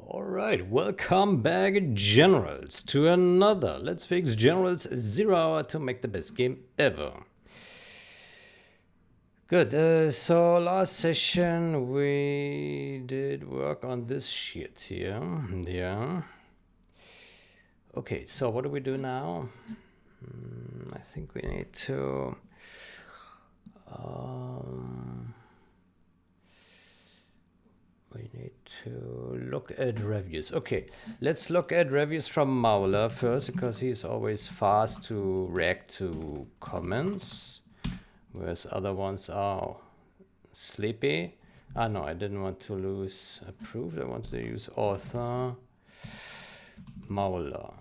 Alright, welcome back, Generals, to another Let's Fix Generals 0 Hour to make the best game ever. Good, so last session we did work on this shit here. Yeah. Okay, so what do we do now? I think we need to... we need to look at reviews. Okay, let's look at reviews from Mauler first, because he's always fast to react to comments, whereas other ones are sleepy. Ah, no, I didn't want to lose approved. I wanted to use author Mauler.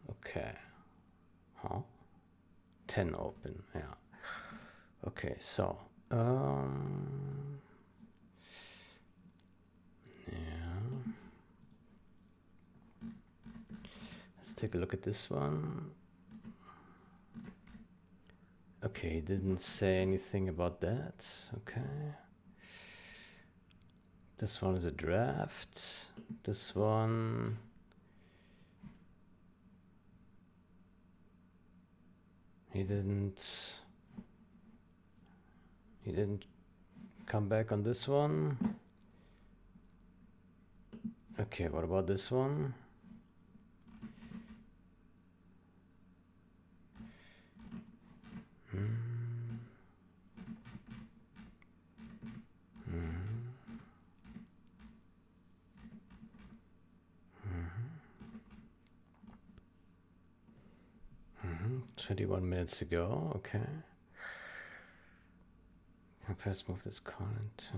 Okay. Huh? 10 open, yeah. Okay, so yeah. Let's take a look at this one. Okay, he didn't say anything about that. Okay. This one is a draft. This one... He didn't come back on this one. Okay, what about this one? Mm-hmm. 21 minutes ago, okay. Can I first move this comment to...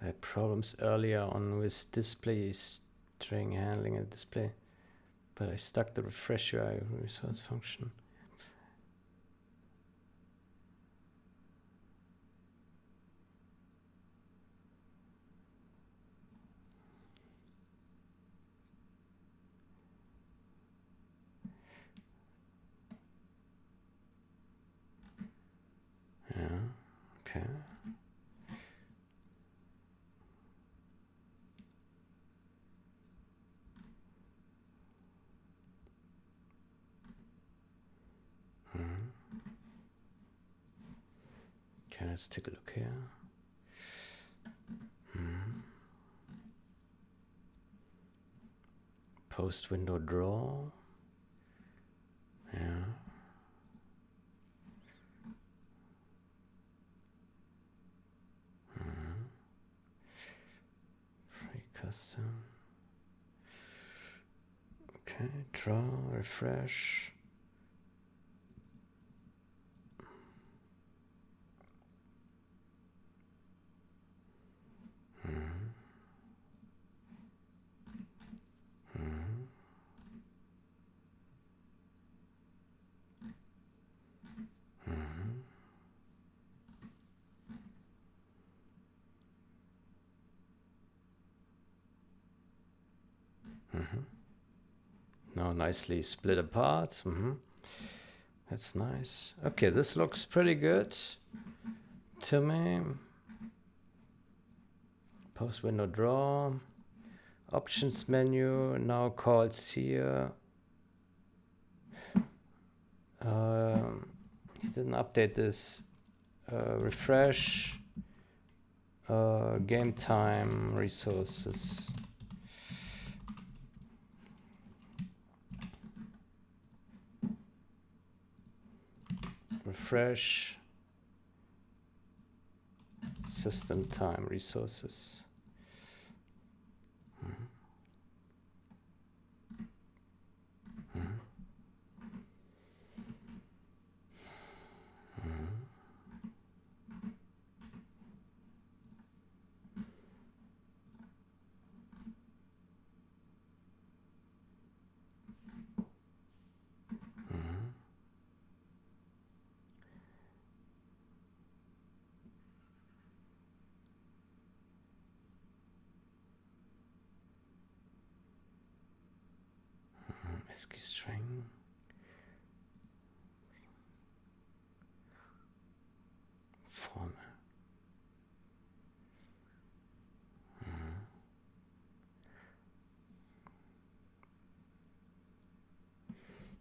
I had problems earlier on with display string handling and display, but I stuck the refresh UI resource function. Yeah, okay. Okay, let's take a look here. Post window draw. Yeah. Free custom. Okay, draw, refresh. Now nicely split apart. That's nice. Okay, this looks pretty good to me. Post window draw. Options menu now calls here. He didn't update this. Refresh. Game time resources. Refresh. System time resources. ASCII string. Vorne.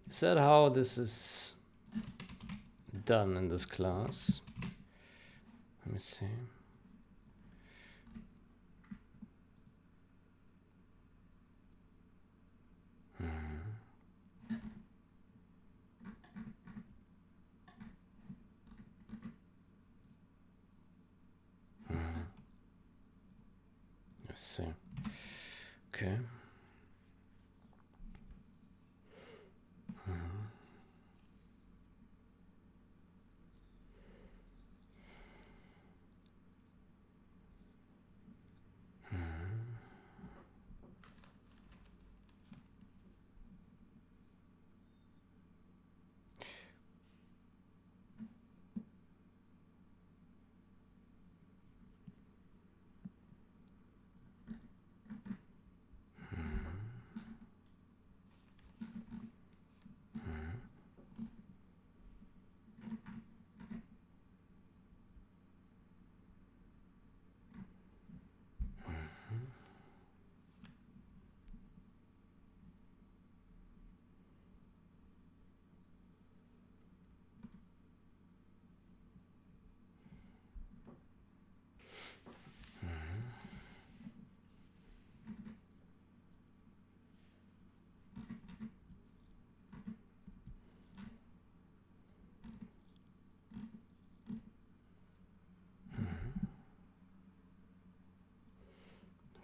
Is that how this is done in this class? Let me see. Let's see. Okay.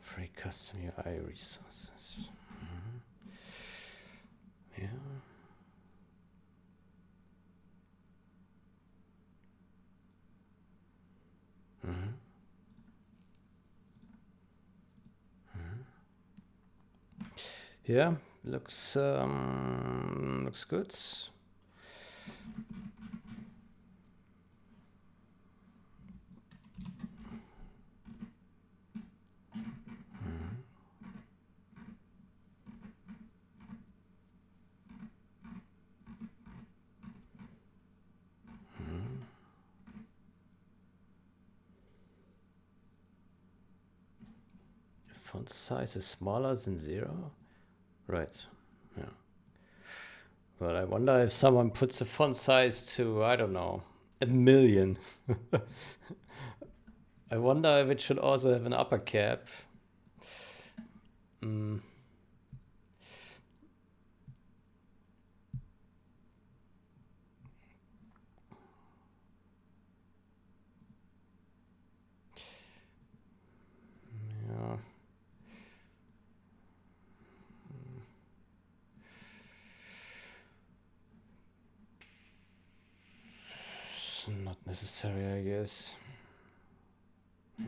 Free custom UI resources. Yeah. Yeah, looks good. Font size is smaller than 0? Right. Yeah. Well, I wonder if someone puts the font size to, I don't know, 1,000,000. I wonder if it should also have an upper cap. Yeah. It's not necessary, I guess. Yeah.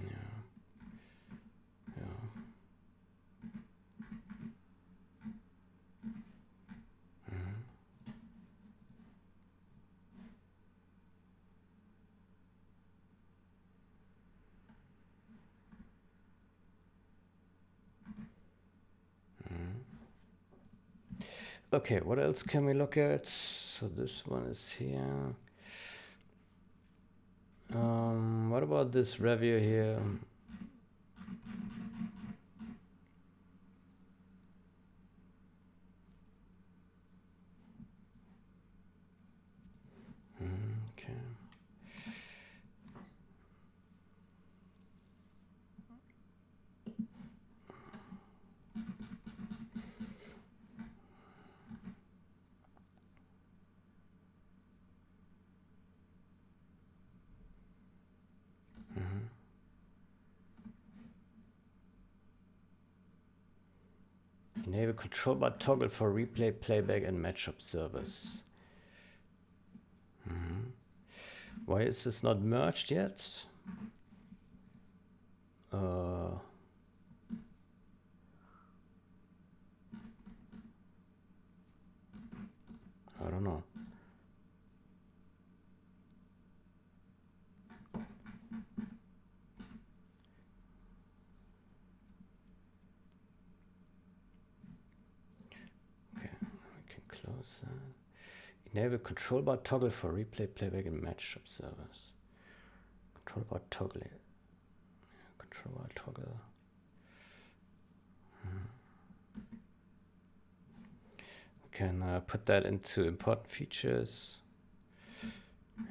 Okay, what else can we look at? So this one is here. What about this review here? Okay. Enable control bar toggle for replay, playback, and match observers. Why is this not merged yet? I don't know. Okay, we can close that. Enable control bar toggle for replay, playback, and match observers. Control bar toggle. Control bar toggle. Can put that into important features.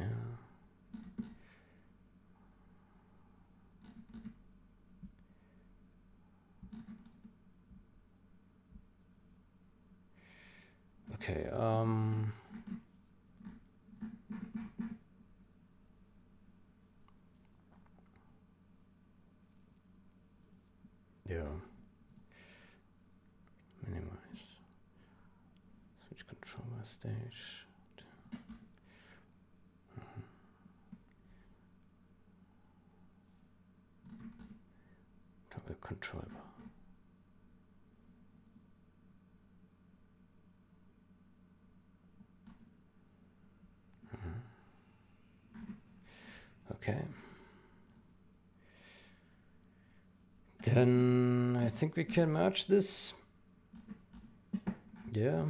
Yeah. Okay. Yeah. Minimize. Switch controller stage. Toggle control bar. Okay. Then I think we can merge this. Yeah.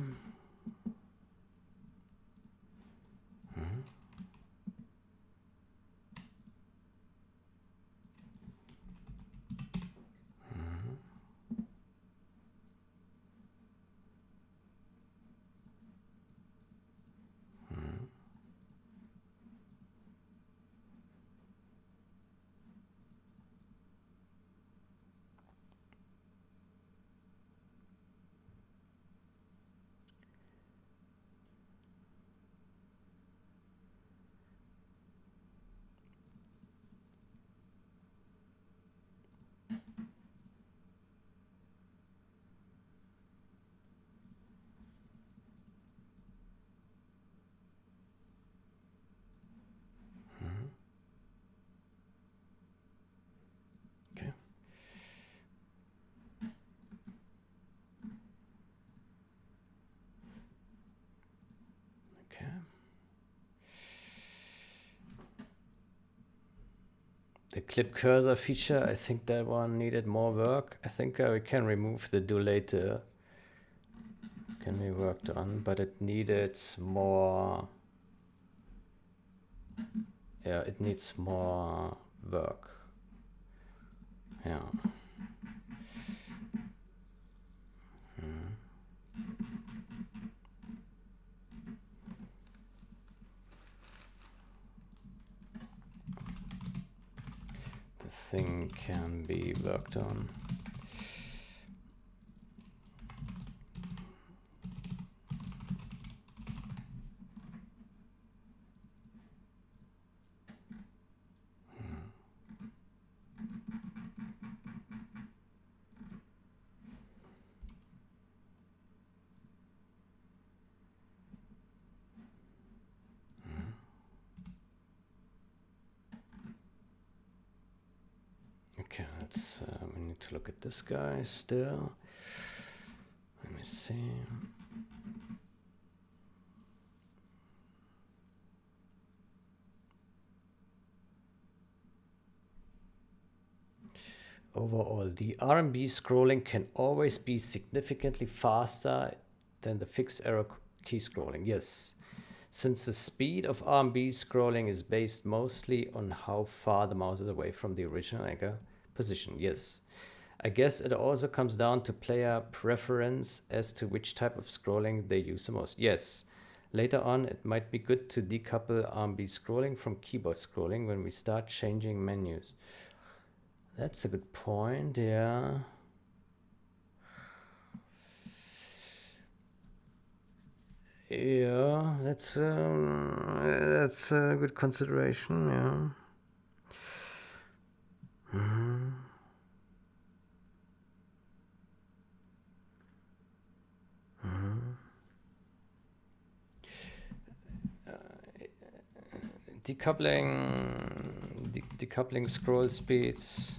Okay. Okay. The clip cursor feature, I think that one needed more work. I think we can remove the do later. Can be worked on, but it needed more. Yeah, it needs more work. Yeah. The thing can be worked on. Okay, let's we need to look at this guy still. Let me see. Overall, the RMB scrolling can always be significantly faster than the fixed arrow key scrolling. Yes, since the speed of RMB scrolling is based mostly on how far the mouse is away from the original anchor position. Yes. I guess it also comes down to player preference as to which type of scrolling they use the most. Yes. Later on, it might be good to decouple RMB scrolling from keyboard scrolling when we start changing menus. That's a good point, yeah. Yeah, that's a good consideration, yeah. Decoupling scroll speeds.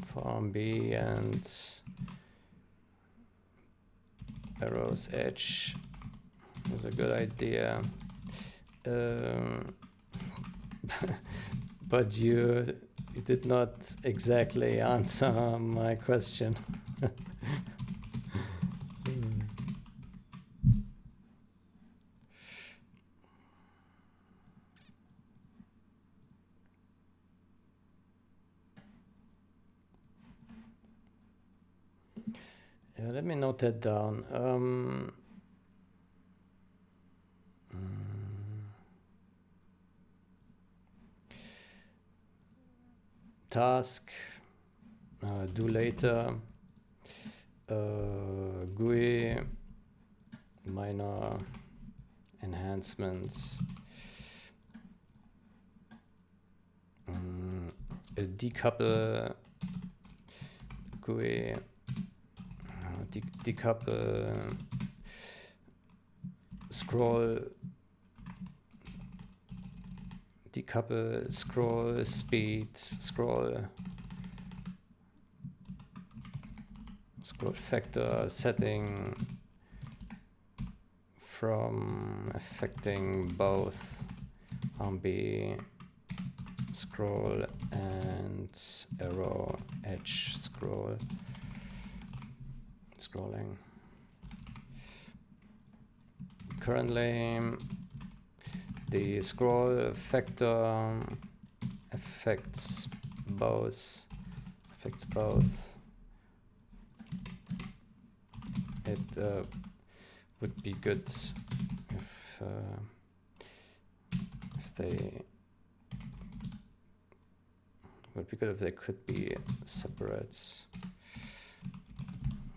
For RMB and arrow's edge is a good idea. But you did not exactly answer my question. Let me note that down. Task, do later, GUI, minor enhancements, decouple GUI, decouple scroll, decouple scroll speed, scroll factor setting from affecting both RB scroll and arrow edge scrolling. Currently, the scroll factor affects both. It would be good if they could be separate.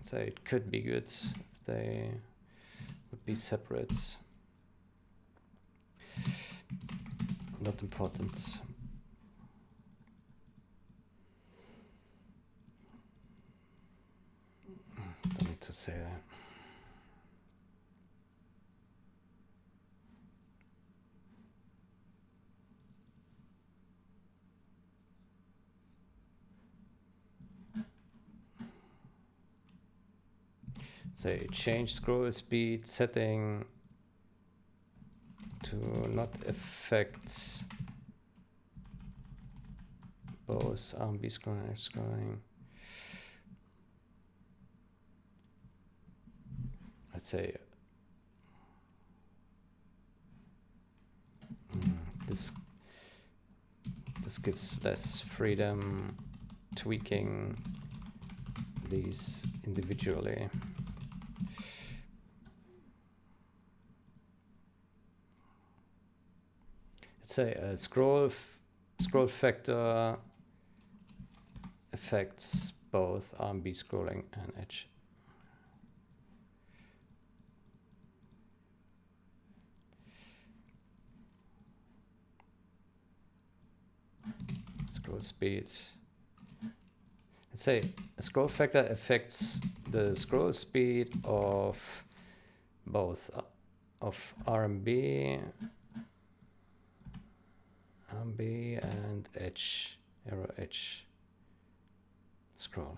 So it could be good if they would be separate. Not important. Don't need to say that. Say change scroll speed setting to not affect both RB scrolling and edge scrolling. Let's say this gives less freedom tweaking these individually. Let's say a scroll factor affects both RB scrolling and edge. Scroll speed. Let's say a scroll factor affects the scroll speed of both of RB and edge, arrow edge scrolling.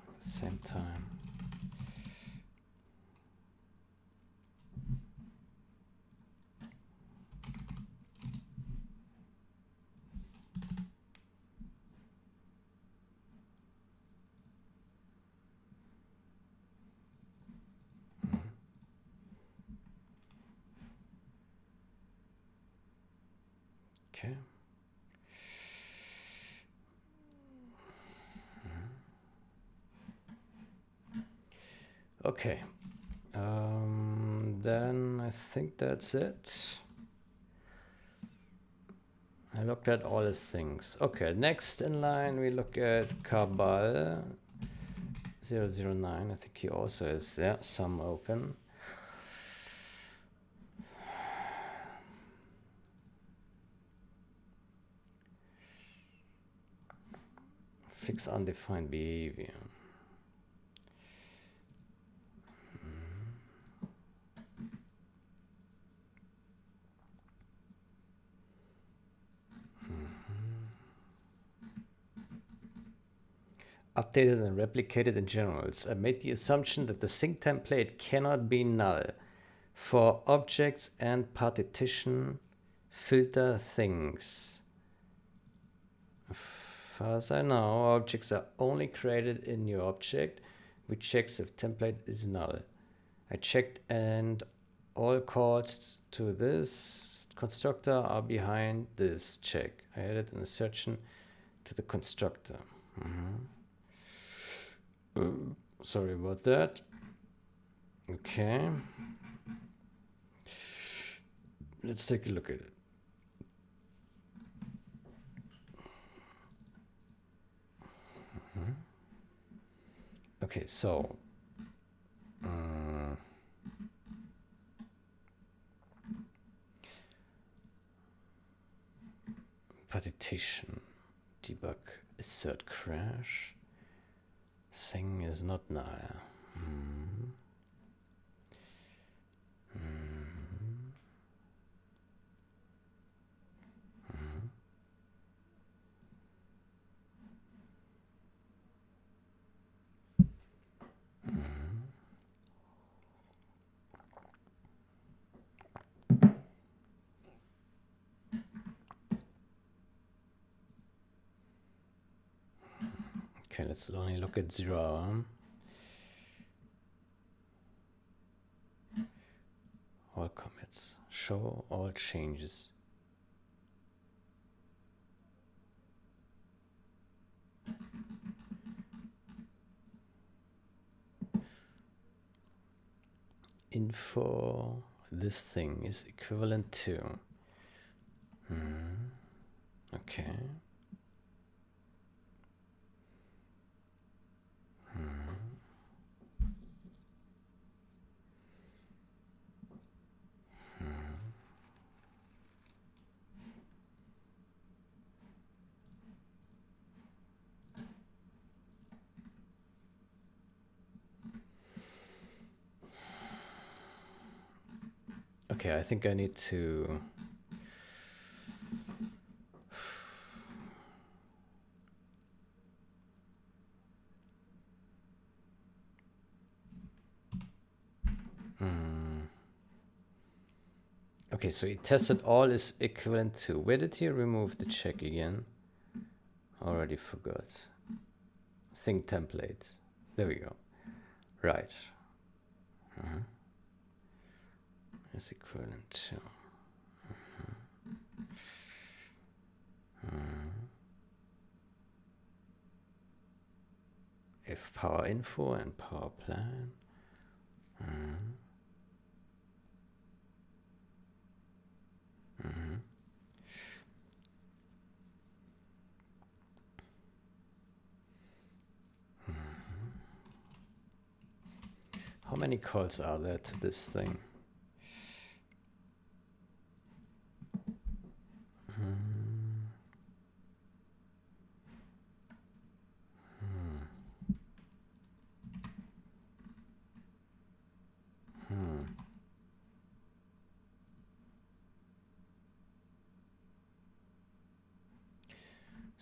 At the same time. Okay. Okay. Then I think that's it. I looked at all these things. Okay, next in line we look at Cabal 009. I think he also is there. Some open. Fix undefined behavior. Updated and replicated in generals. I made the assumption that the sync template cannot be null for objects and partition filter things. far as I know, objects are only created in new object, which checks if template is null. I checked and all calls to this constructor are behind this check. I added an assertion to the constructor. Sorry about that. Okay. Let's take a look at it. Okay, so partition debug assert crash thing is not null. Okay, let's only look at 0. All commits. Show all changes. Info, this thing is equivalent to. Okay. Okay, I think I need to okay, so he tested all is equivalent to. Where did he remove the check again? Already forgot. Think template. There we go. Right. Is equivalent to. If power info and power plan. How many calls are there to this thing?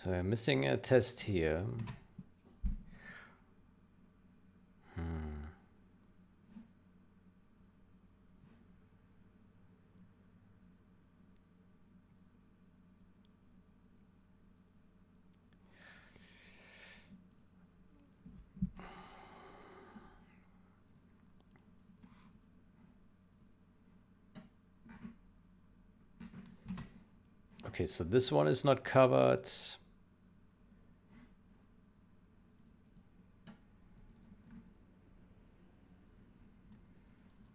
So I'm missing a test here. Okay, so this one is not covered.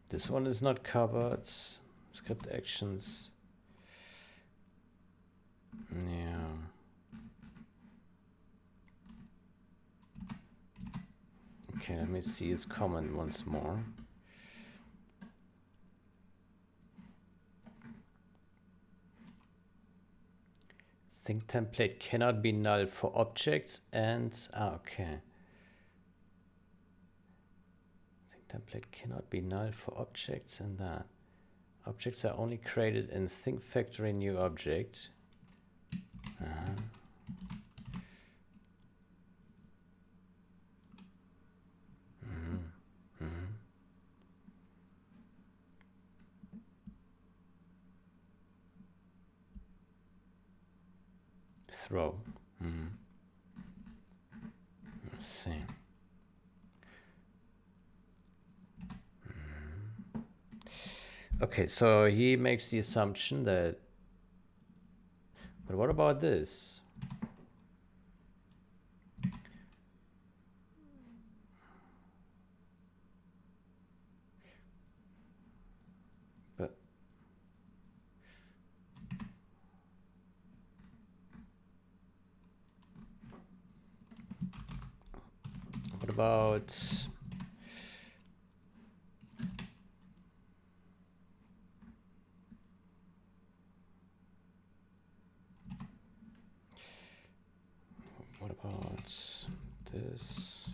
This one is not covered. Script actions. Yeah. Okay, let me see his comment once more. Think template cannot be null for objects and okay. Think template cannot be null for objects and that. Objects are only created in think factory new object. Throw. see. Okay, so he makes the assumption that, but what about this? But what about, what about this?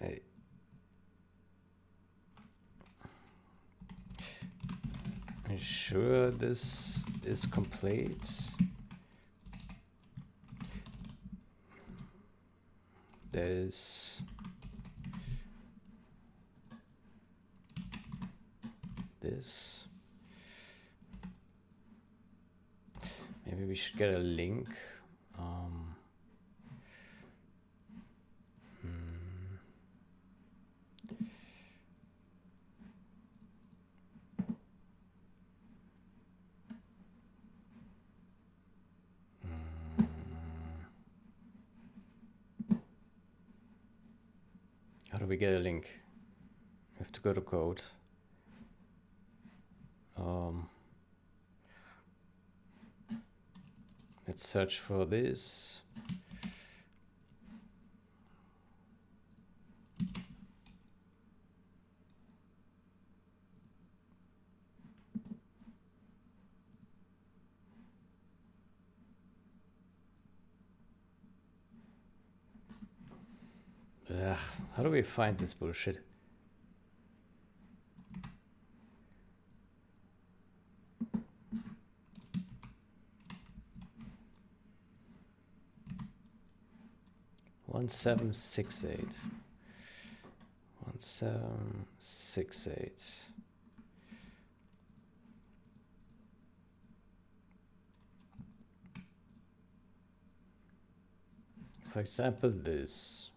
Hey. Are you sure this is complete? There's this. Maybe we should get a link. How do we get a link? We have to go to code. Let's search for this. Ugh, how do we find this bullshit? One 1768. 1768. For example, this.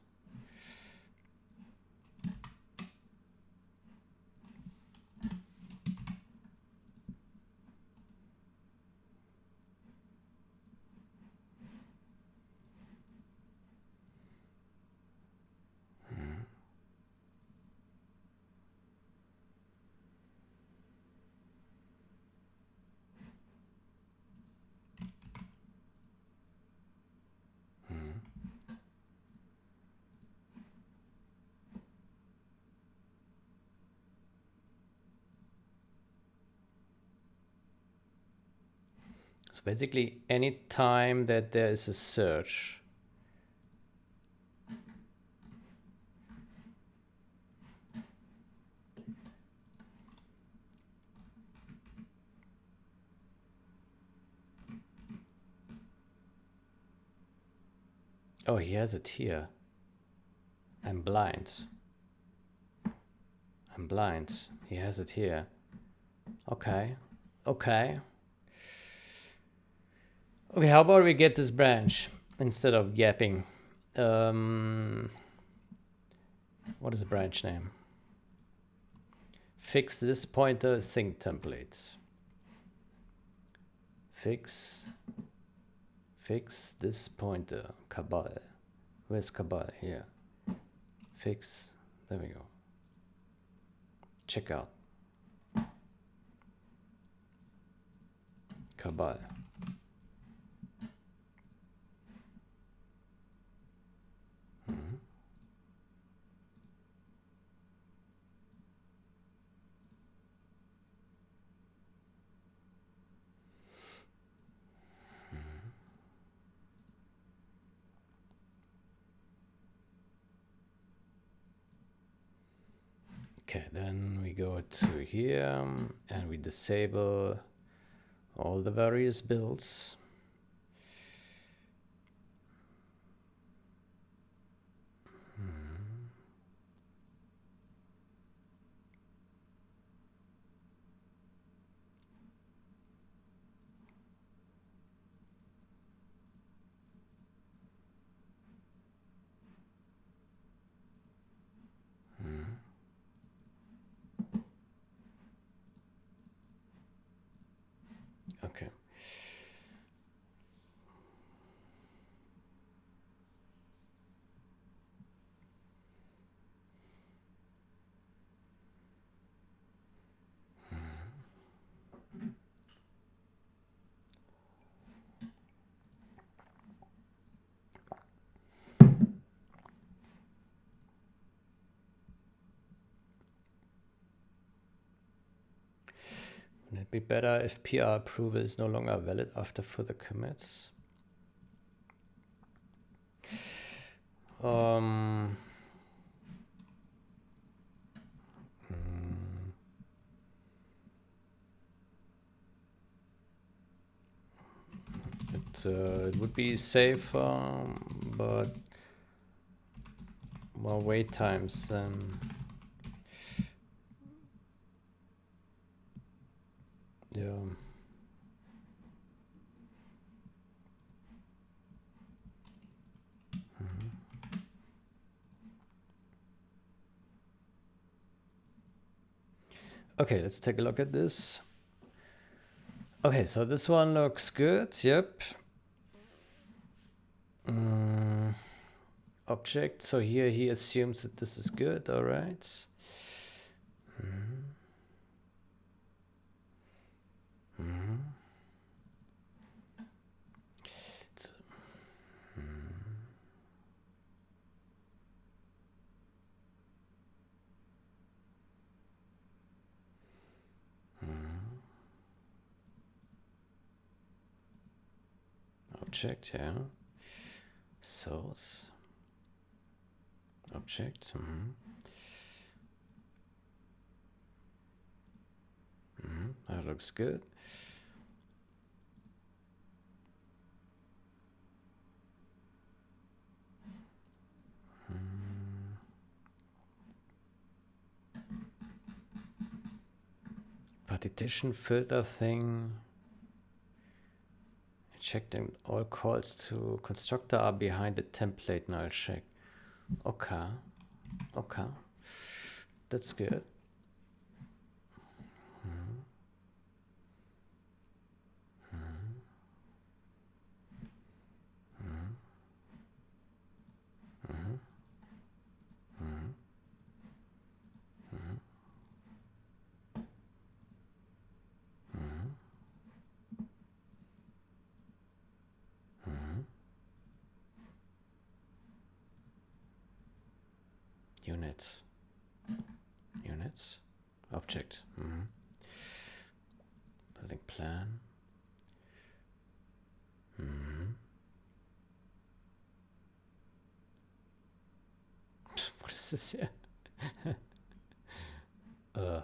So basically, any time that there is a search, oh, he has it here. I'm blind. I'm blind. He has it here. Okay. Okay. Okay, how about we get this branch instead of yapping? What is the branch name? Fix this pointer think template. Fix this pointer. Cabal. Where's Cabal? Here. Fix. There we go. Check out. Cabal. Okay, then we go to here and we disable all the various builds. Wouldn't it be better if PR approval is no longer valid after further commits? It would be safer, but more wait times then. Yeah. Okay, let's take a look at this. Okay, so this one looks good. Yep. Object. So here he assumes that this is good. All right. Object, yeah. Source. Object. That looks good. Partition filter thing. Check them. All calls to constructor are behind the template null check. Okay. Okay. That's good. Units. Units. Object. Building plan. What is this here? Okay.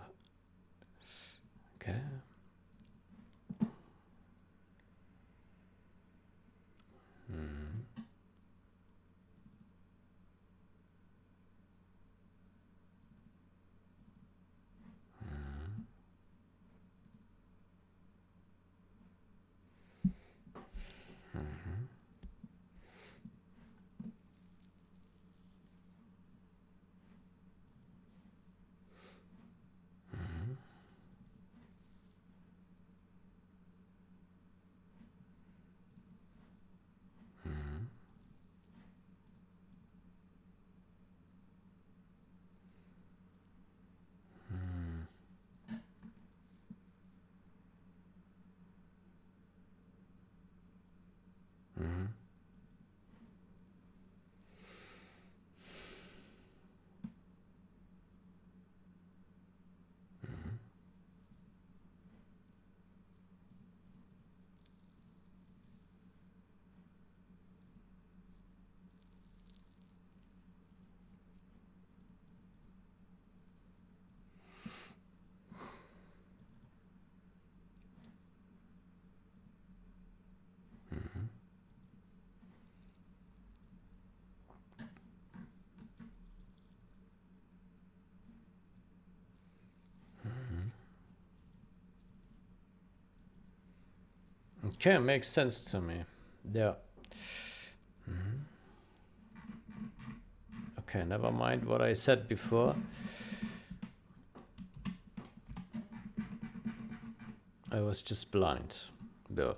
Okay, makes sense to me. Yeah. Okay, never mind what I said before. I was just blind. Yeah.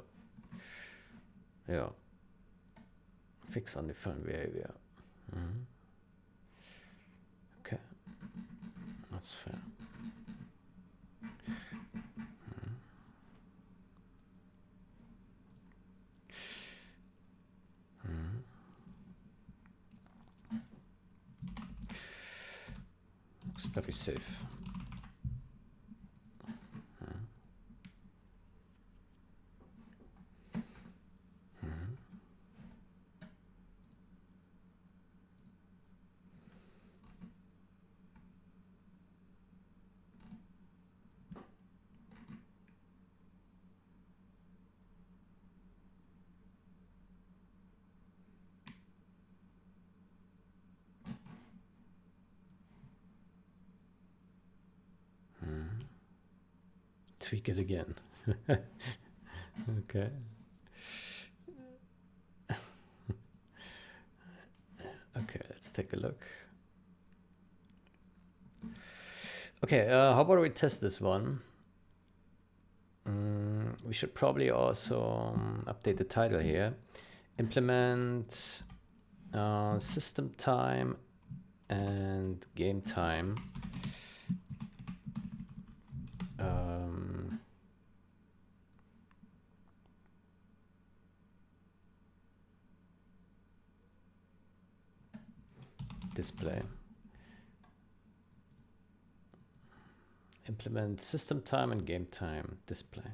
Yeah. Fix undefined behavior. Okay. That's fair. Looks very safe. tweak it again. Okay. Okay, let's take a look. Okay, how about we test this one? We should probably also update the title here. Implement system time and game time. Display. Implement system time and game time display.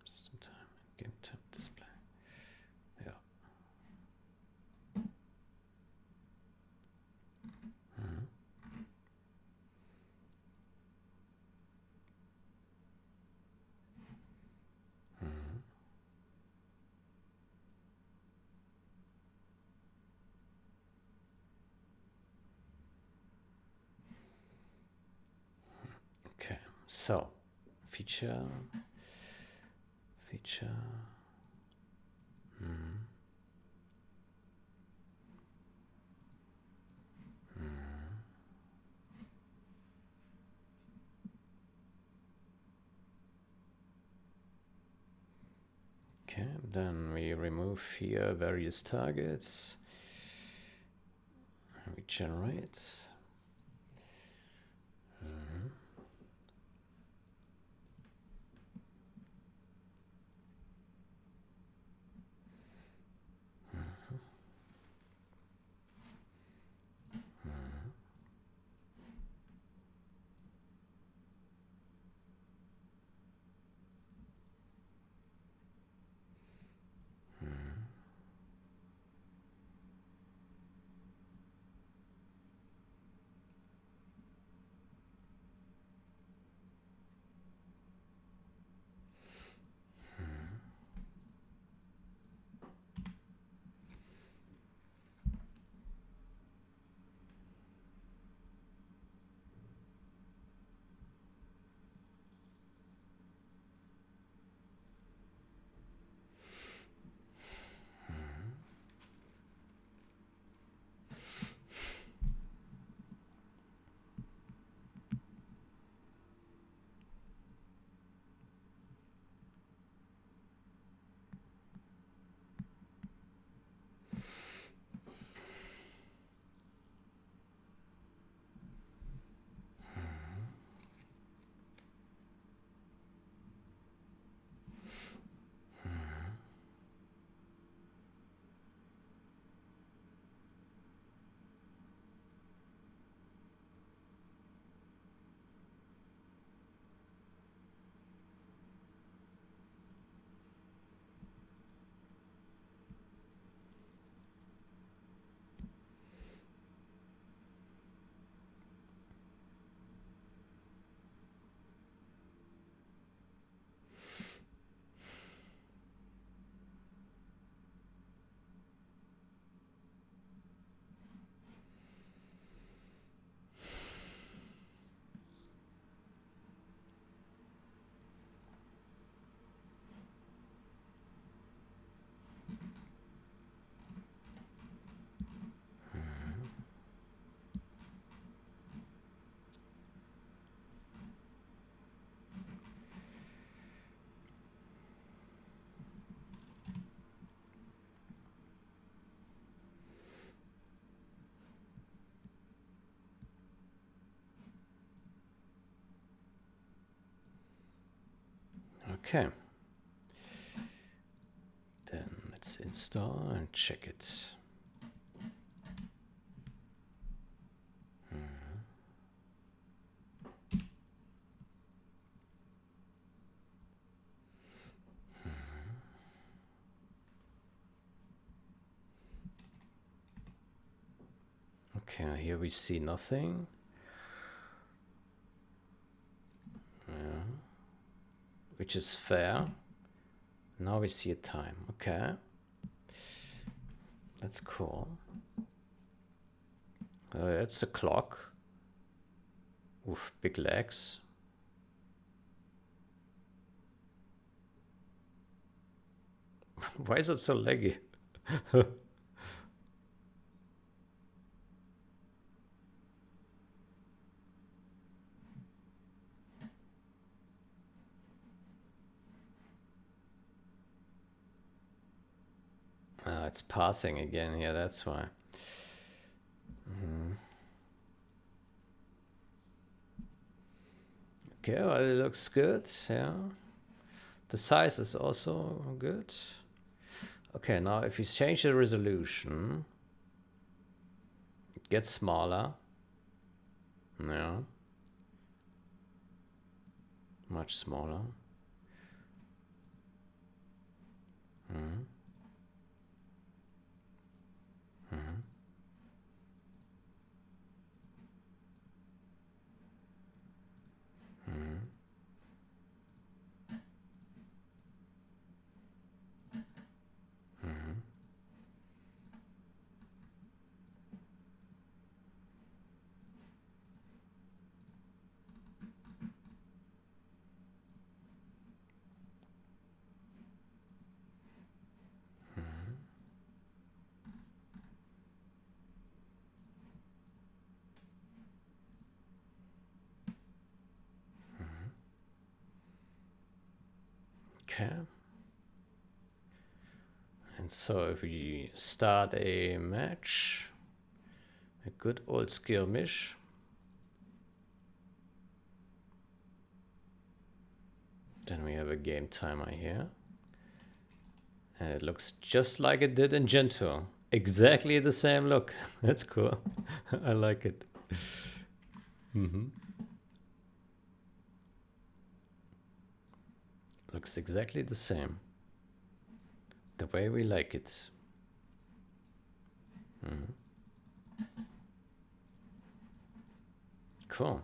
System time and game time display. Yeah. Okay, so feature. Okay, then we remove here various targets. We generate. Okay. Then let's install and check it. Okay, here we see nothing. Yeah. Which is fair. Now we see a time. Okay. That's cool. It's a clock. Oof, big legs. Why is it so laggy? It's parsing again. Yeah, that's why. Okay, well, it looks good. Yeah. The size is also good. Okay, now if you change the resolution, it gets smaller. Yeah. Much smaller. Okay. And so if we start a match, a good old skirmish. Then we have a game timer here. And it looks just like it did in Gen 2. Exactly the same look. That's cool. I like it. Looks exactly the same. The way we like it. Cool.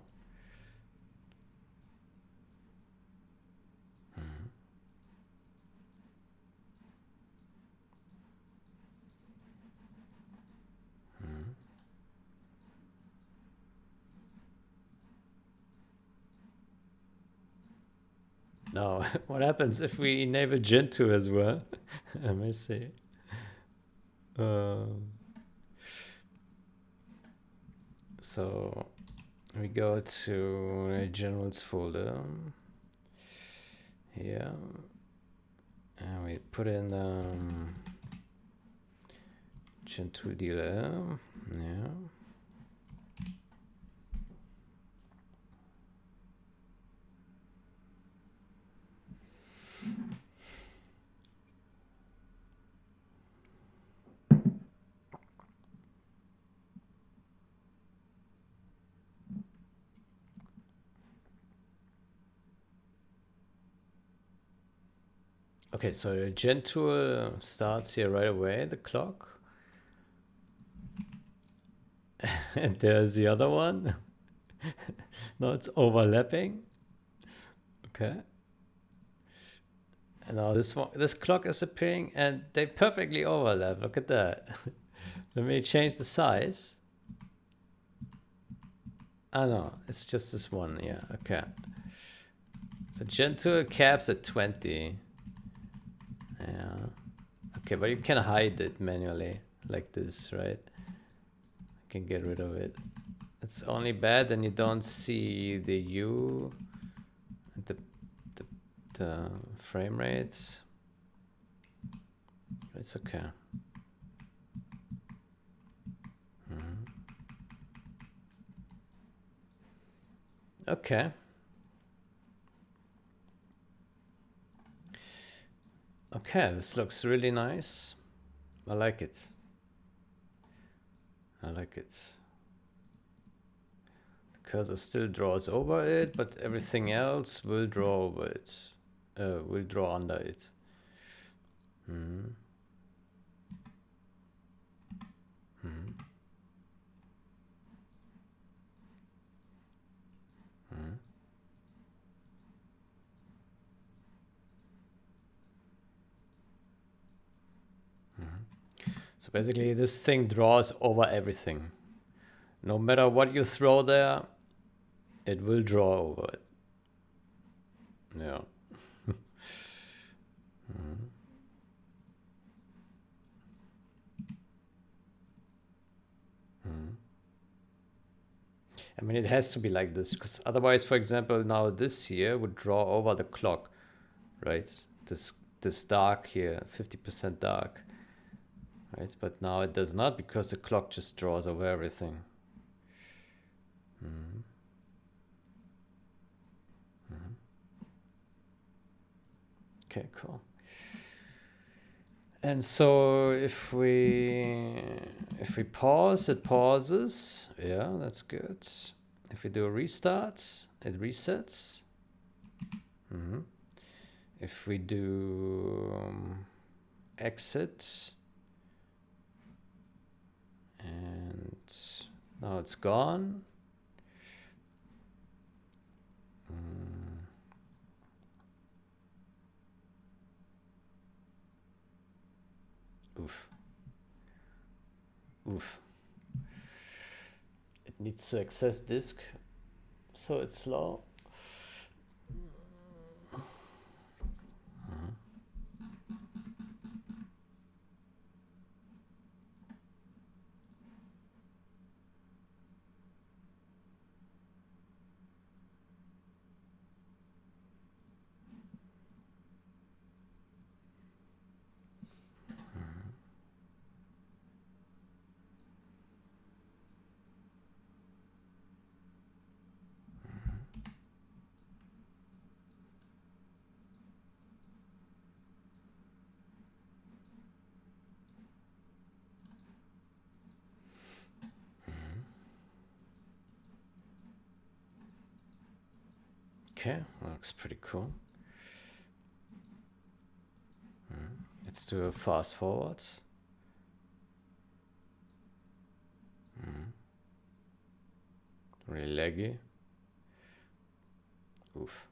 Now, what happens if we enable Gen 2 as well? Let me see. So we go to a generals folder here, and we put in Gen 2 dealer. Yeah. Okay, so Gen tool starts here right away, the clock. And there's the other one. No, it's overlapping. Okay. And now this clock is appearing and they perfectly overlap. Look at that. Let me change the size. Oh no, it's just this one. Yeah, okay. So Gen 2 caps at 20. Yeah. Okay, but you can hide it manually like this, right? You can get rid of it. It's only bad and you don't see the U, the frame rates. It's okay. Okay. Okay, this looks really nice. I like it. I like it. The cursor still draws over it, but everything else will draw over it. Will draw under it. So basically this thing draws over everything. No matter what you throw there, it will draw over it. Yeah. I mean, it has to be like this because otherwise, for example, now this here would draw over the clock, right? This dark here, 50% dark, right? But now it does not because the clock just draws over everything. Okay, cool. And so if we pause, it pauses. Yeah, that's good. If we do a restart, it resets. If we do exit, and now it's gone. Oof. Oof. It needs to access disk, so it's slow. Okay, looks pretty cool. Let's do a fast forward. Really laggy. Oof.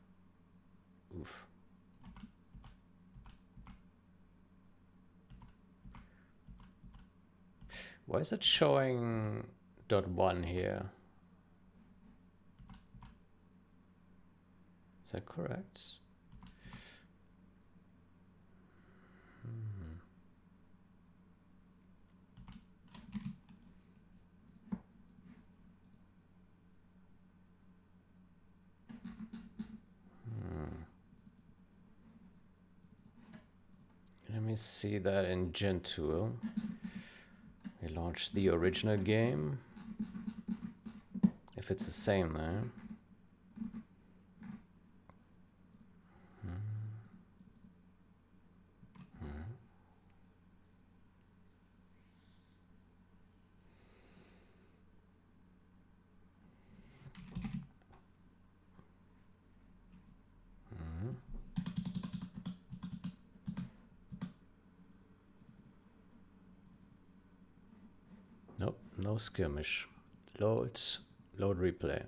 Oof. Why is it showing .1 here? Is that correct? Let me see that in Gentoo. We launched the original game. If it's the same there. Nope, no skirmish. Load replay.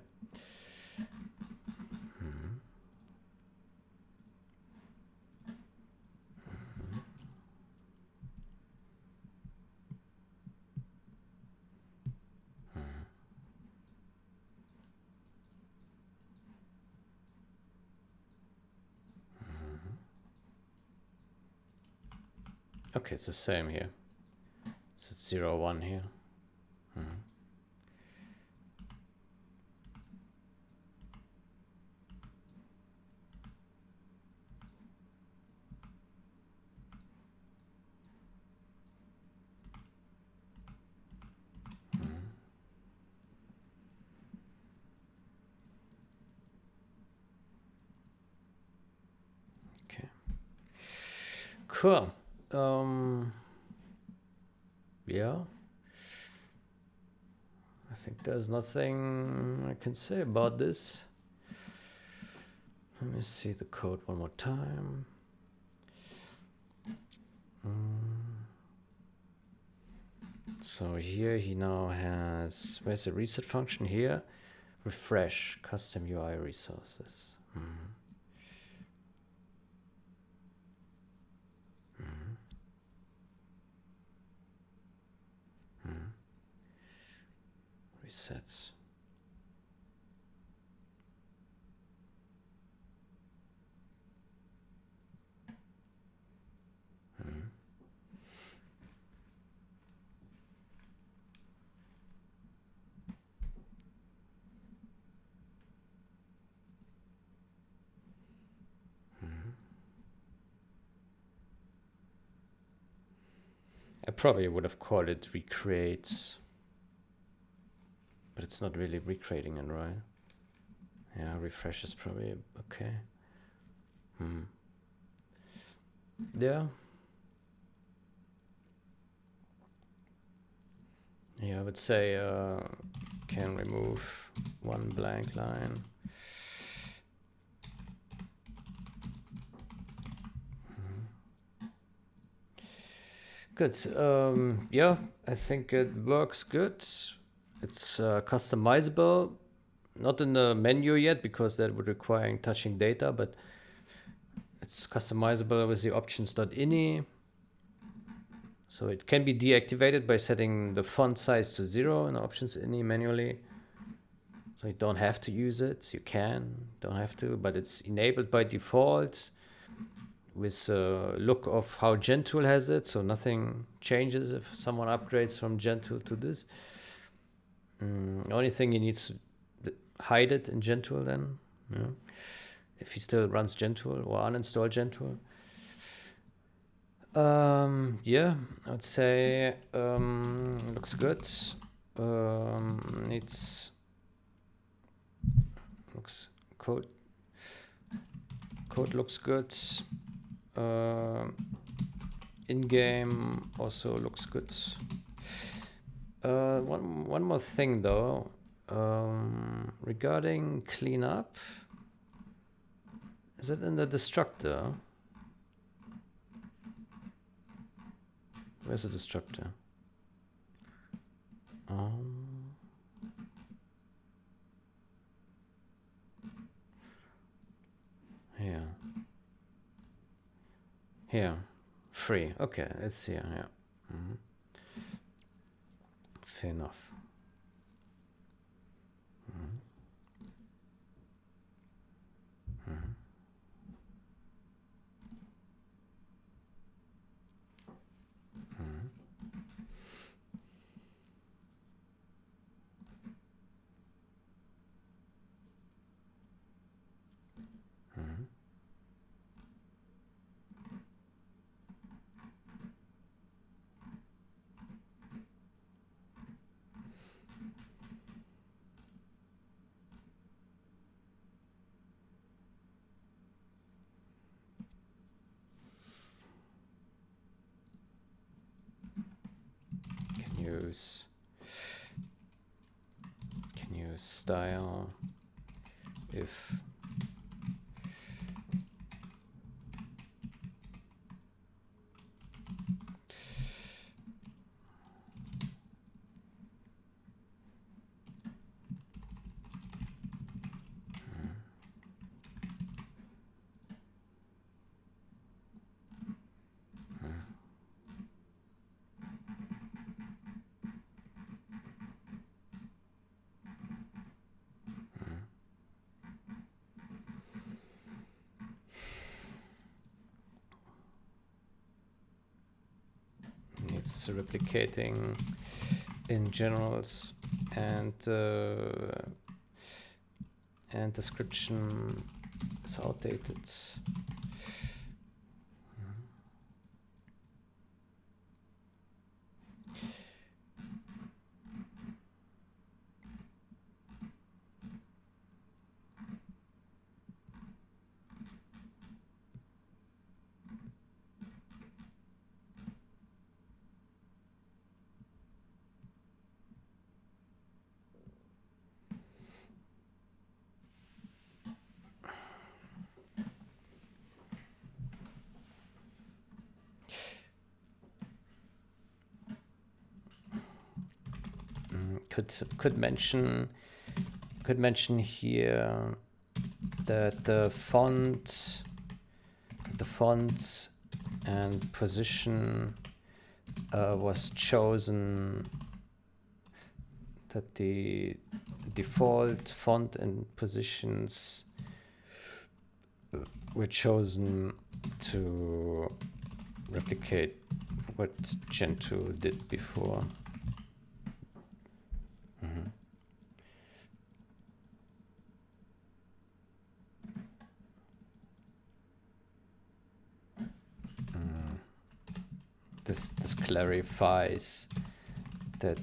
Okay, it's the same here. So it's 0, 1 here. Okay. Cool. Yeah. I think there's nothing I can say about this. Let me see the code one more time. So here he now has, where's the reset function here? Refresh custom UI resources. Resets. probably would have called it recreate, but it's not really recreating it, right? Yeah, refresh is probably okay. Yeah. Yeah, I would say can remove one blank line. Good. Yeah, I think it works good. It's customizable, not in the menu yet because that would require touching data, but it's customizable with the options.ini. So it can be deactivated by setting the font size to 0 in options.ini manually. So you don't have to use it. You can, don't have to, but it's enabled by default with a look of how Gentoo has it. So nothing changes if someone upgrades from Gentoo to this. Only thing you need to hide it in Gentoo then. Yeah. If he still runs Gentoo or uninstall Gentoo. Yeah, I'd say looks good. It's looks code looks good. In-game also looks good. One more thing though, regarding cleanup. Is it in the destructor? Where's the destructor? Here. Here. Free. Okay, it's here. Yeah. Fair enough. Can use style if it's replicating in generals and description is outdated. Could mention here that the font and position was chosen, that the default font and positions were chosen to replicate what Gentoo did before. this clarifies that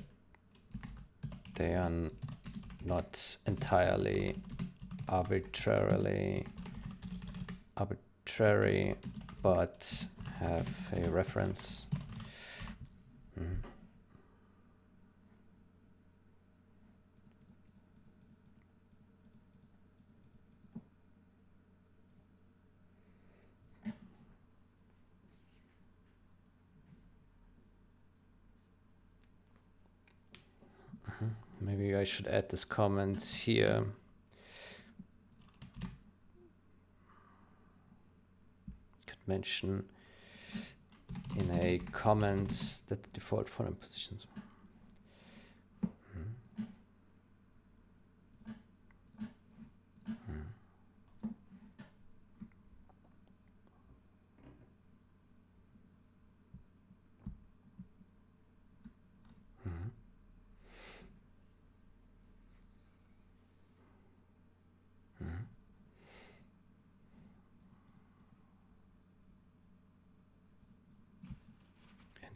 they are not entirely arbitrary, but have a reference. Maybe I should add this comment here. Could mention in a comment that the default following positions.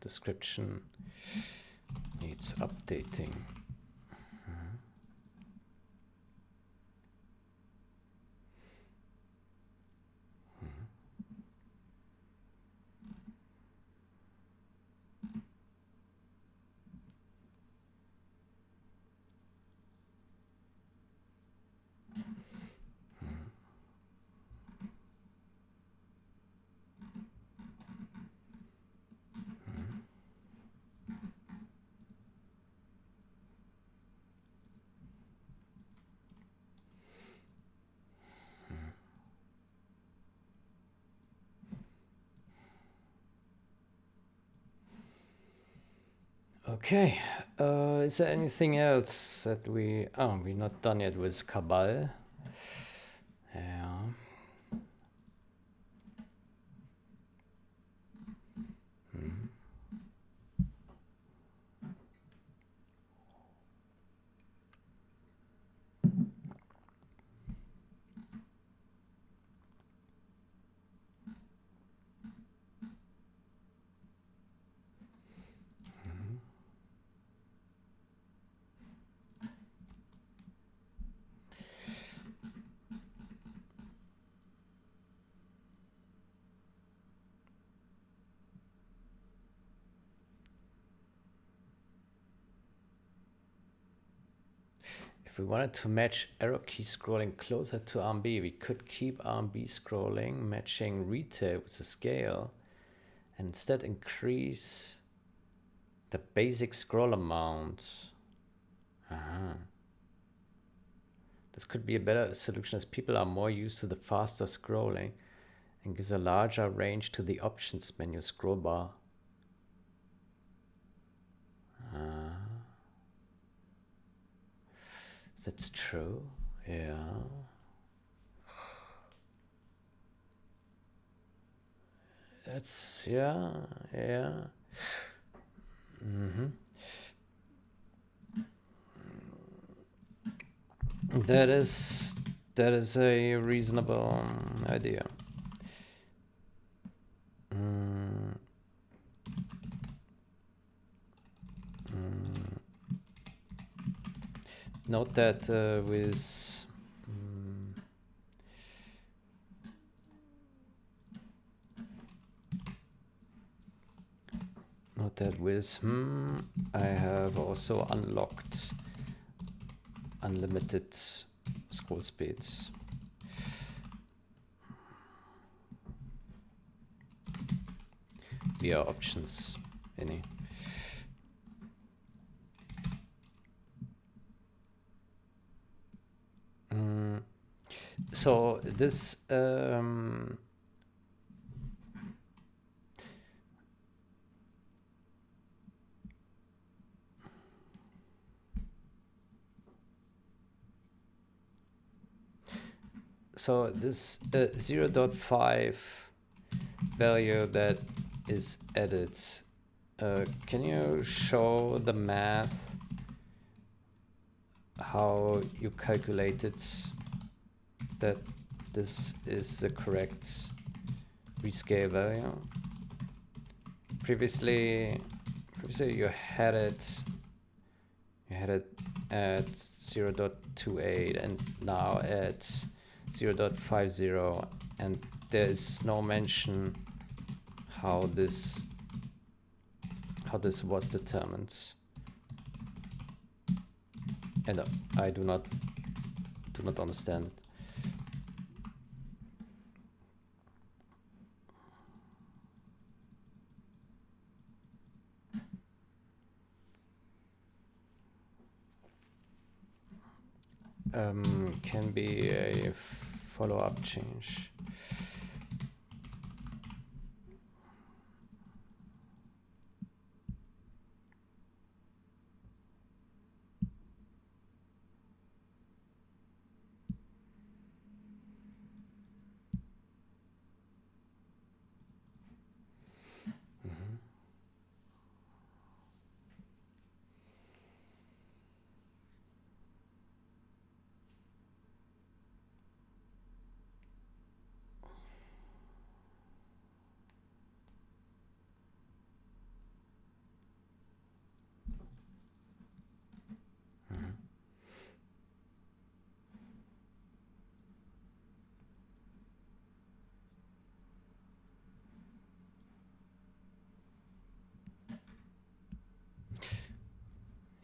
Description needs updating. Okay, is there anything else that we're not done yet with Cabal? Yeah. If we wanted to match arrow key scrolling closer to RMB, we could keep RMB scrolling matching retail with the scale and instead increase the basic scroll amount. This could be a better solution as people are more used to the faster scrolling and gives a larger range to the options menu scroll bar. That's true, yeah. That's, yeah. That is a reasonable idea. Note that with I have also unlocked unlimited scroll speeds. Via options, any. So this so this 0.5 value that is added, can you show the math how you calculated that this is the correct rescale value? previously you had it at 0.28 and now at 0.50, and there is no mention how this was determined, and I do not understand it. Can be a follow-up change.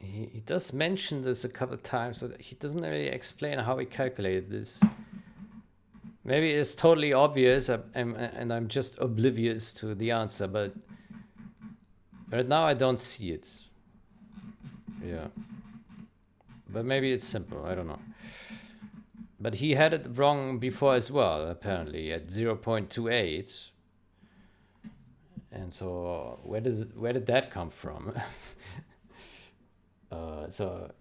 He does mention this a couple of times, but he doesn't really explain how he calculated this. Maybe it's totally obvious and I'm just oblivious to the answer, but right now I don't see it. Yeah. But maybe it's simple, I don't know. But he had it wrong before as well, apparently, at 0.28. And so where did that come from? So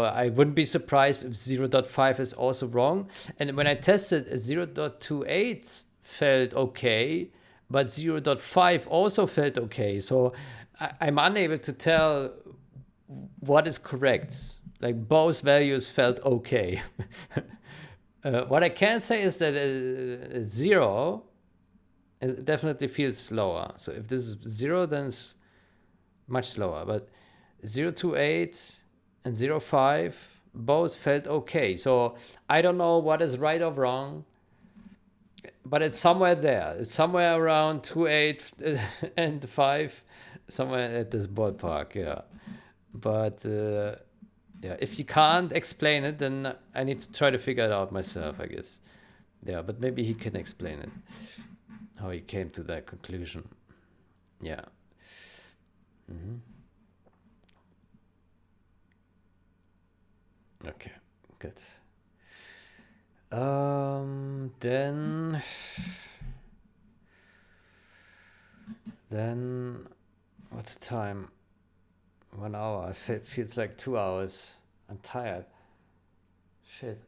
I wouldn't be surprised if 0.5 is also wrong. And when I tested, 0.28 felt okay, but 0.5 also felt okay. So I'm unable to tell what is correct. Like both values felt okay. What I can say is that 0 definitely feels slower. So if this is 0, then it's much slower. But 0.28 and 0.5 both felt okay. So I don't know what is right or wrong, but it's somewhere there. It's somewhere around 2.8 and 5, somewhere at this ballpark, yeah. But yeah, if you can't explain it, then I need to try to figure it out myself, I guess. Yeah, but maybe he can explain it, how he came to that conclusion. Yeah. Okay, good. Then what's the time? 1 hour. It feels like 2 hours. I'm tired. Shit.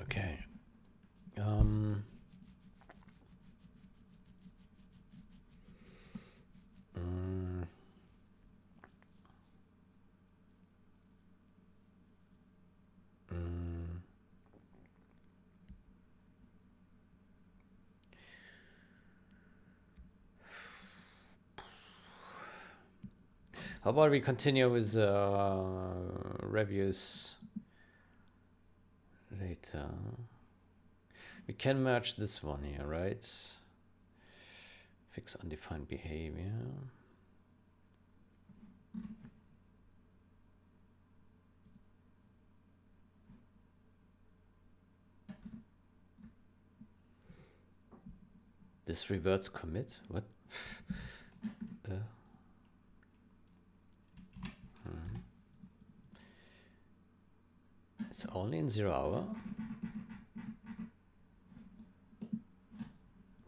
Okay. How about we continue with reviews later? We can merge this one here, right? Fix undefined behavior. This reverts commit? What? It's only in 0 hour?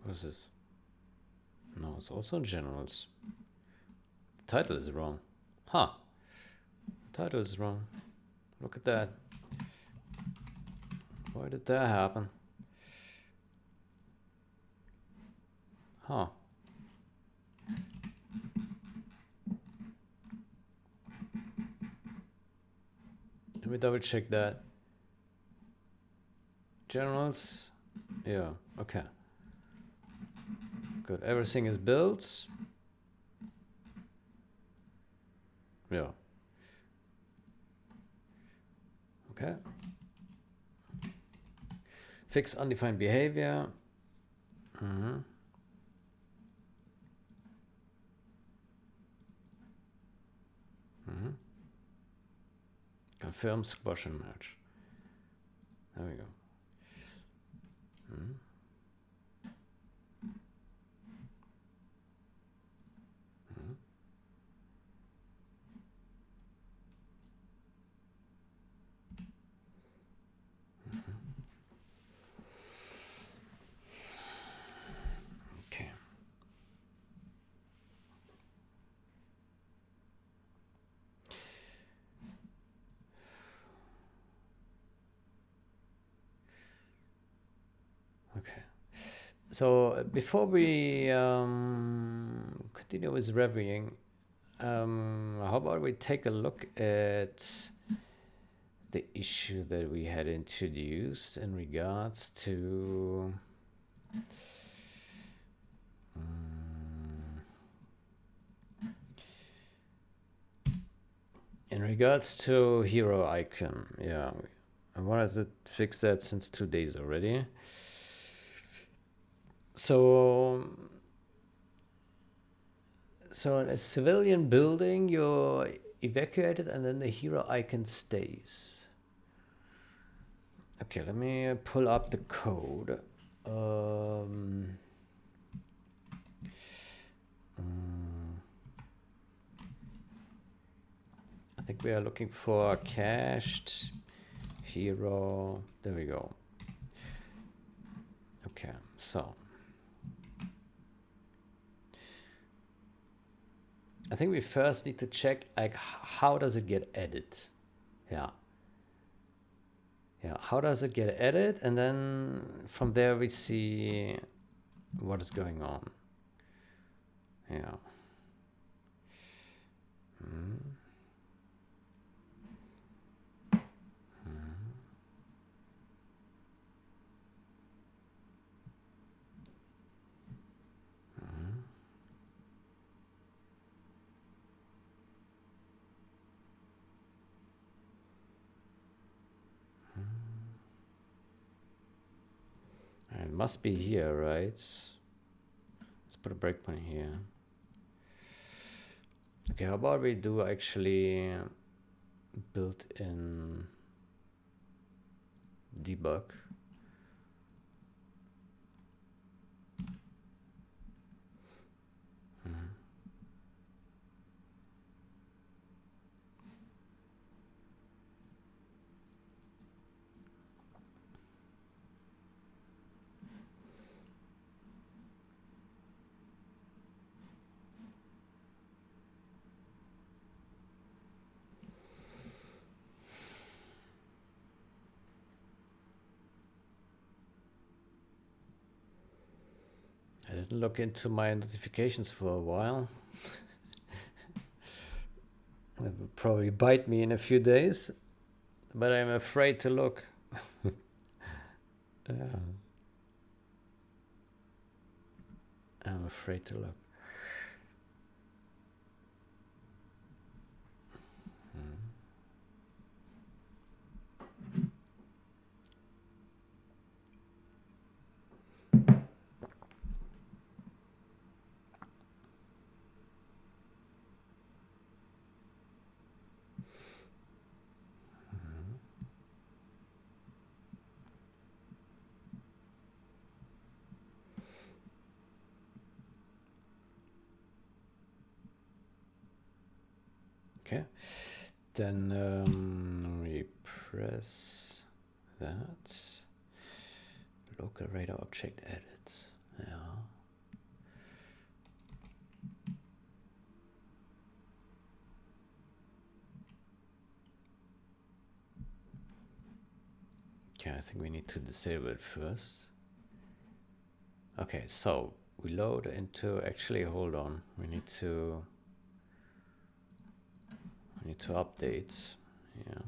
What is this? No, it's also in generals. The title is wrong. Huh. The title is wrong. Look at that. Why did that happen? Huh. Let me double check that. Generals. Yeah, okay. Good. Everything is built. Yeah. Okay. Fix undefined behavior. Mm-hmm. Mm-hmm. Confirm squash and match. There we go. Mm-hmm. Mm-hmm. Okay. Okay. So before we continue with reviewing, how about we take a look at the issue that we had introduced in regards to hero icon. Yeah, I wanted to fix that since 2 days already. So in a civilian building, you're evacuated and then the hero icon stays. Okay, let me pull up the code. I think we are looking for cached hero. There we go. Okay, so I think we first need to check like how does it get added? Yeah. Yeah, how does it get added? And then from there we see what is going on. Yeah. Mm. It must be here, right? Let's put a breakpoint here. Okay, how about we do actually built-in debug? I didn't look into my notifications for a while. That will probably bite me in a few days, but I'm afraid to look. Yeah. I'm afraid to look. Okay, then we press that. Local radar object edit. Yeah. Okay, I think we need to disable it first. Okay, so we load into, actually hold on, we need to update. Yeah.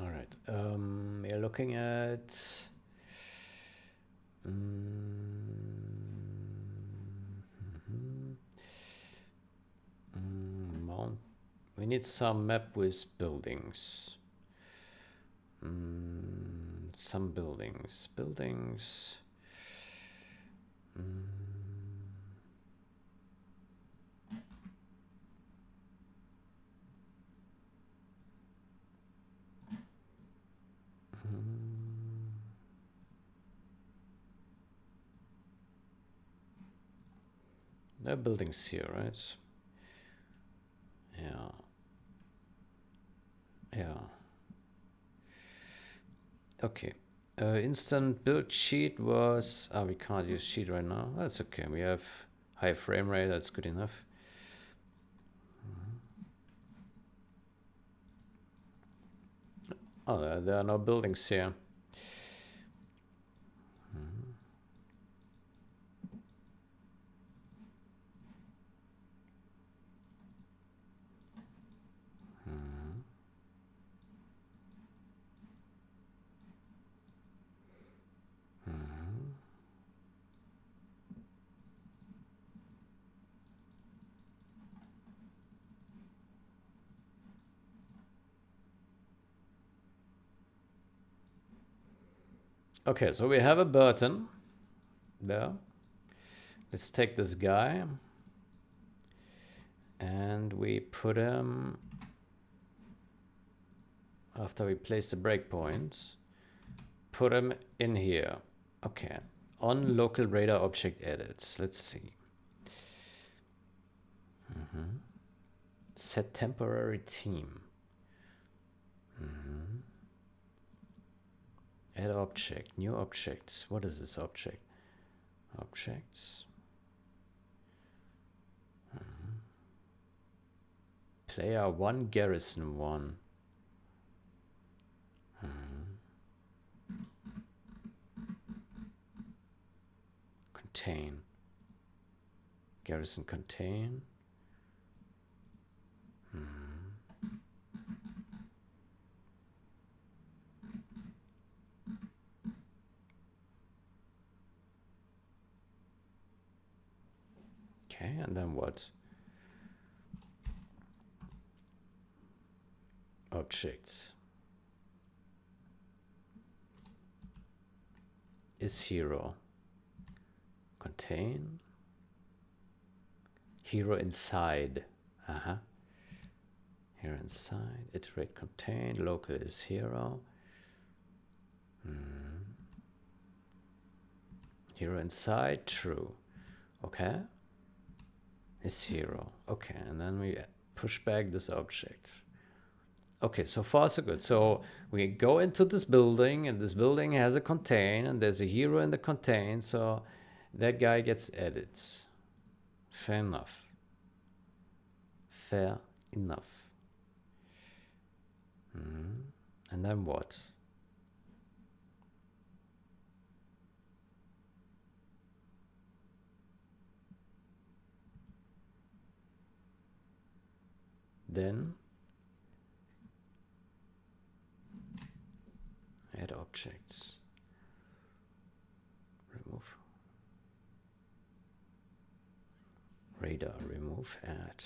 All right. We're looking at mount. We need some map with buildings. Some buildings. Buildings. There are buildings here, right? Yeah. Yeah. Okay. Instant build sheet was... we can't use sheet right now. That's okay. We have high frame rate. That's good enough. Oh, there are no buildings here. Okay, so we have a button there. Let's take this guy and we put him, after we place the breakpoint, put him in here. Okay, on local radar object edits. Let's see. Set temporary team. Add object, new objects. What is this object? Objects. Player 1, garrison 1. Contain. Garrison contain. Okay, and then what? Objects. Is hero. Contain. Hero inside. Here inside. Iterate contain. Local is hero. Hero inside. True. Okay. Is hero. Okay, and then we push back this object. Okay, so far so good. So we go into this building, and this building has a contain, and there's a hero in the contain, so that guy gets added. Fair enough. Fair enough. And then what? Then add objects. Remove. Radar, remove, add.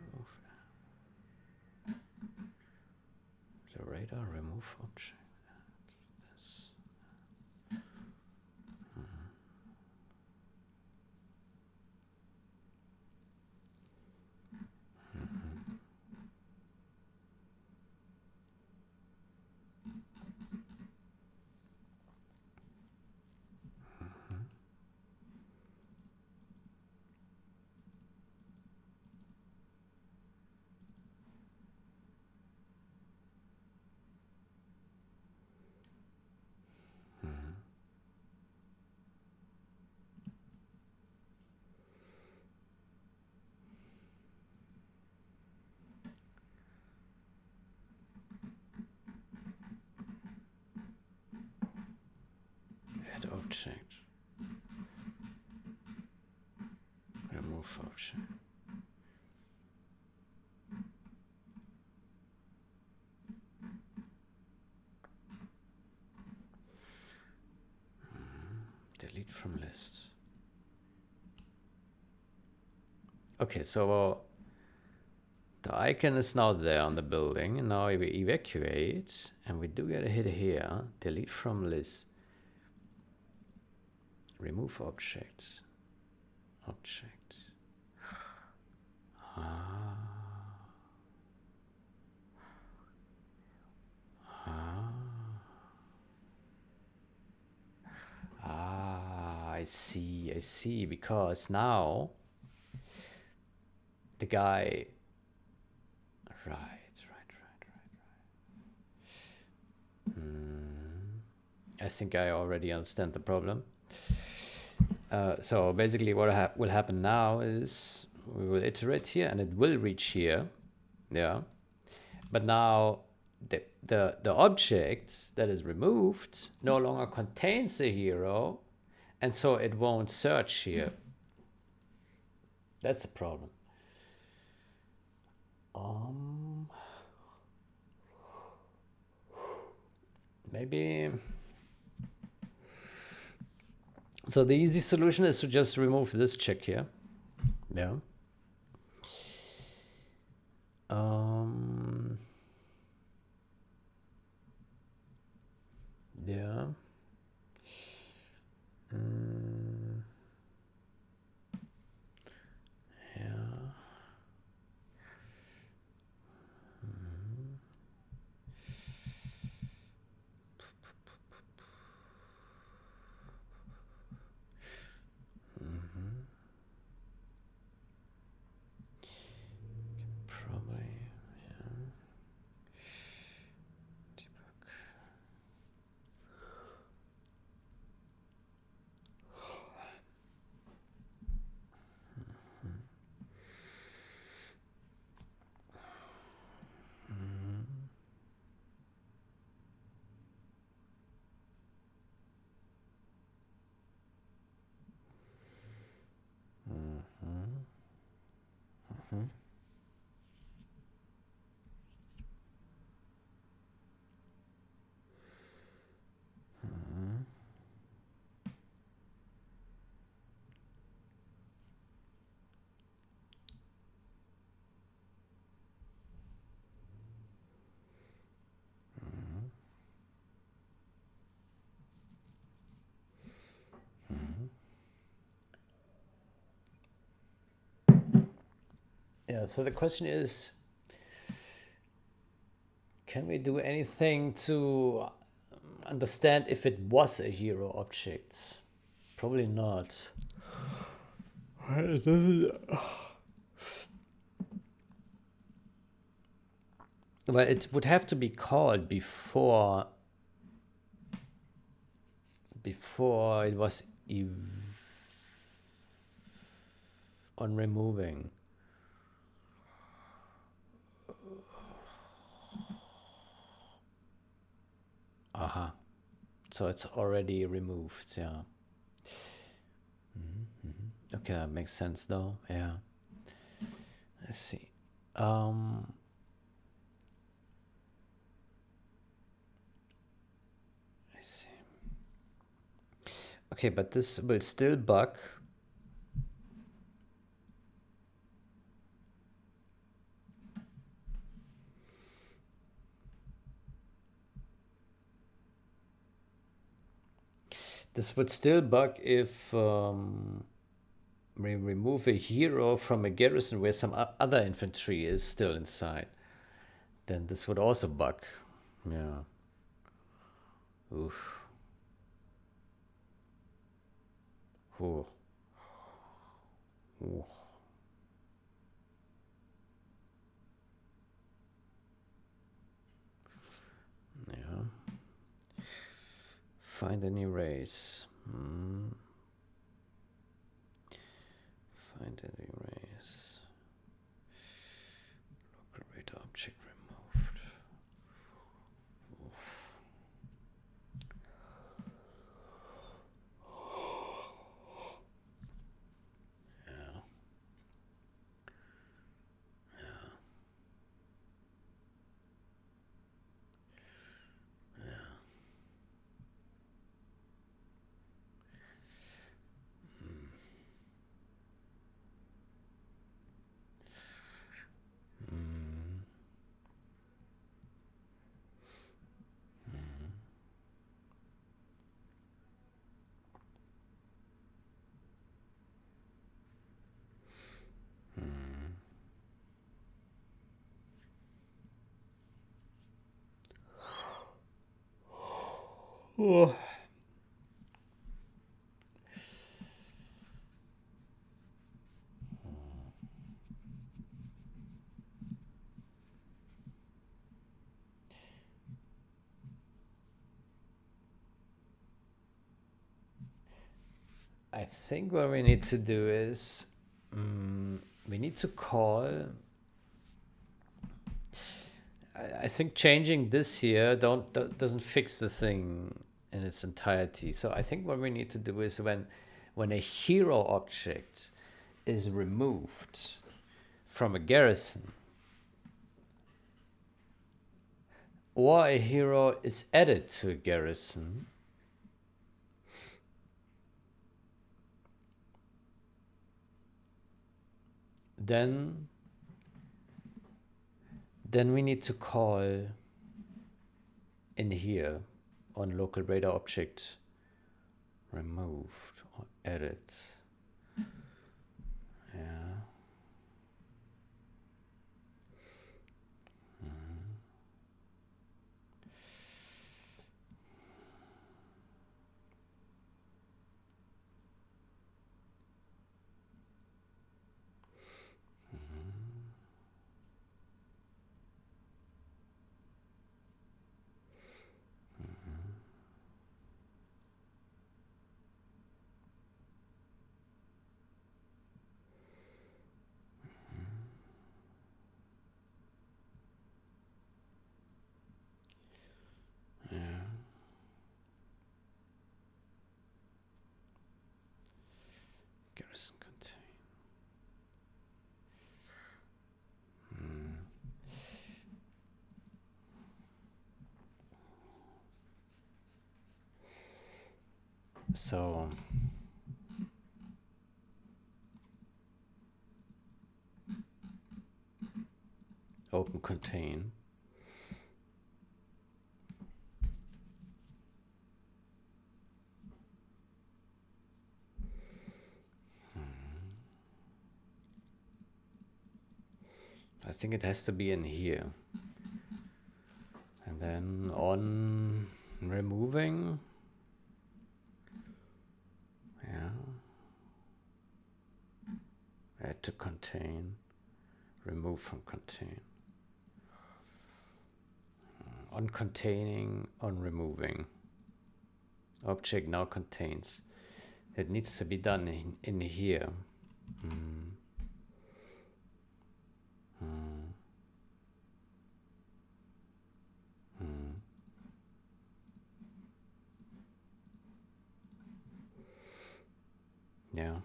Remove. The radar, remove object. Add this. object. Remove object. Delete from list. Okay, so the icon is now there on the building, and now we evacuate, and we do get a hit here. Delete from list. Remove object. Object. I see, because now the guy, right. I think I already understand the problem. So basically what will happen now is we will iterate here and it will reach here. Yeah. But now the object that is removed no longer contains a hero, and so it won't search here. That's a problem. Maybe. So the easy solution is to just remove this check here. Yeah. Yeah. Yeah. Probably. Yeah. Debug. Yeah, so the question is, can we do anything to understand if it was a hero object? Probably not. It doesn't. Well, it would have to be called before it was on removing. Aha. So it's already removed, yeah. Okay, that makes sense though, yeah. Let's see. I see. Okay, but this will still bug. This would still bug if we remove a hero from a garrison where some other infantry is still inside. Then this would also bug. Yeah. Oof. Ooh. Ooh. Yeah. Find and erase. Find and erase. Local rate object removed. Oof. Oh. I think what we need to do is we need to call. I think changing this here doesn't fix the thing in its entirety. So I think what we need to do is when a hero object is removed from a garrison, or a hero is added to a garrison, then we need to call in here on local radar object removed or added. Yeah. Garrison contain. So open contain. I think it has to be in here. And then on removing. Yeah. Add to contain. Remove from contain. On containing, on removing. Object now contains. It needs to be done in here. Yeah.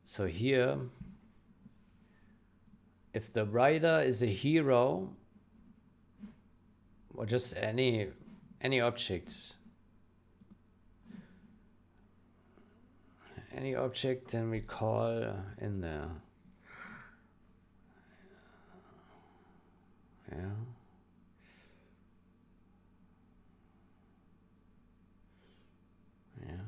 So here, if the rider is a hero, or just any object, then we call in there. Yeah. Yeah.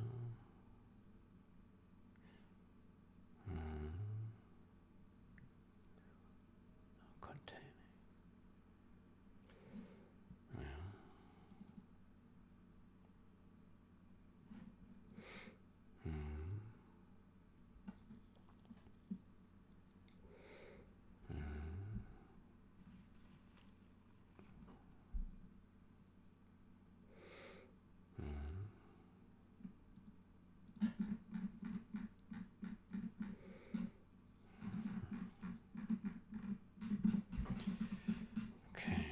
Contain. Okay.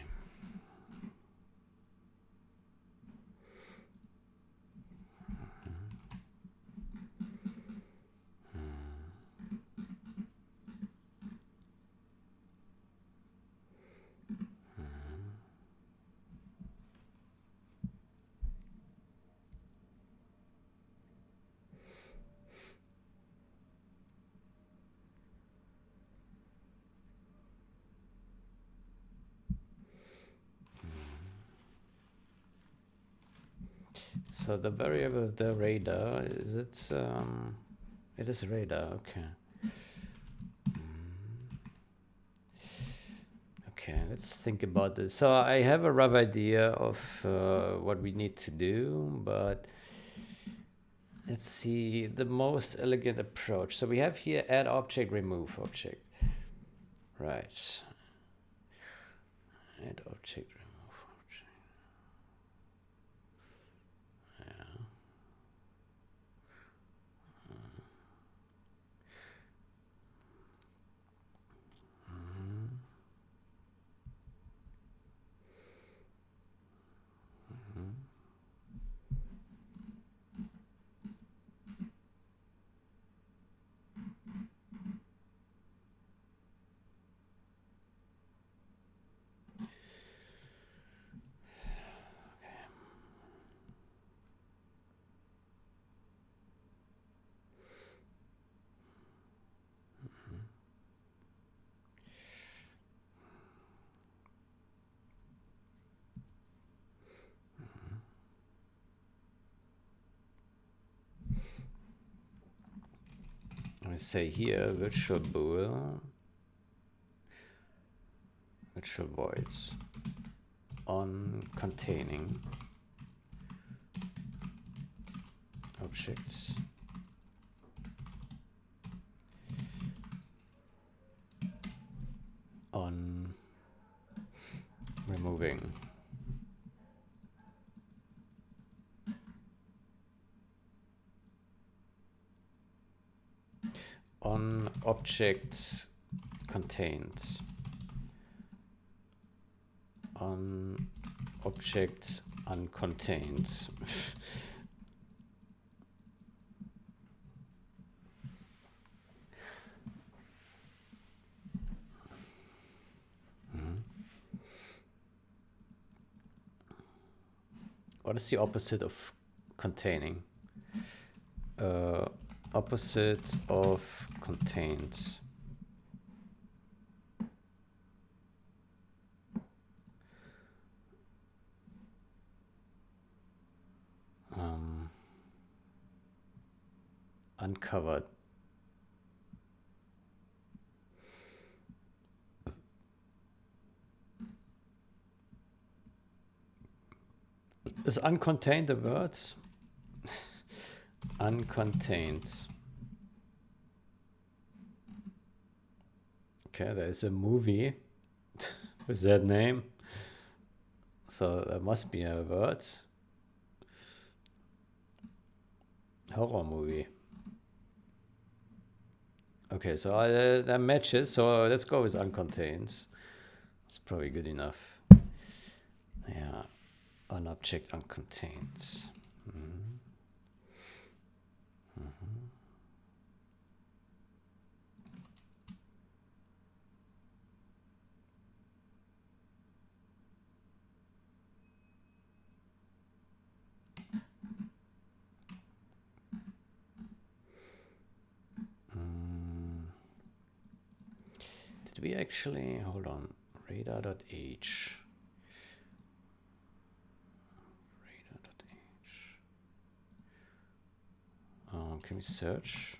So the variable of the radar is it is radar, okay. Okay, let's think about this. So I have a rough idea of what we need to do, but let's see the most elegant approach. So we have here add object, remove object. Right. Add object, remove object. Yeah. I say here virtual bool, virtual voids on containing objects on removing on objects contained on objects uncontained. What is the opposite of containing? Opposite of contained. Uncovered. Is uncontained the words? Uncontained. Okay, there is a movie with that name. So there must be a word. Horror movie. Okay, so that matches. So let's go with uncontained. It's probably good enough. Yeah, an object uncontained. Did we actually, hold on, radar.h. Can we search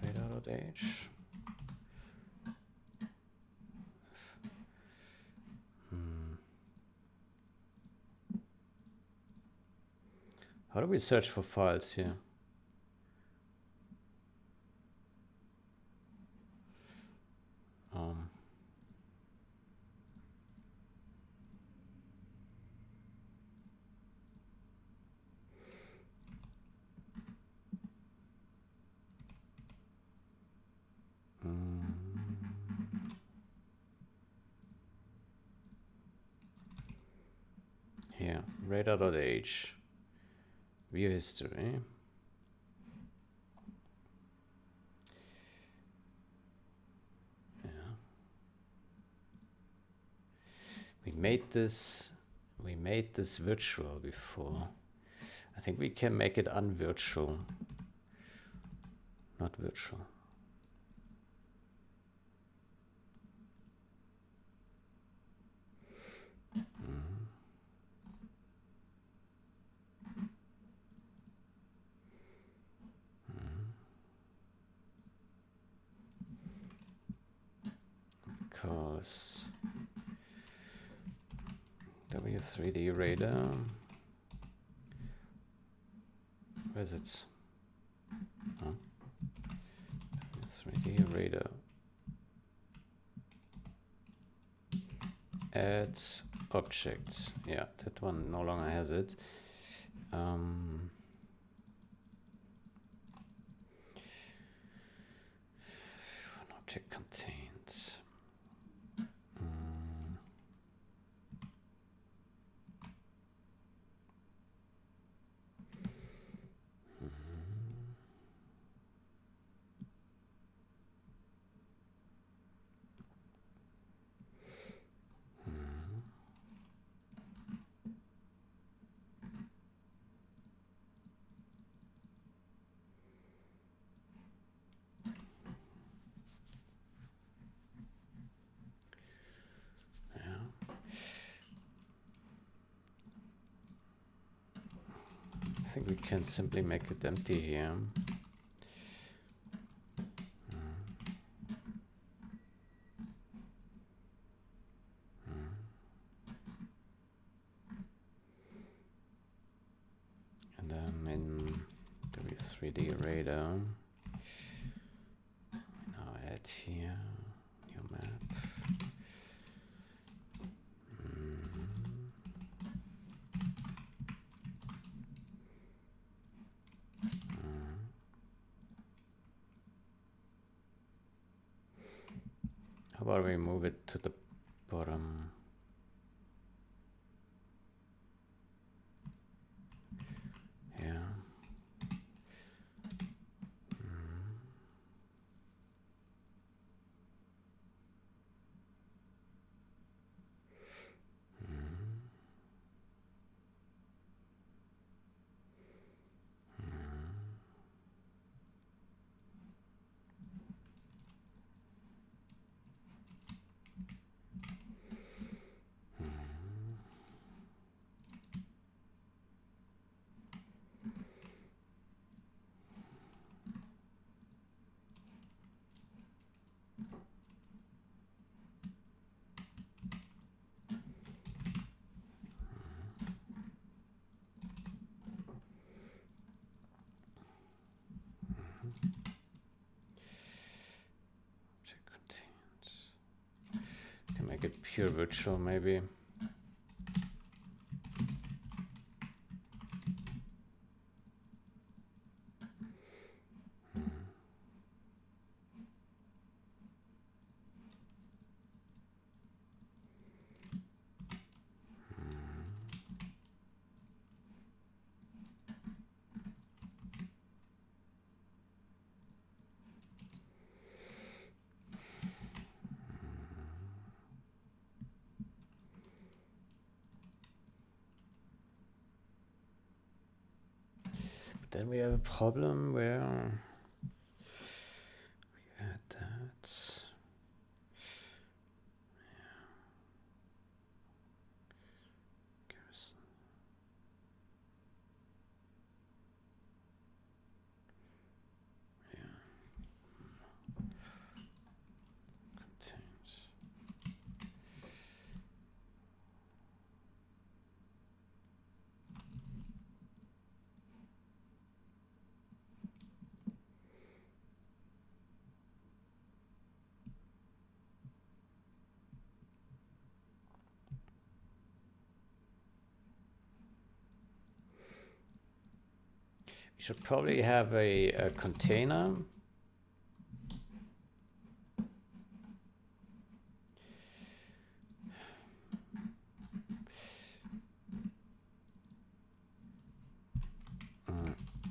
radar.h? How do we search for files here? Here, radar.h. View history. Yeah. We made this virtual before. I think we can make it unvirtual. Not virtual. because W3D radar, where is it? Huh? W3D radar adds objects. Yeah, that one no longer has it. An object contains. I think we can simply make it empty here. And then in W3D radar, now add here, new map. How about we move it to the bottom? Yeah. Make it pure virtual, maybe. Then we have a problem where we add that. Garrison. Yeah. Contains. We should probably have a container.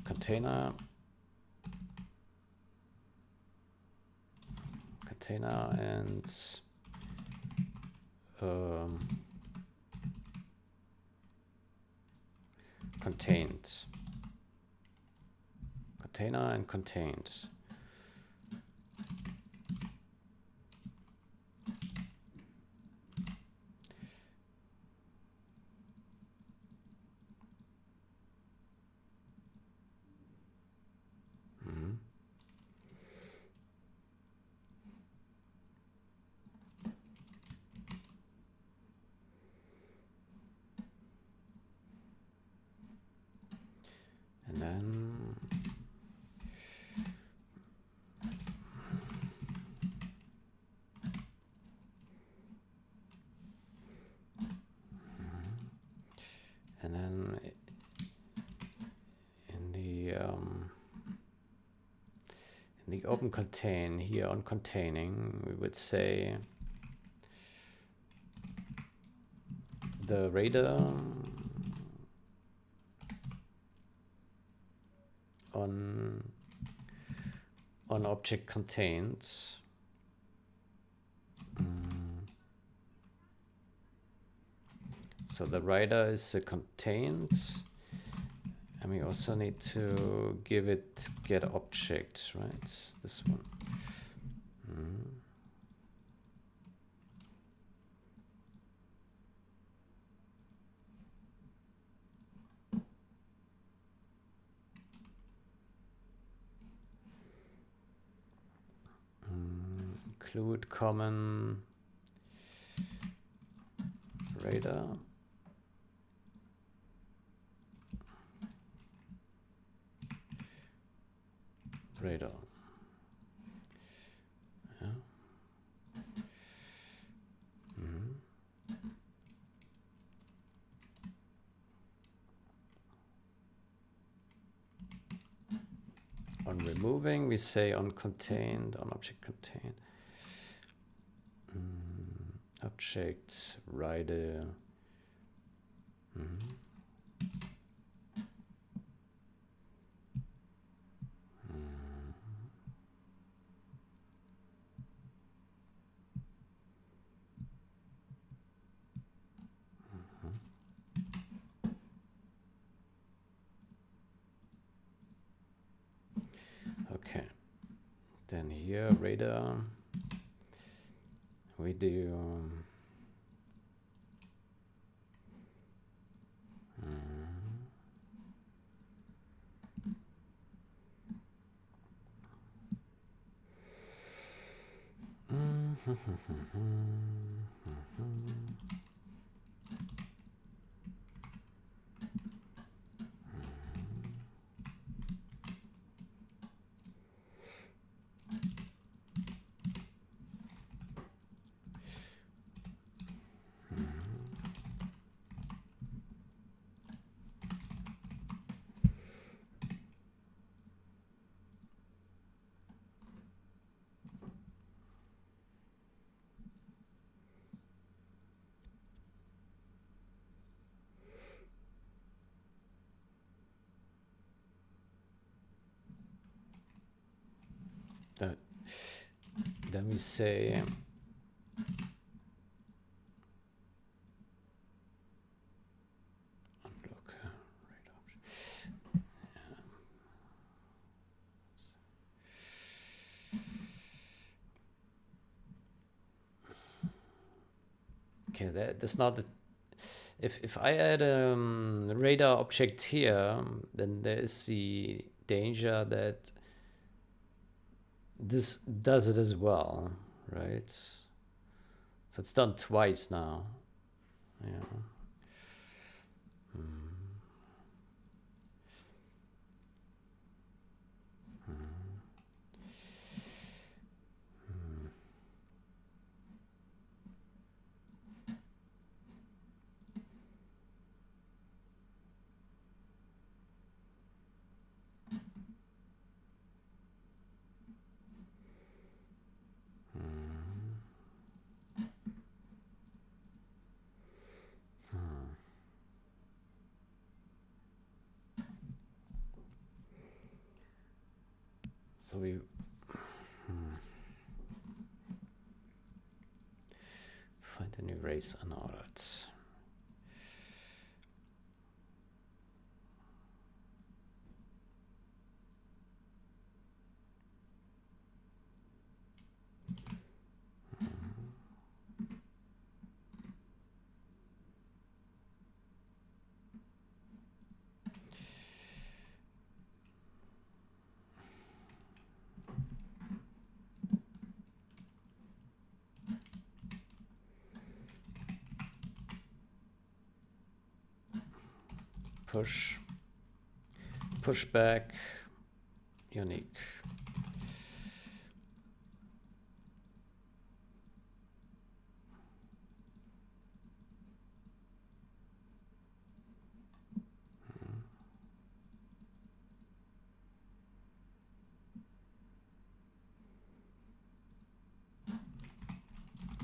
Container and contained. Container and contained. the open contain here on containing, we would say the radar on object contains so the rider is the contains, and we also need to give it get object, right? This one. Include common radar. Radar. Yeah. On removing, we say on contained, on object contained. Objects, rider. Okay, then here radar, we do then we say unlock radar. Okay, that's not the. If I add a radar object here, then there is the danger that this does it as well, right? So it's done twice now. Yeah. So we find an erase unordered. Push back, unique.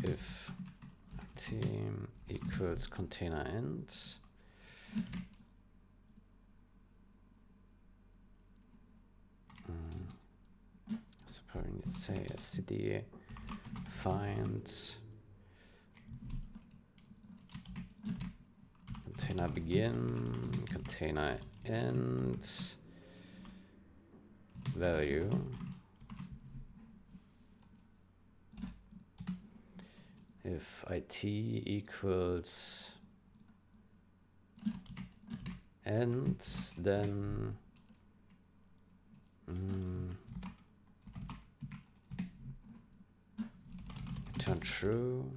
if team equals container int. So probably need to say std find container begin, container end, value. If it equals end, then return true,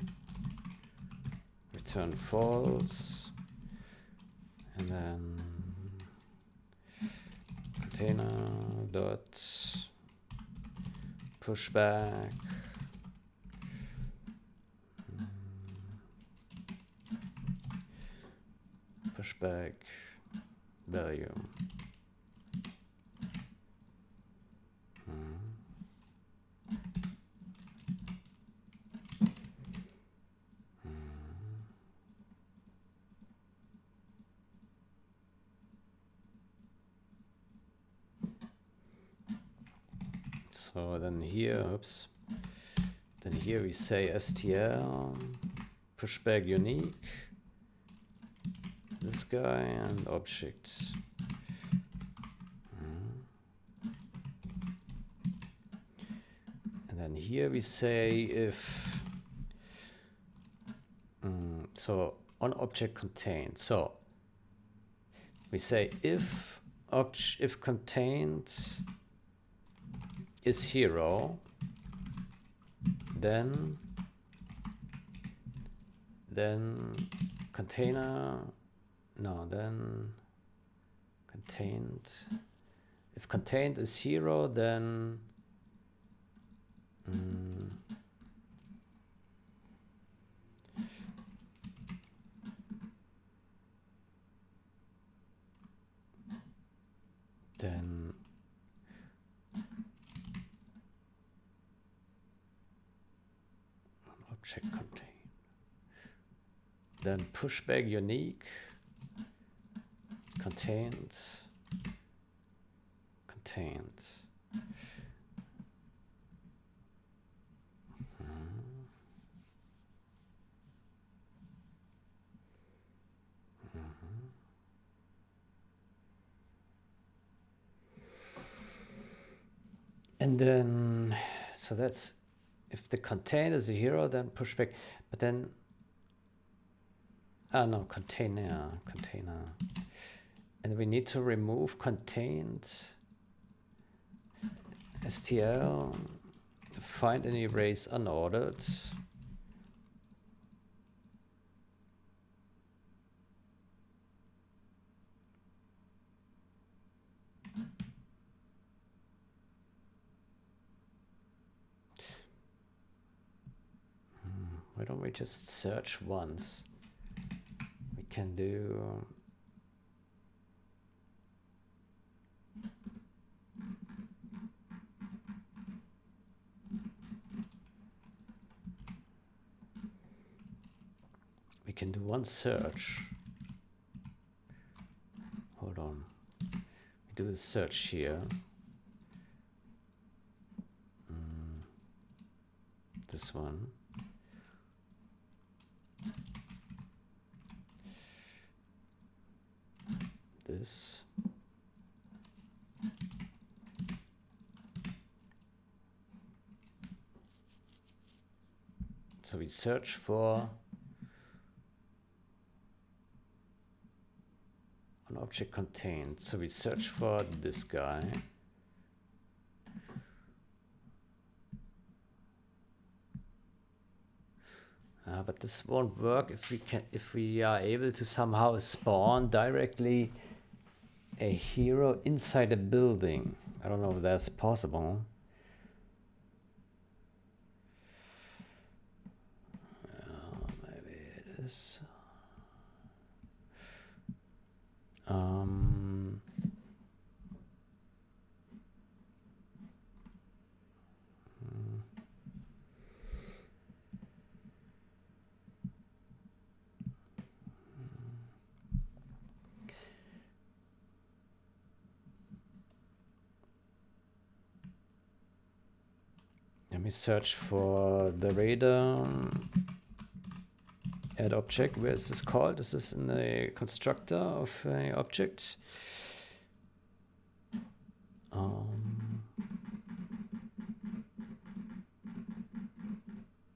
return false, and then container dot pushback value. So then here, oops. Then here we say stl pushback unique, this guy, and objects. And then here we say if so on object contained. So we say if contained is 0, then container, no, then contained, if contained is 0, then object contained, then pushback unique, contained. And then, so that's, if the contained is 0, then pushback, but then, no, container. And we need to remove contained, stl, find and erase unordered. Why don't we just search once? We can do one search. Hold on. We do a search here. This one. This. So we search for an object contained. So we search for this guy. But this won't work if we are able to somehow spawn directly a hero inside a building. I don't know if that's possible. Maybe it is. me search for the radar. Add object. Where is this called? Is this in the constructor of an object?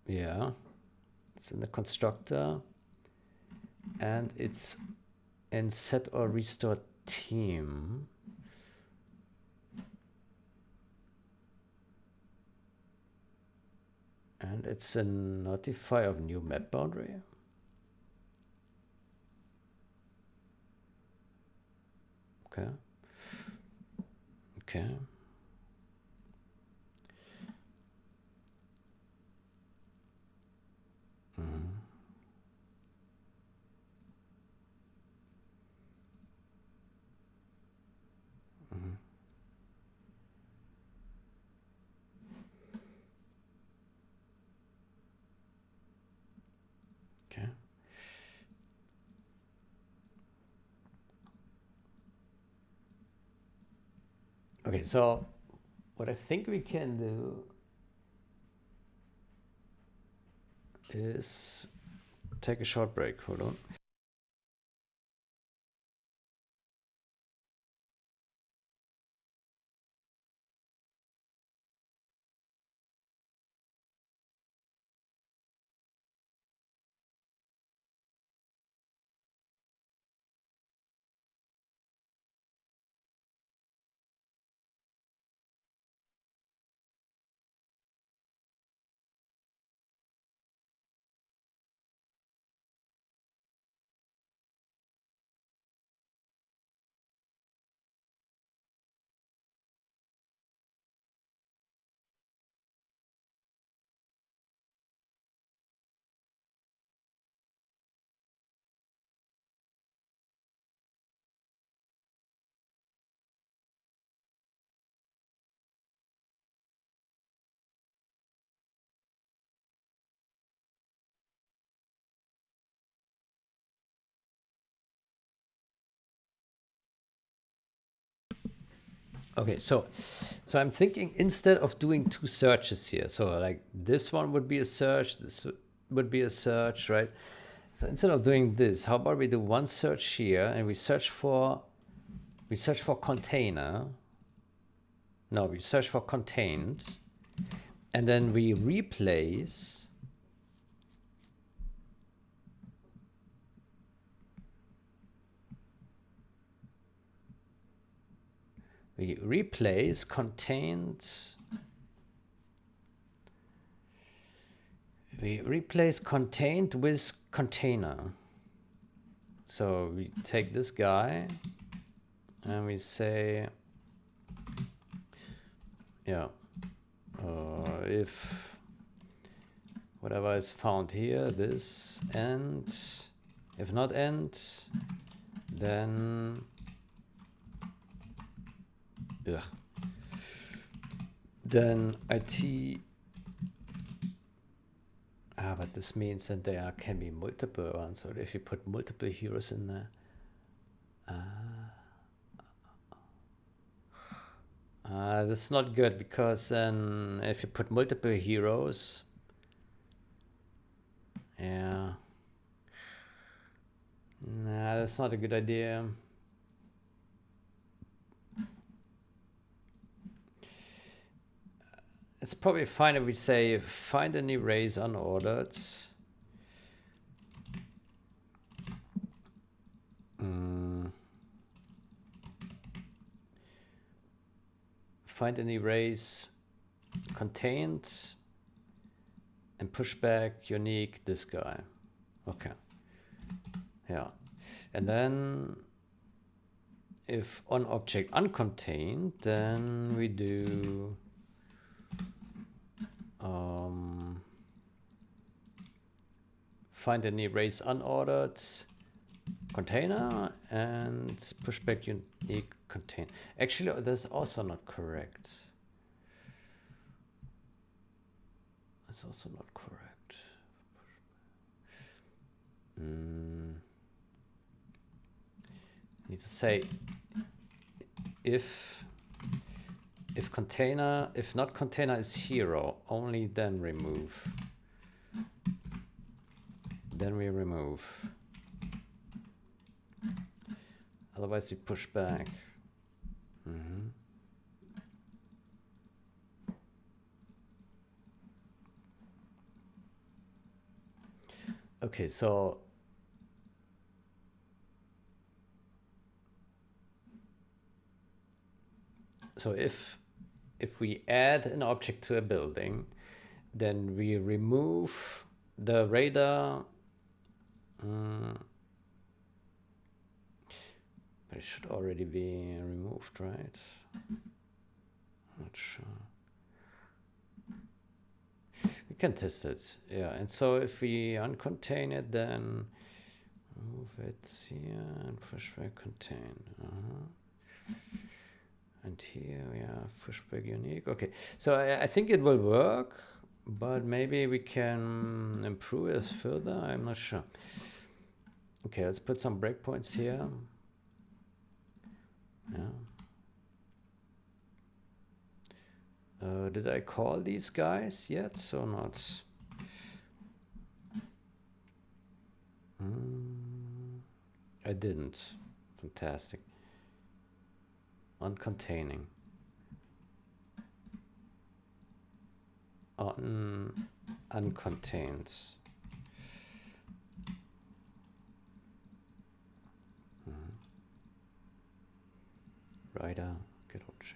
Yeah, it's in the constructor, and it's in set or restore team. And it's a notify of new map boundary. Okay. Okay. Okay. Okay, so what I think we can do is take a short break. Hold on. Okay, so I'm thinking instead of doing two searches here, so like this one would be a search, this would be a search, right? So instead of doing this, how about we do one search here and we search for container. No, we search for contained, and then we replace contained. We replace contained with container. So we take this guy and we say, yeah, if whatever is found here, this end, if not end, then then IT. But this means that there can be multiple ones. So if you put multiple heroes in there, that's not good, because then if you put multiple heroes, yeah, nah, that's not a good idea. It's probably fine if we say find an erase unordered. Find an erase contained and push back unique this guy. Okay. Yeah. And then if on object uncontained, then we do find an erase unordered container and push back unique contain. Actually, that's also not correct. That's also not correct. Need to say if if not container is 0, only then remove. Then we remove. Otherwise we push back. Okay, so if we add an object to a building, then we remove the radar. But it should already be removed, right? Not sure. We can test it, yeah. And so if we uncontain it, then move it here and pushback contain. And here we have pushback unique. Okay, so I think it will work, but maybe we can improve it further. I'm not sure. Okay, let's put some breakpoints here. Yeah. Did I call these guys yet or not? I didn't. Fantastic. Uncontaining. Uncontained. Rider, get object.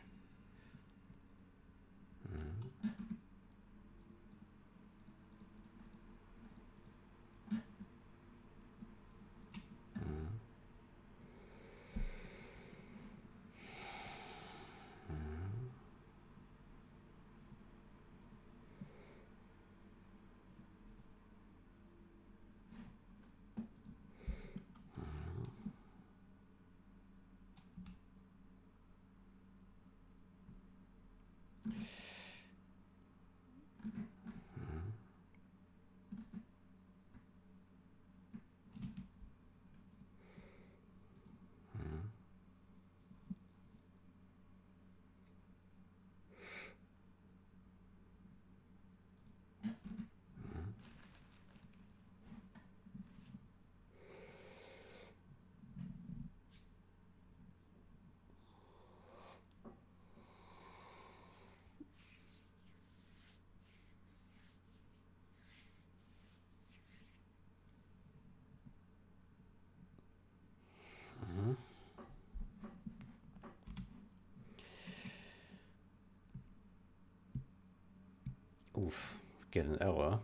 Oof, get an error.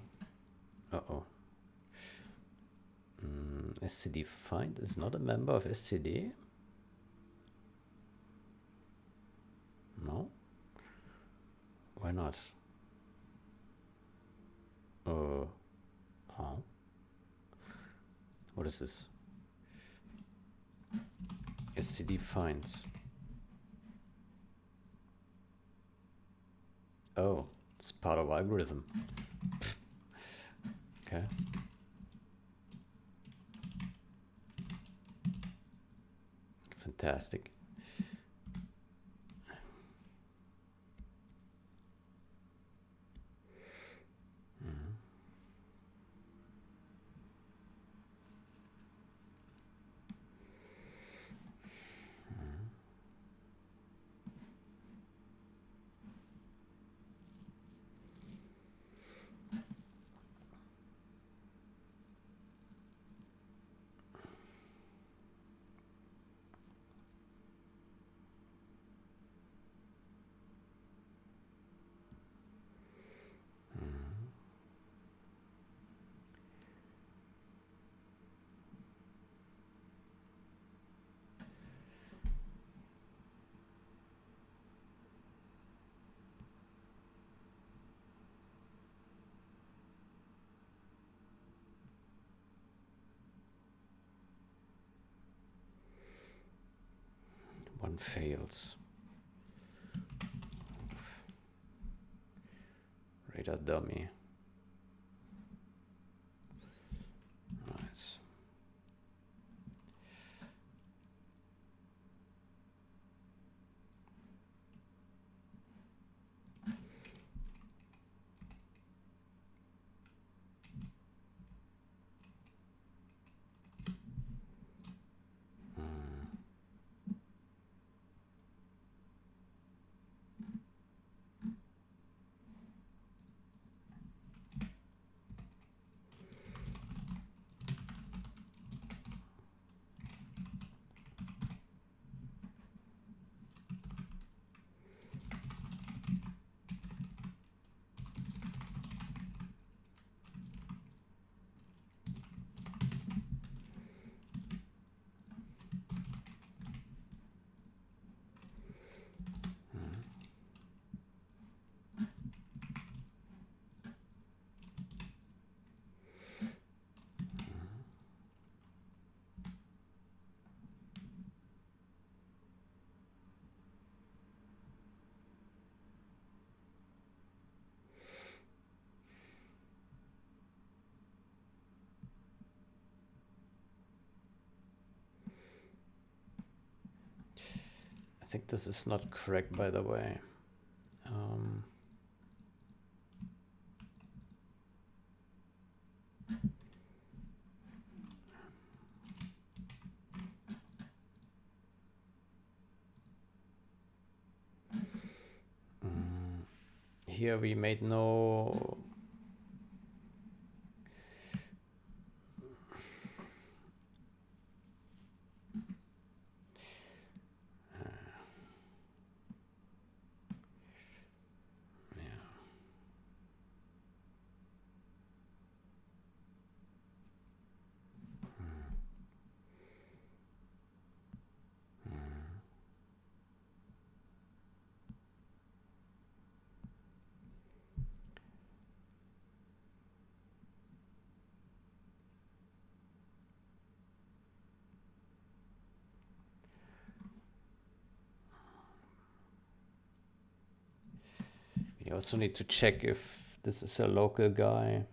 Uh-oh. SCD find is not a member of SCD? No? Why not? Huh? What is this? SCD find. Oh, it's part of algorithm. Okay. Fantastic. One fails. Radar dummy. Nice. think this is not correct, by the way. Here we made no we also need to check if this is a local guy.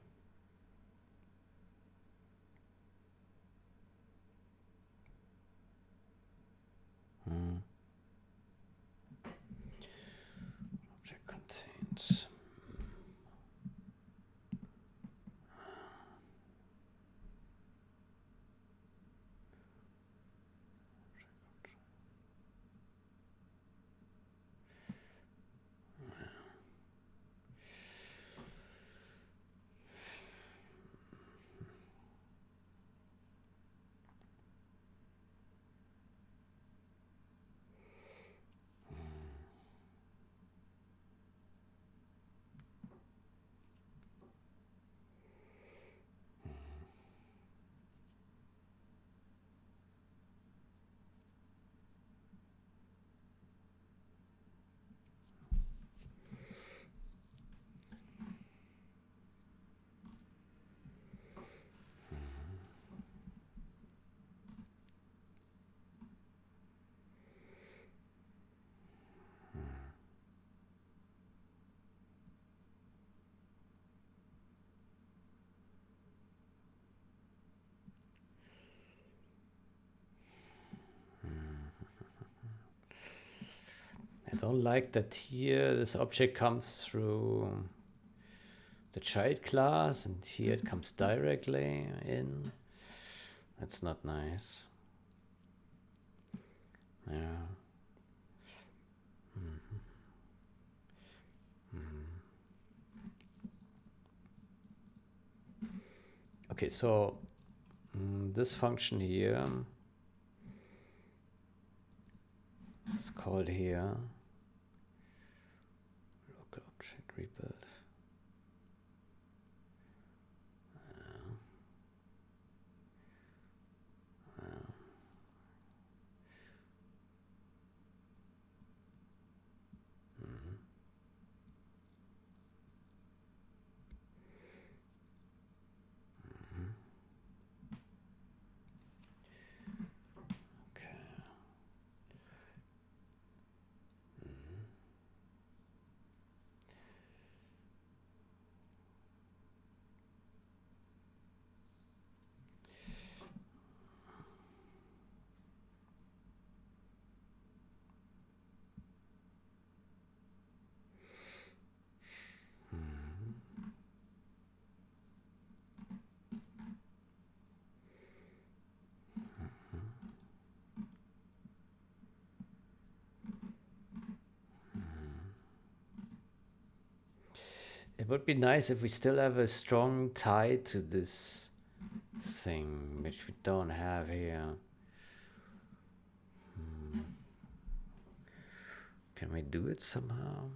Object contains. I don't like that here this object comes through the child class and here it comes directly in. That's not nice. Yeah. Okay, so this function here is called here local object rebuild. It would be nice if we still have a strong tie to this thing, which we don't have here. Can we do it somehow?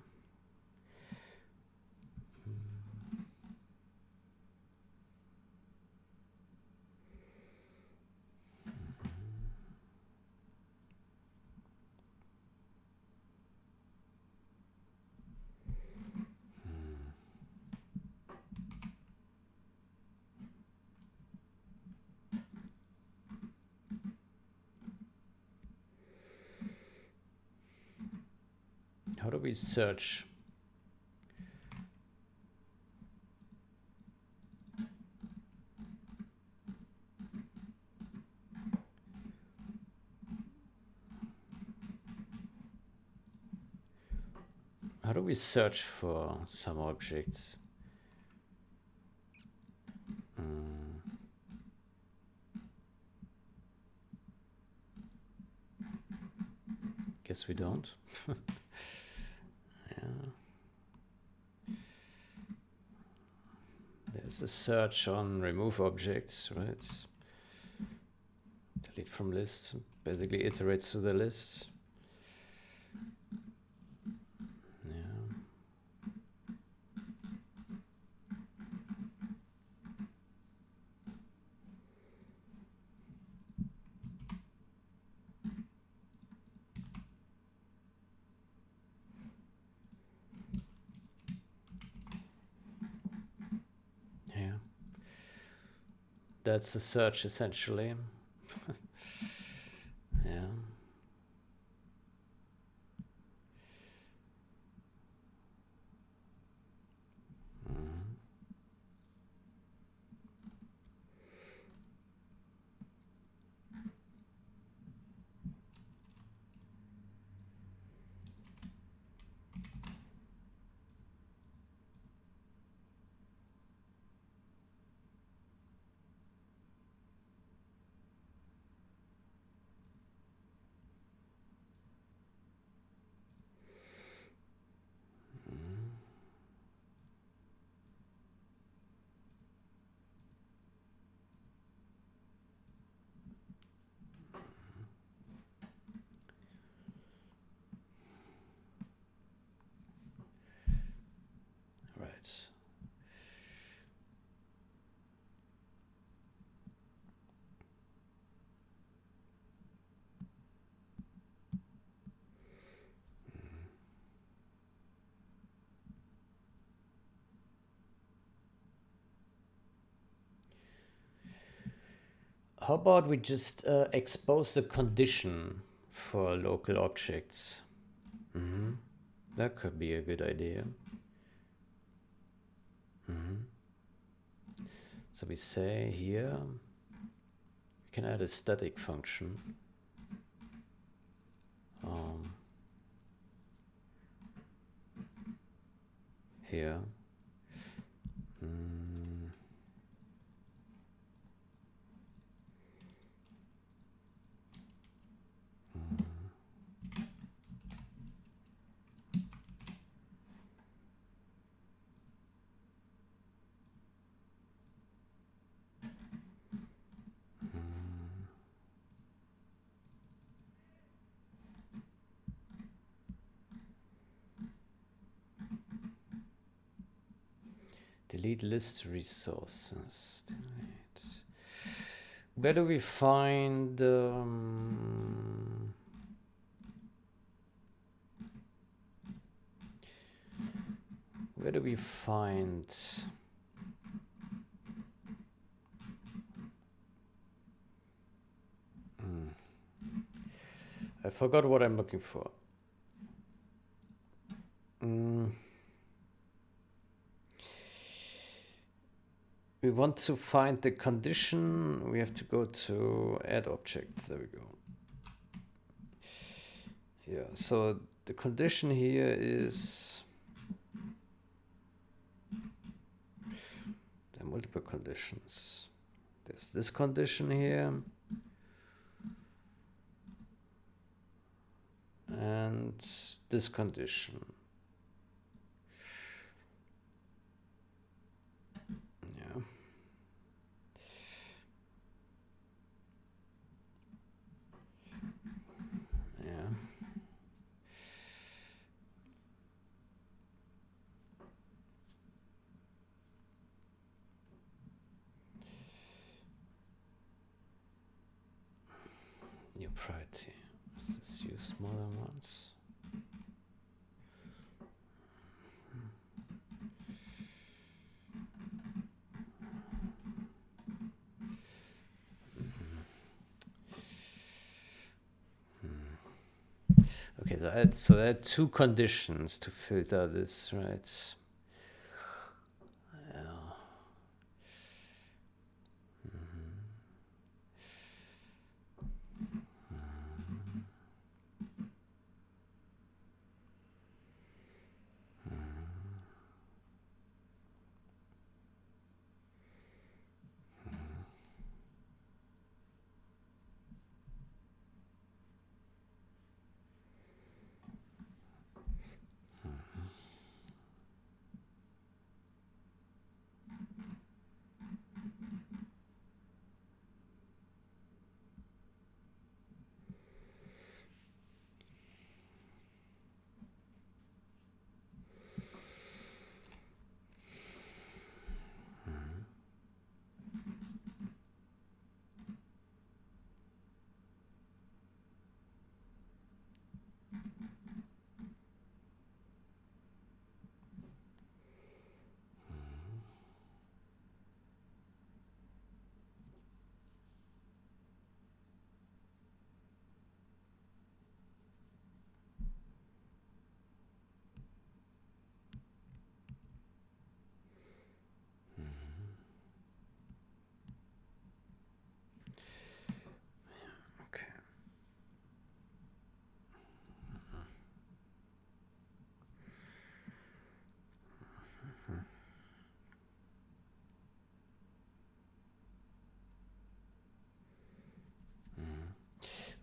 How do we search? How do we search for some objects? Guess we don't. Yeah. There's a search on remove objects, right? Delete from list, basically iterates through the list. Yeah. Yeah. That's a search essentially. Yeah. Right. How about we just expose the condition for local objects? That could be a good idea. So we say here, we can add a static function. Here. Delete list resources. Delete. Where do we find where do we find I forgot what I'm looking for. We want to find the condition. We have to go to add objects. There we go. Yeah, so the condition here is there are multiple conditions. There's this condition here. And this condition. Yeah. Yeah. New priority. Is this use more than once? Okay, so there are two conditions to filter this, right? Yeah.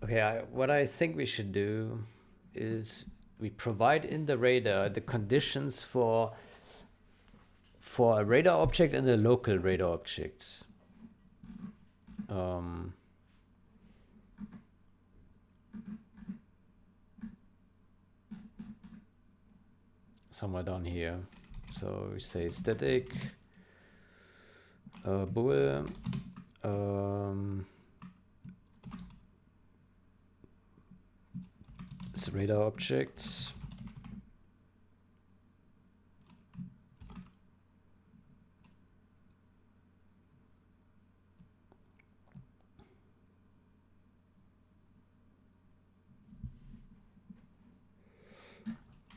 Okay, what I think we should do is we provide in the radar the conditions for a radar object and a local radar object. Somewhere down here. So we say static bool is radar objects.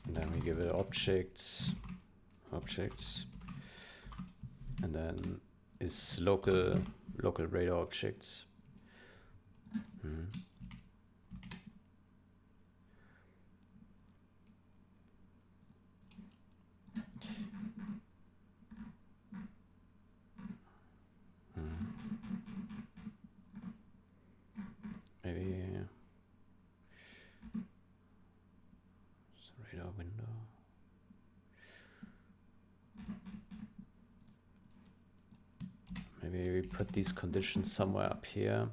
And then we give it objects, and then is local radar objects. Maybe it's a radar window. Maybe we put these conditions somewhere up here.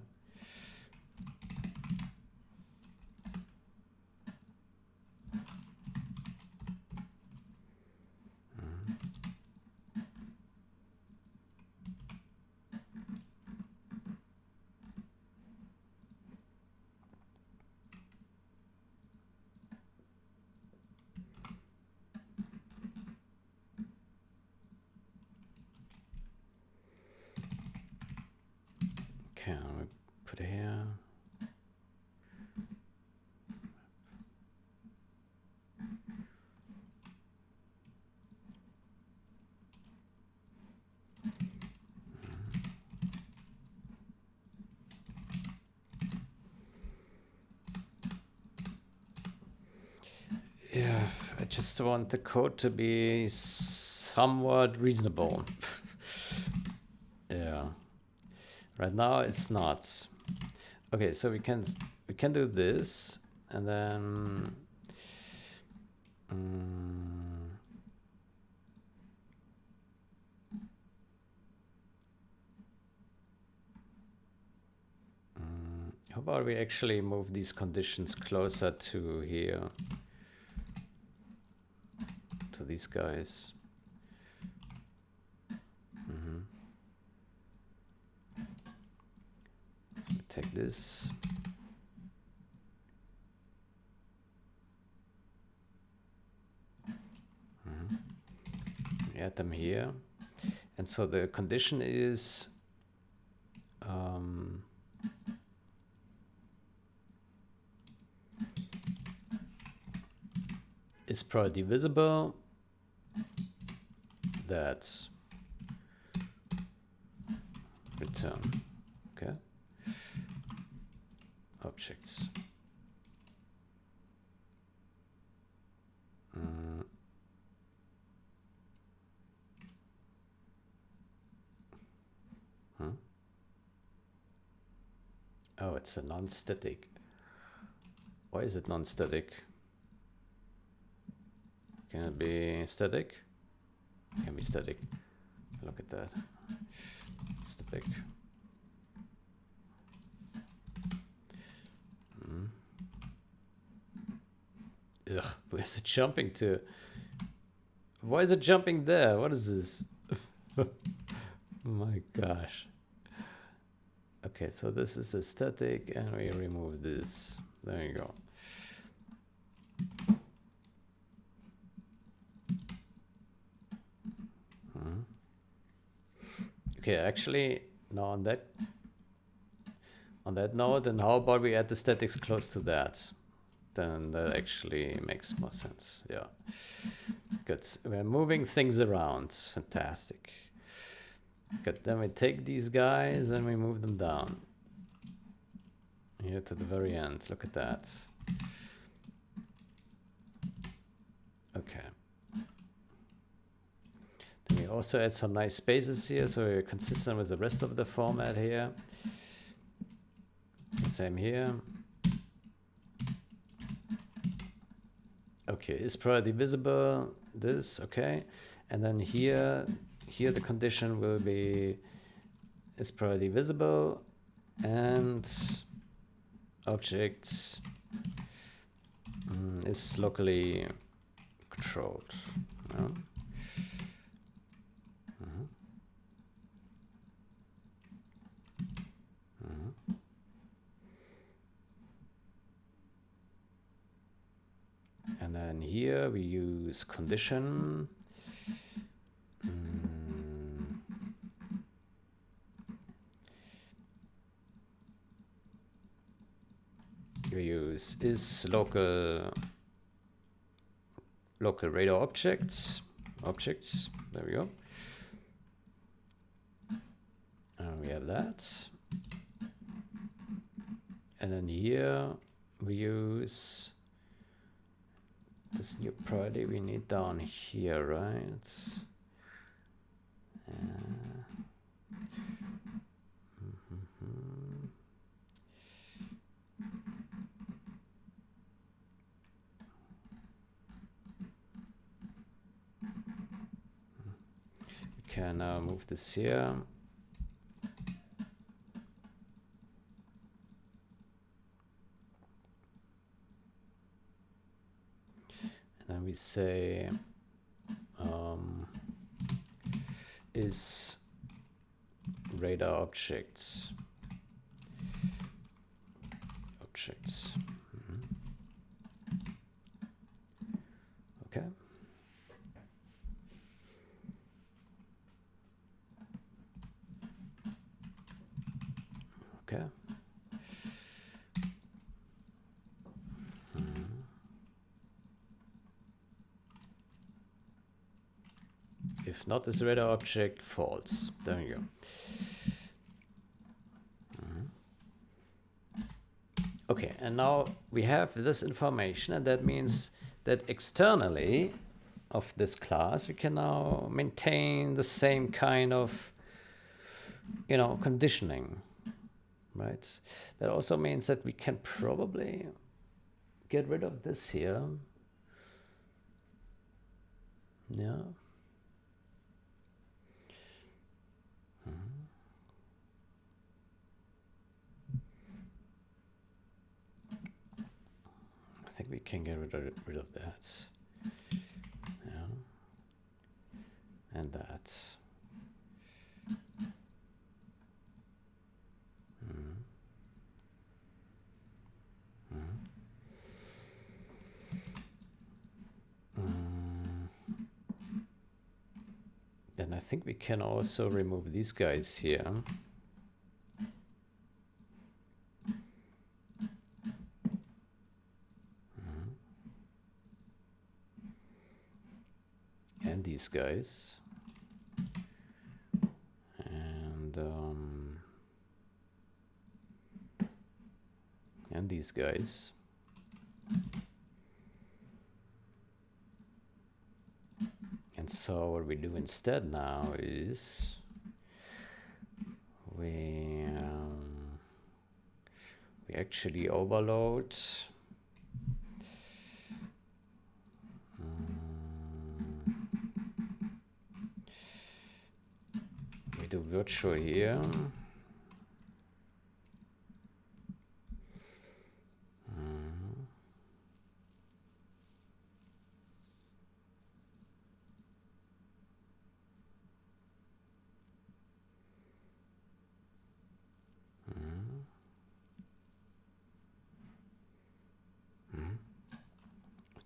Okay, we put it here. Yeah, I just want the code to be somewhat reasonable. Yeah. Right now it's not. Okay, so we can do this, and then how about we actually move these conditions closer to here, to these guys. So we take this. We add them here, and so the condition is is priority visible, that's return. Okay, objects. Oh, it's a non-static. Why is it non-static? Can it be static? It can be static. Look at that. Static. Ugh, where's it jumping to? Why is it jumping there? What is this? Oh my gosh. Okay, so this is a static, and we remove this. There you go. Okay, actually, now on that note, and how about we add the statics close to that? Then that actually makes more sense. Yeah, good. We're moving things around. Fantastic. Good. Then we take these guys and we move them down here to the very end. Look at that. Okay. Then we also add some nice spaces here, so we're consistent with the rest of the format here. Same here. Okay, is priority visible? This, okay. And then here the condition will be is priority visible and objects is locally controlled. Yeah. And then here we use condition. We use is local radar objects. There we go. And we have that. And then here we use this new priority we need down here, right? We can move this here. And then we say is radar objects. Okay. Okay. If not, is radar object false. There you go. Okay, and now we have this information, and that means that externally of this class, we can now maintain the same kind of, conditioning, right? That also means that we can probably get rid of this here. Yeah. I think we can get rid of that. Yeah. And that. Then I think we can also remove these guys here. And these guys. And these guys. And so what we do instead now is we actually overload we do virtual here.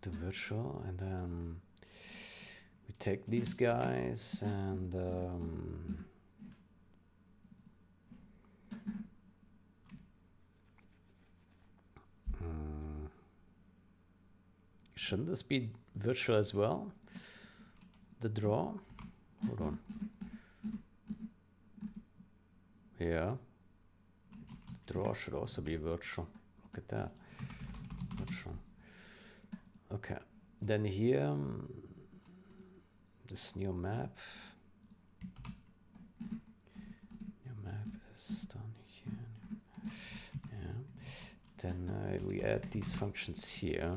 To virtual, and then we take these guys and shouldn't this be virtual as well? The draw? Hold on. Yeah. Draw should also be virtual. Look at that. Virtual. Okay. Then here, this new map. New map is down here. Yeah. Then we add these functions here.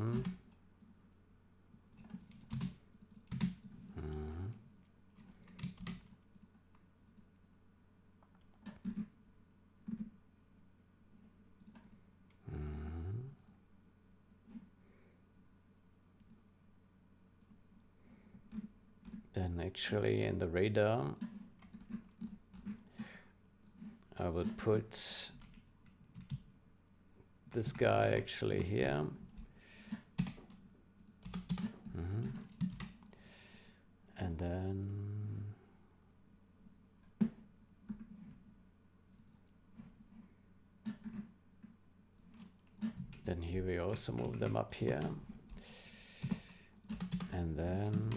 Then actually in the radar, I will put this guy actually here. And then here we also move them up here. And then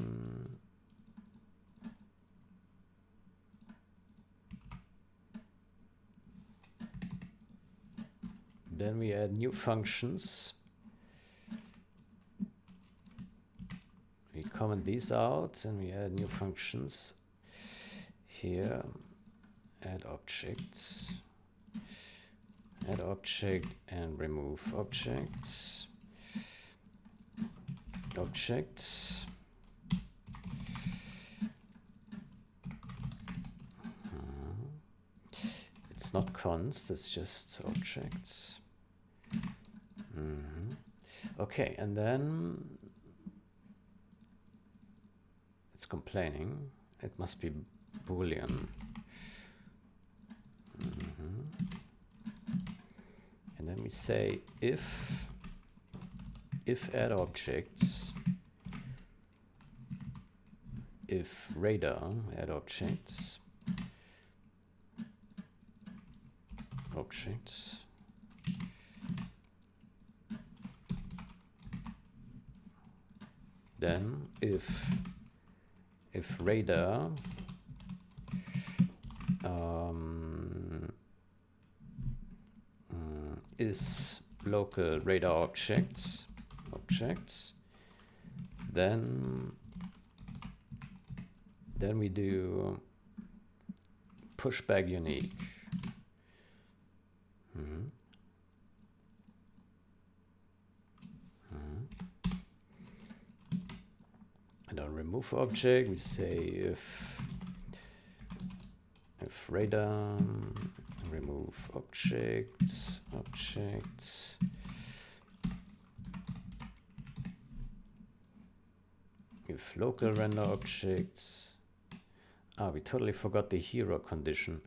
we add new functions. We comment these out and we add new functions. Here, add objects, add object and remove objects. Objects. It's not const, it's just objects. Okay, and then it's complaining. It must be Boolean. And then we say if add objects, if radar add objects, then if radar is local radar objects, then we do pushback unique. And on remove object, we say if radar remove objects, if local render objects. We totally forgot the hero condition.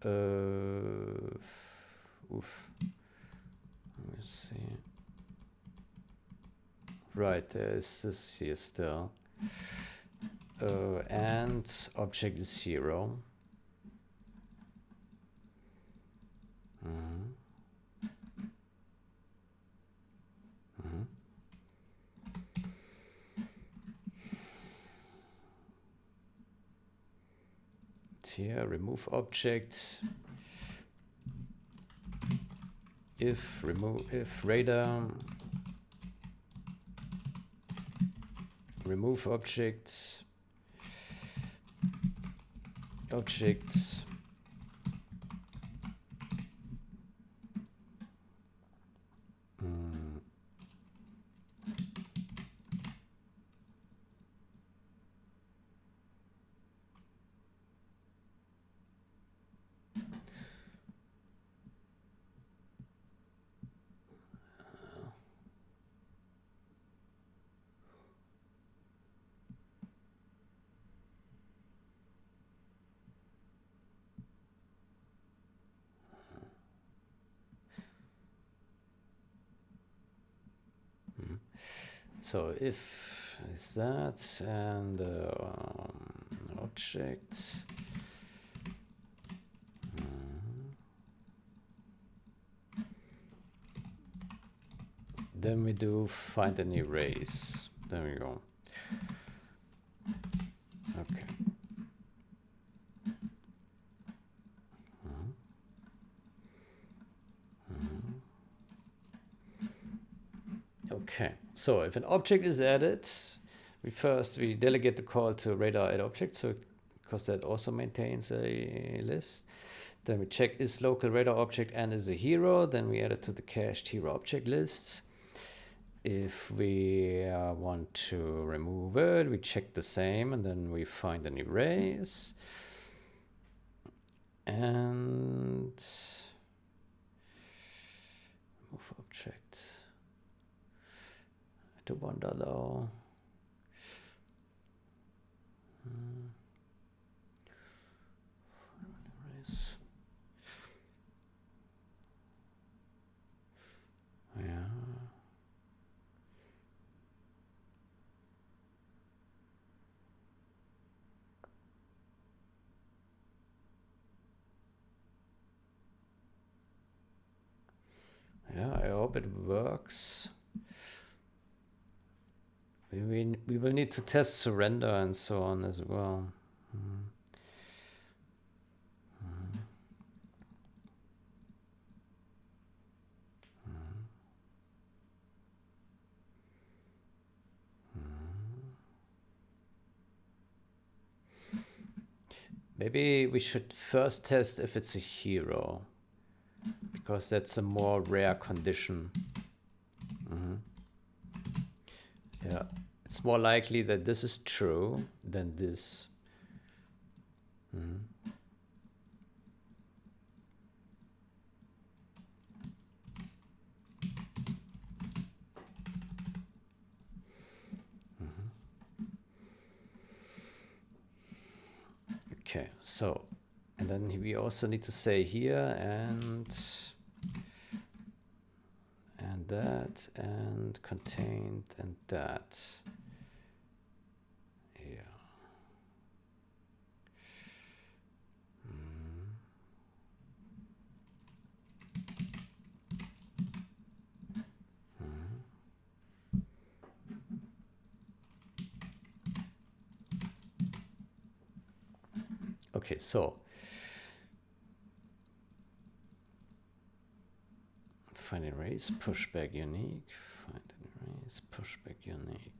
Oof. Let's see. Right, there's this here still. And object is hero. Here, remove objects. If radar remove objects, so if is that and object. Then we do find and erase. There we go. Okay. Okay, so if an object is added, we delegate the call to radar add object, so because that also maintains a list. Then we check is local radar object and is a hero. Then we add it to the cached hero object list. If we want to remove it, we check the same and then we find an erase. And move object. I do wonder though. Yeah, I hope it works. We will need to test surrender and so on as well. Maybe we should first test if it's a hero, because that's a more rare condition. Yeah, it's more likely that this is true than this. Okay, so, and then we also need to say here and that and contained and that. Yeah. Okay, so find and erase, pushback unique, find and erase, pushback unique.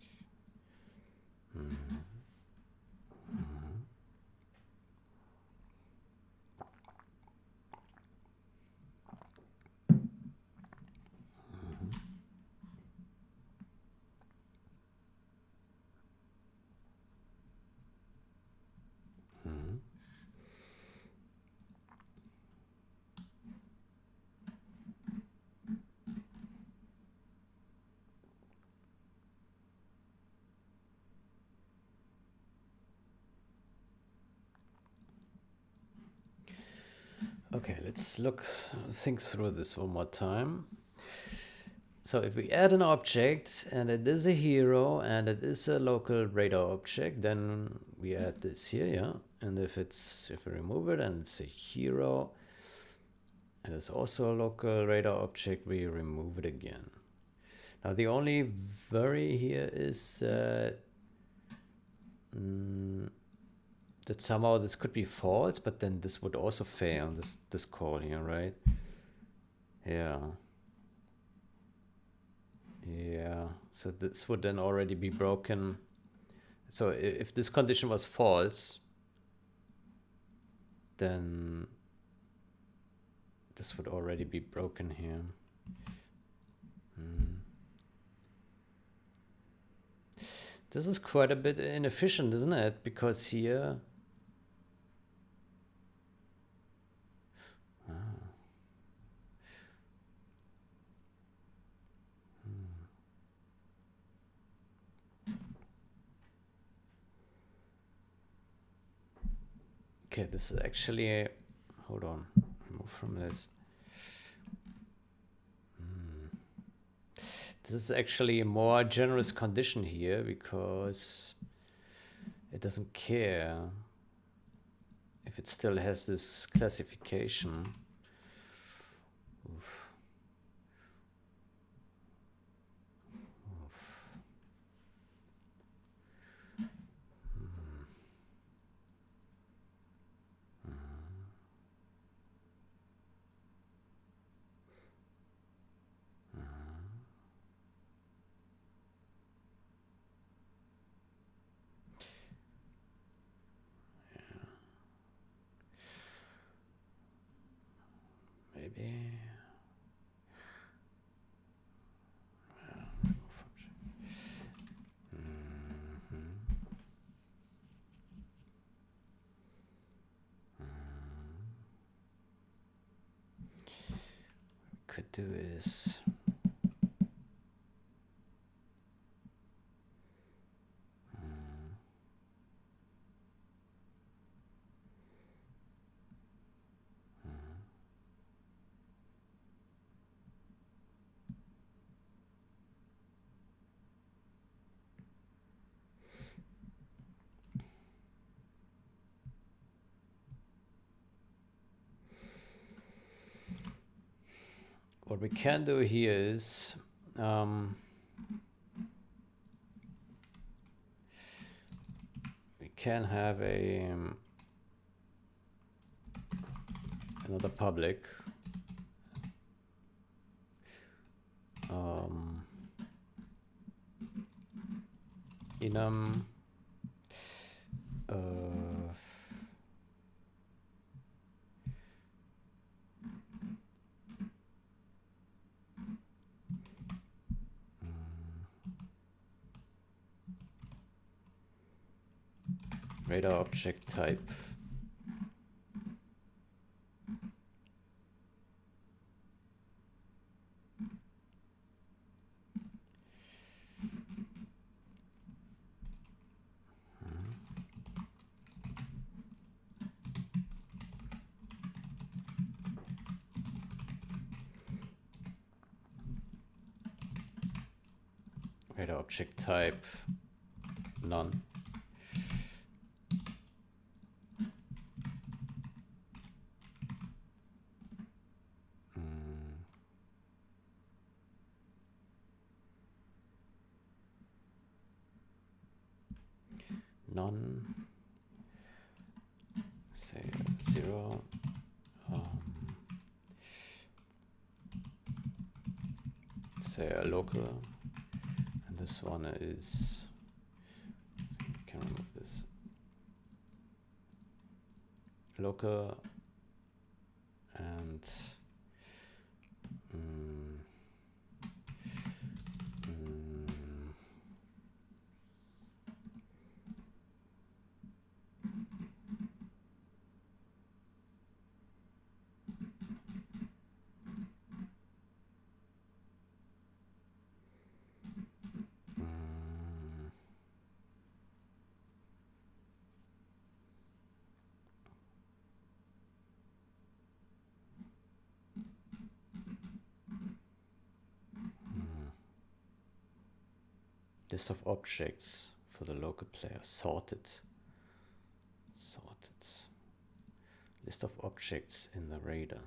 Okay, let's think through this one more time. So if we add an object and it is a hero and it is a local radar object, then we add this here, yeah. And if we remove it and it's a hero and it's also a local radar object, we remove it again. Now the only worry here is that somehow this could be false, but then this would also fail, this call here, right? Yeah. Yeah, so this would then already be broken. So if this condition was false, then this would already be broken here. This is quite a bit inefficient, isn't it? Because here... Okay, this is actually... Hold on, remove from this. This is actually a more generous condition here because it doesn't care if it still has this classification. Oof. Maybe... Could do is... what we can do here is we can have a another public enum radar object type radar object type none. None, say 0, say a local, and this one is, I can remove this, local, and list of objects for the local player, sorted. List of objects in the radar.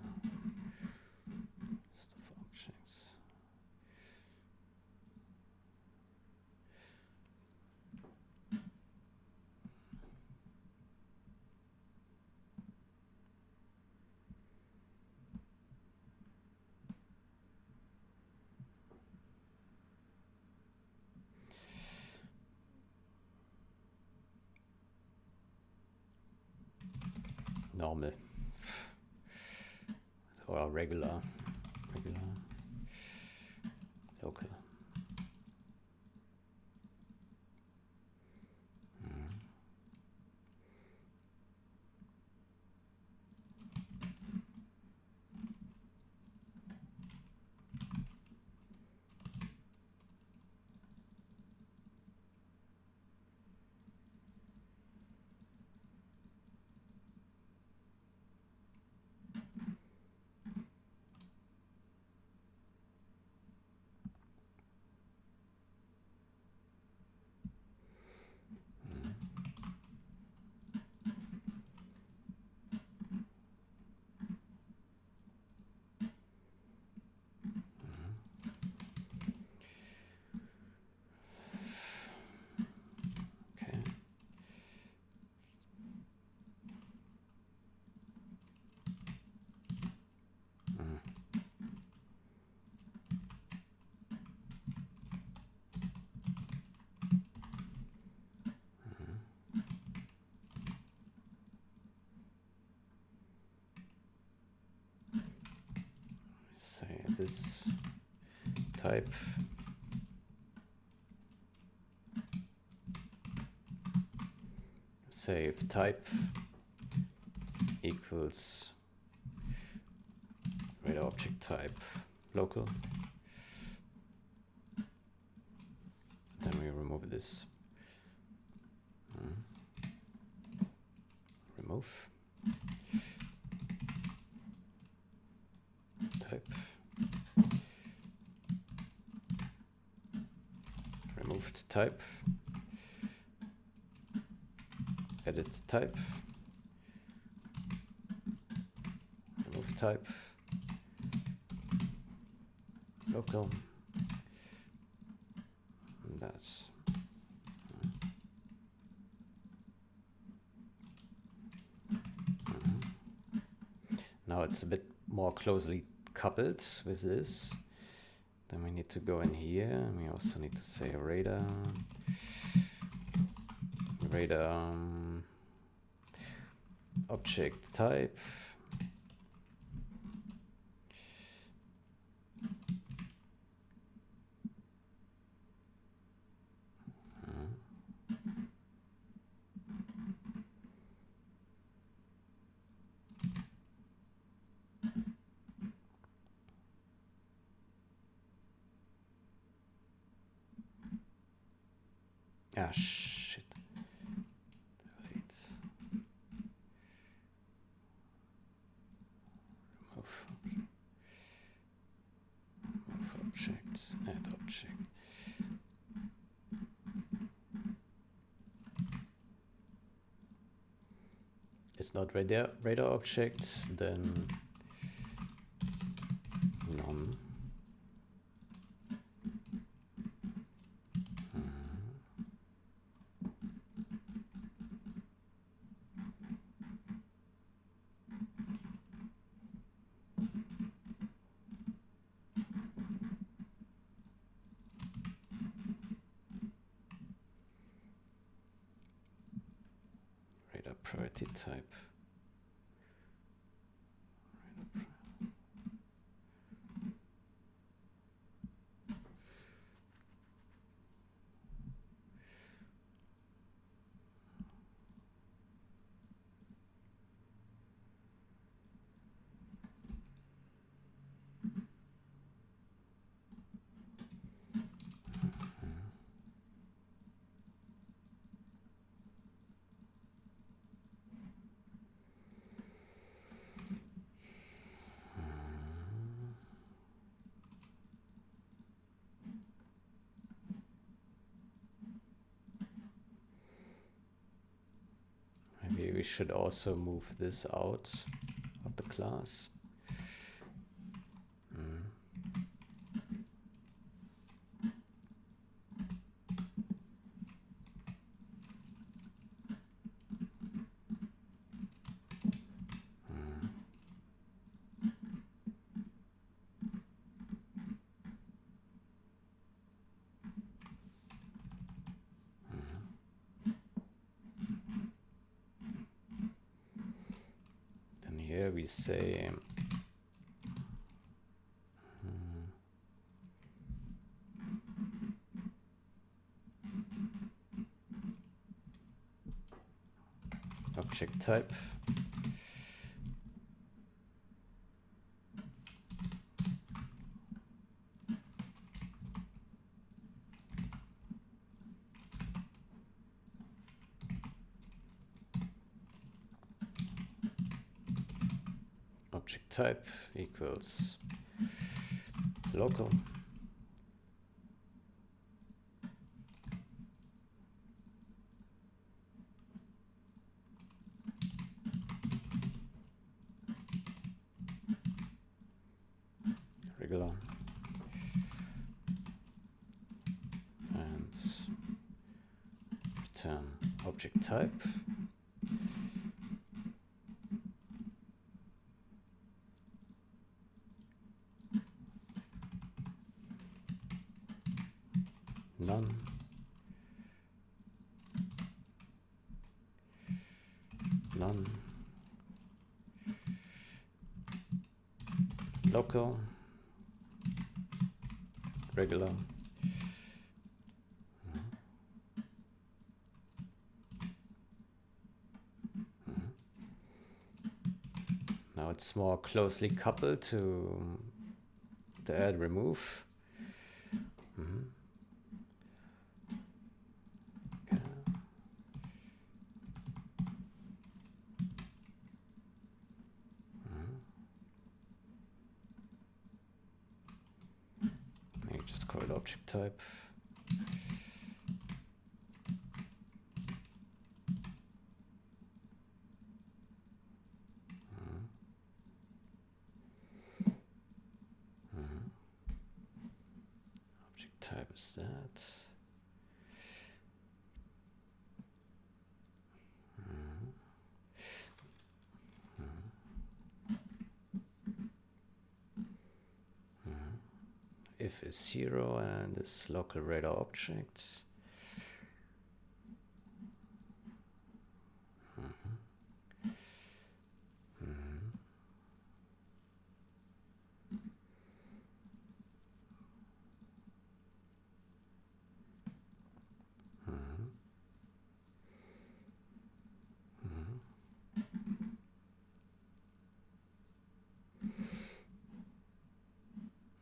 List of objects. Normal or regular, local. Say this type save type equals radar object type local. Then we remove this. Remove type. Removed type. Edit type. Remove type. local. That's now it's a bit more closely coupled with this. Then we need to go in here. We also need to say radar object type. Ah, shit. Delete. Remove objects, add object. It's not radar object, then none. Radar priority type. Maybe we should also move this out of the class. Then here we say object type. Object type equals local. Regular. And return object type. None. None. Local. Regular. Now it's more closely coupled to the add remove. Maybe just call it object type. type is that? If is 0 and is local radar objects.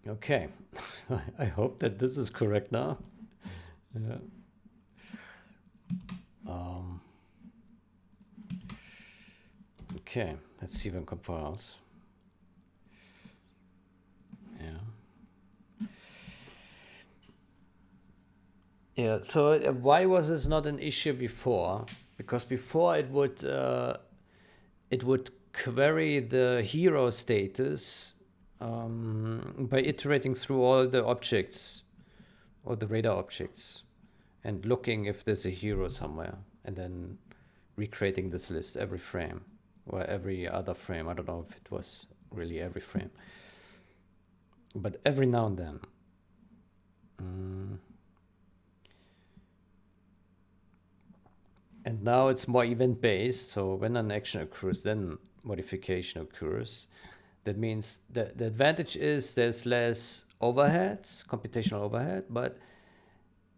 Okay, I hope that this is correct now. Yeah. Okay, let's see if it compiles. Yeah. Yeah. So why was this not an issue before? Because before it would query the hero status by iterating through all the objects or the radar objects and looking if there's a hero somewhere and then recreating this list every frame or every other frame. I don't know if it was really every frame, but every now and then. And now it's more event based. So when an action occurs, then modification occurs. That means the advantage is there's less overhead, computational overhead, but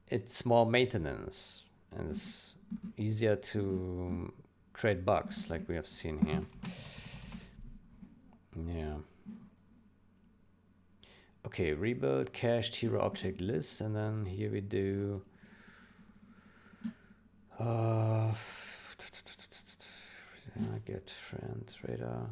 it's more maintenance and it's easier to create bugs like we have seen here. Yeah. Okay, rebuild cached hero object list, and then here we do get friend radar.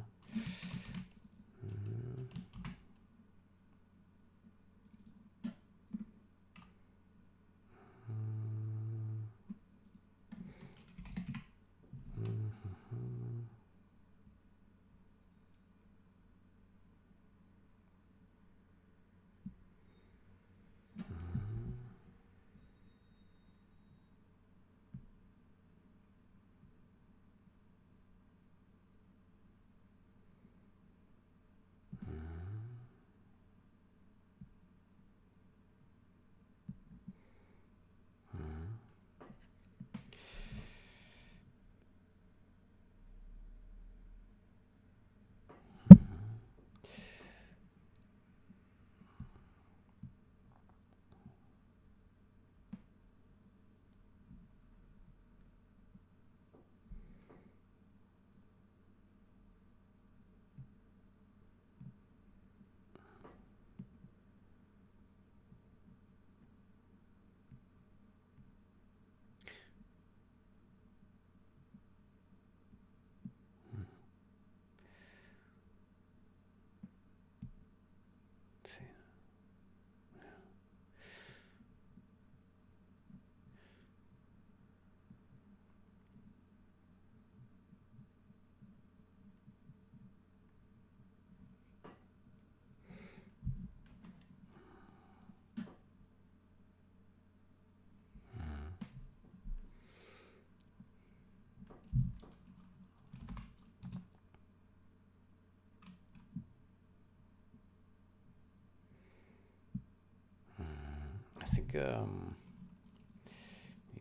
I think need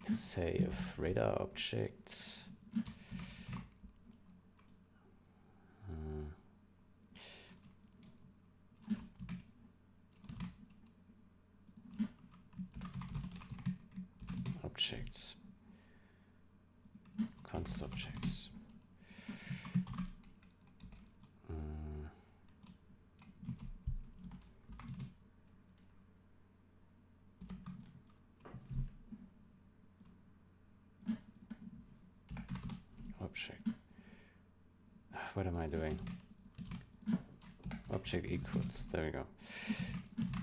to say if radar objects objects const objects object. What am I doing? Object equals, there we go.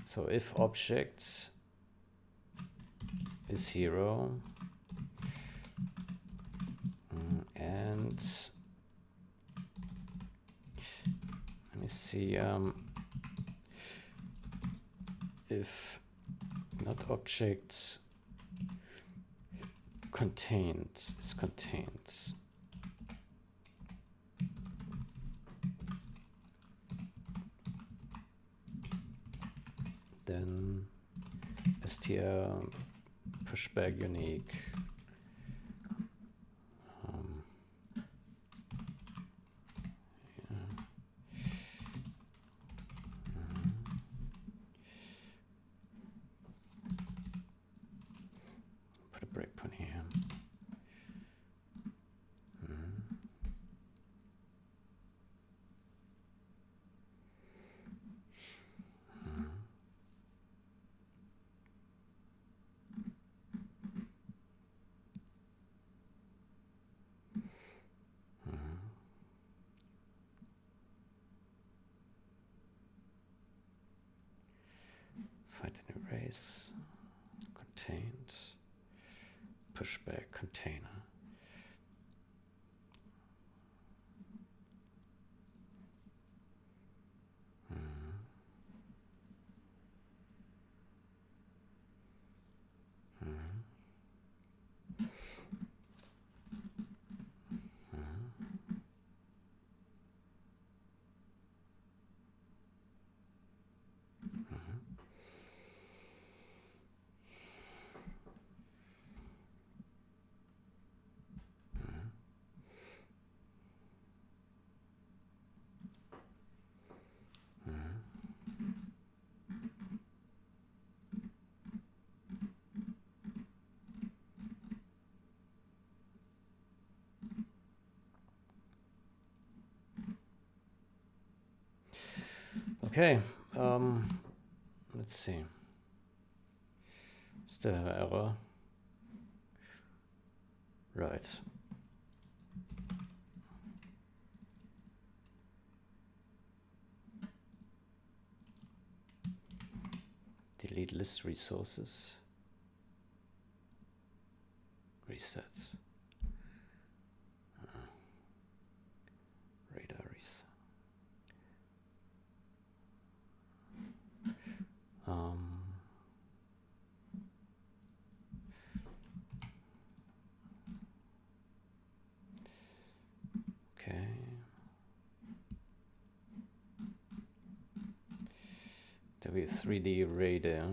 So if objects is hero and let me see if not object contained, is contained. Then str pushback unique. Put a breakpoint here. Find and erase, contained, pushback container. Okay, let's see. Still have an error. Right. Delete list resources. Reset. Radar reset. Okay. W3D radar.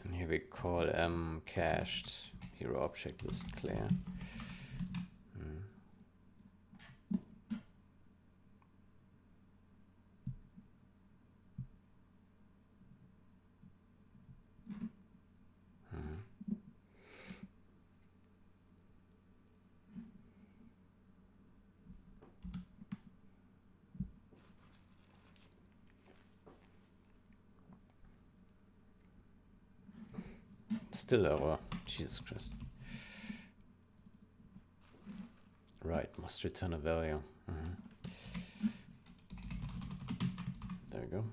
And here we call cached hero object list clear. Still error. Jesus Christ. Right, must return a value. There we go.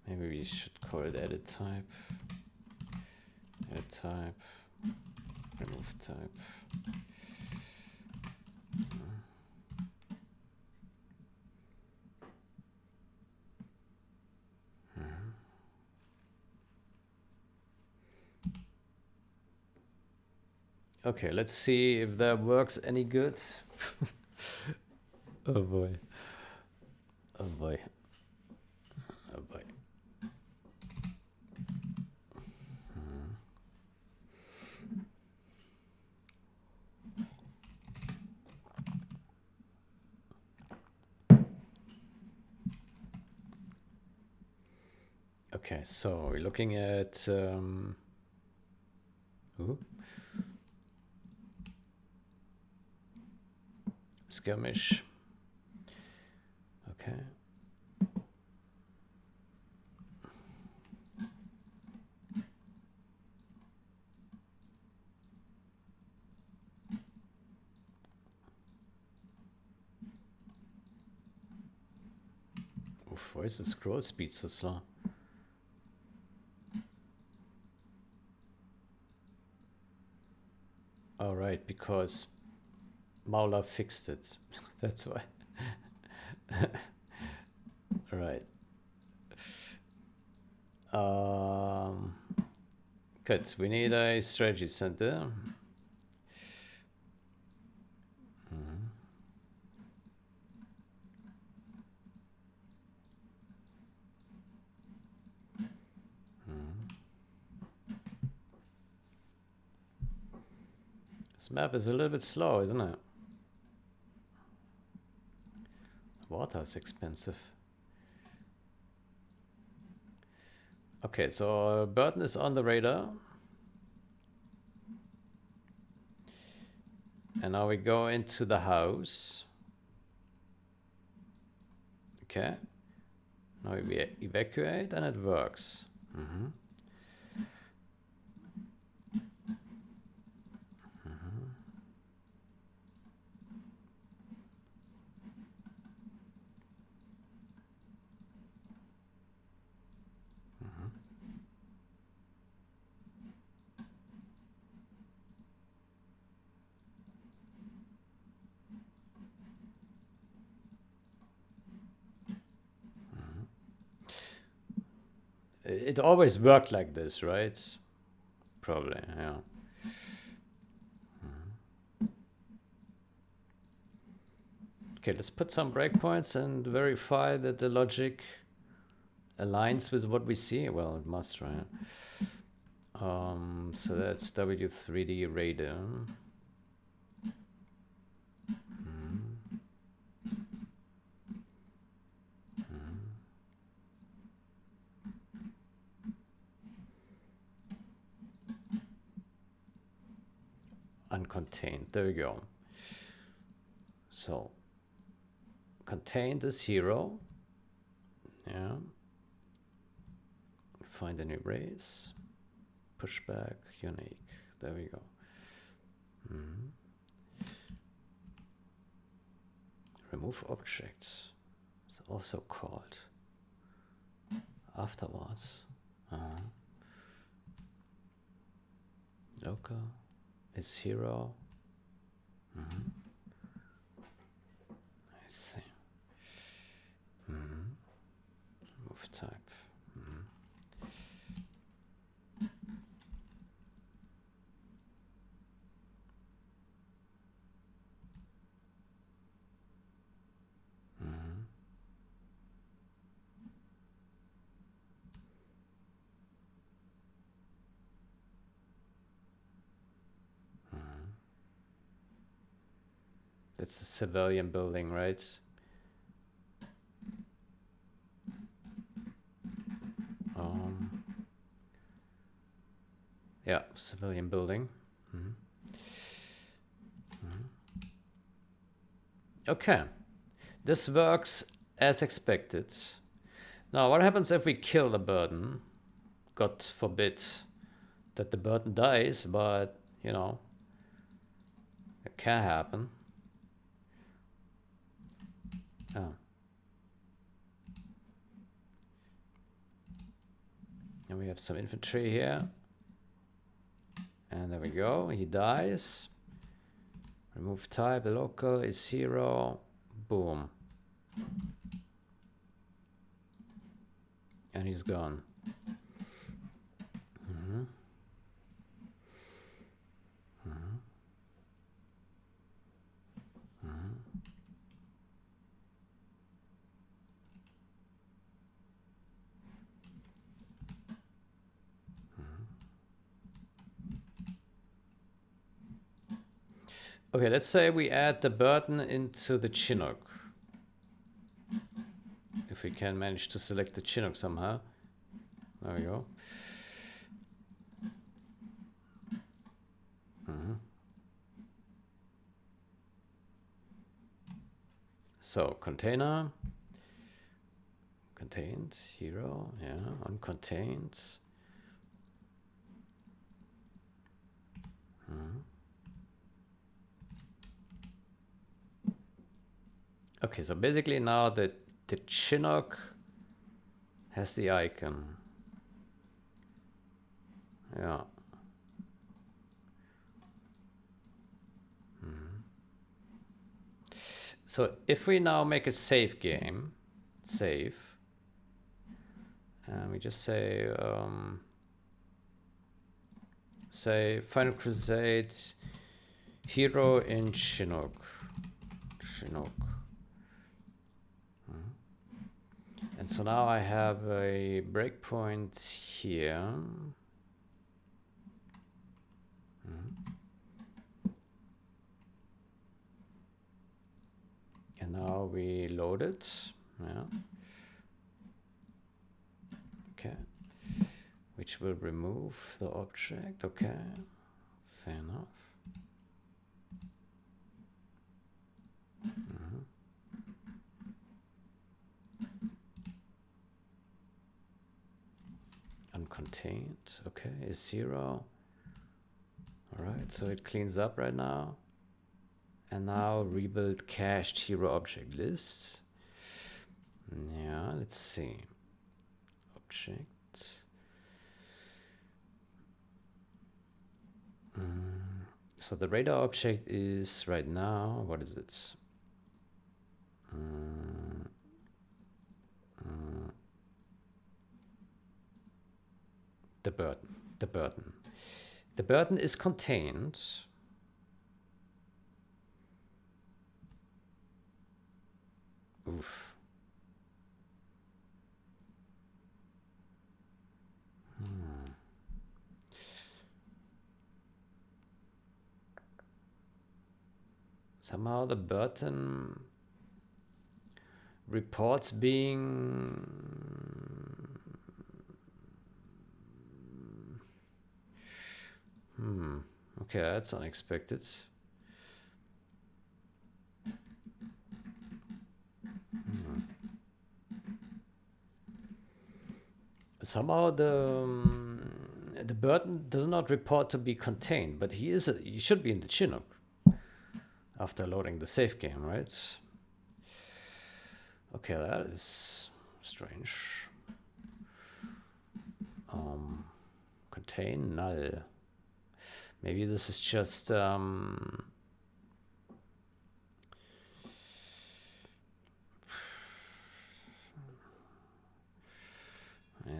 Maybe we should call it edit type. Edit type. Remove type. Okay, let's see if that works any good. Oh boy. Oh boy. Oh boy. Okay, so we're looking at skirmish. Okay. Oof, why is the scroll speed so slow? All right, because Mauler fixed it. That's why. All right. Good. We need a strategy center. This map is a little bit slow, isn't it? Water is expensive. Okay, so Burton is on the radar. And now we go into the house. Okay. Now we evacuate and it works. It always worked like this, right? Probably, yeah. Okay, let's put some breakpoints and verify that the logic aligns with what we see. Well, it must, right? So that's W3D radar. Uncontained. There we go. So contained is 0. Yeah. Find and erase. Pushback unique. There we go. Remove objects. It's also called afterwards. Local is 0. I see. Move type. That's a civilian building, right? Yeah, civilian building. Okay, this works as expected. Now, what happens if we kill the burden? God forbid that the burden dies, but, you know, it can happen. Oh. And we have some infantry here. And there we go, he dies. Remove type, local is 0. Boom. And he's gone. Okay, let's say we add the burden into the Chinook. If we can manage to select the Chinook somehow. There we go. So, container. Contained, 0, yeah, uncontained. Okay, so basically now the Chinook has the icon. Yeah. So if we now make a save game, save, and we just say Final Crusade hero in Chinook. And so now I have a breakpoint here. And now we load it. Yeah. Okay. Which will remove the object. Okay. Fair enough. Uncontained. Okay. Is 0. All right. So it cleans up right now. And now rebuild cached hero object list. Yeah, let's see. Object. So the radar object is right now, what is it? The burden. The burden. The burden is contained. Oof. Somehow the burden reports being okay, that's unexpected. Somehow the burden does not report to be contained, but he should be in the Chinook after loading the save game, right? Okay, that is strange. Contain null. Maybe this is just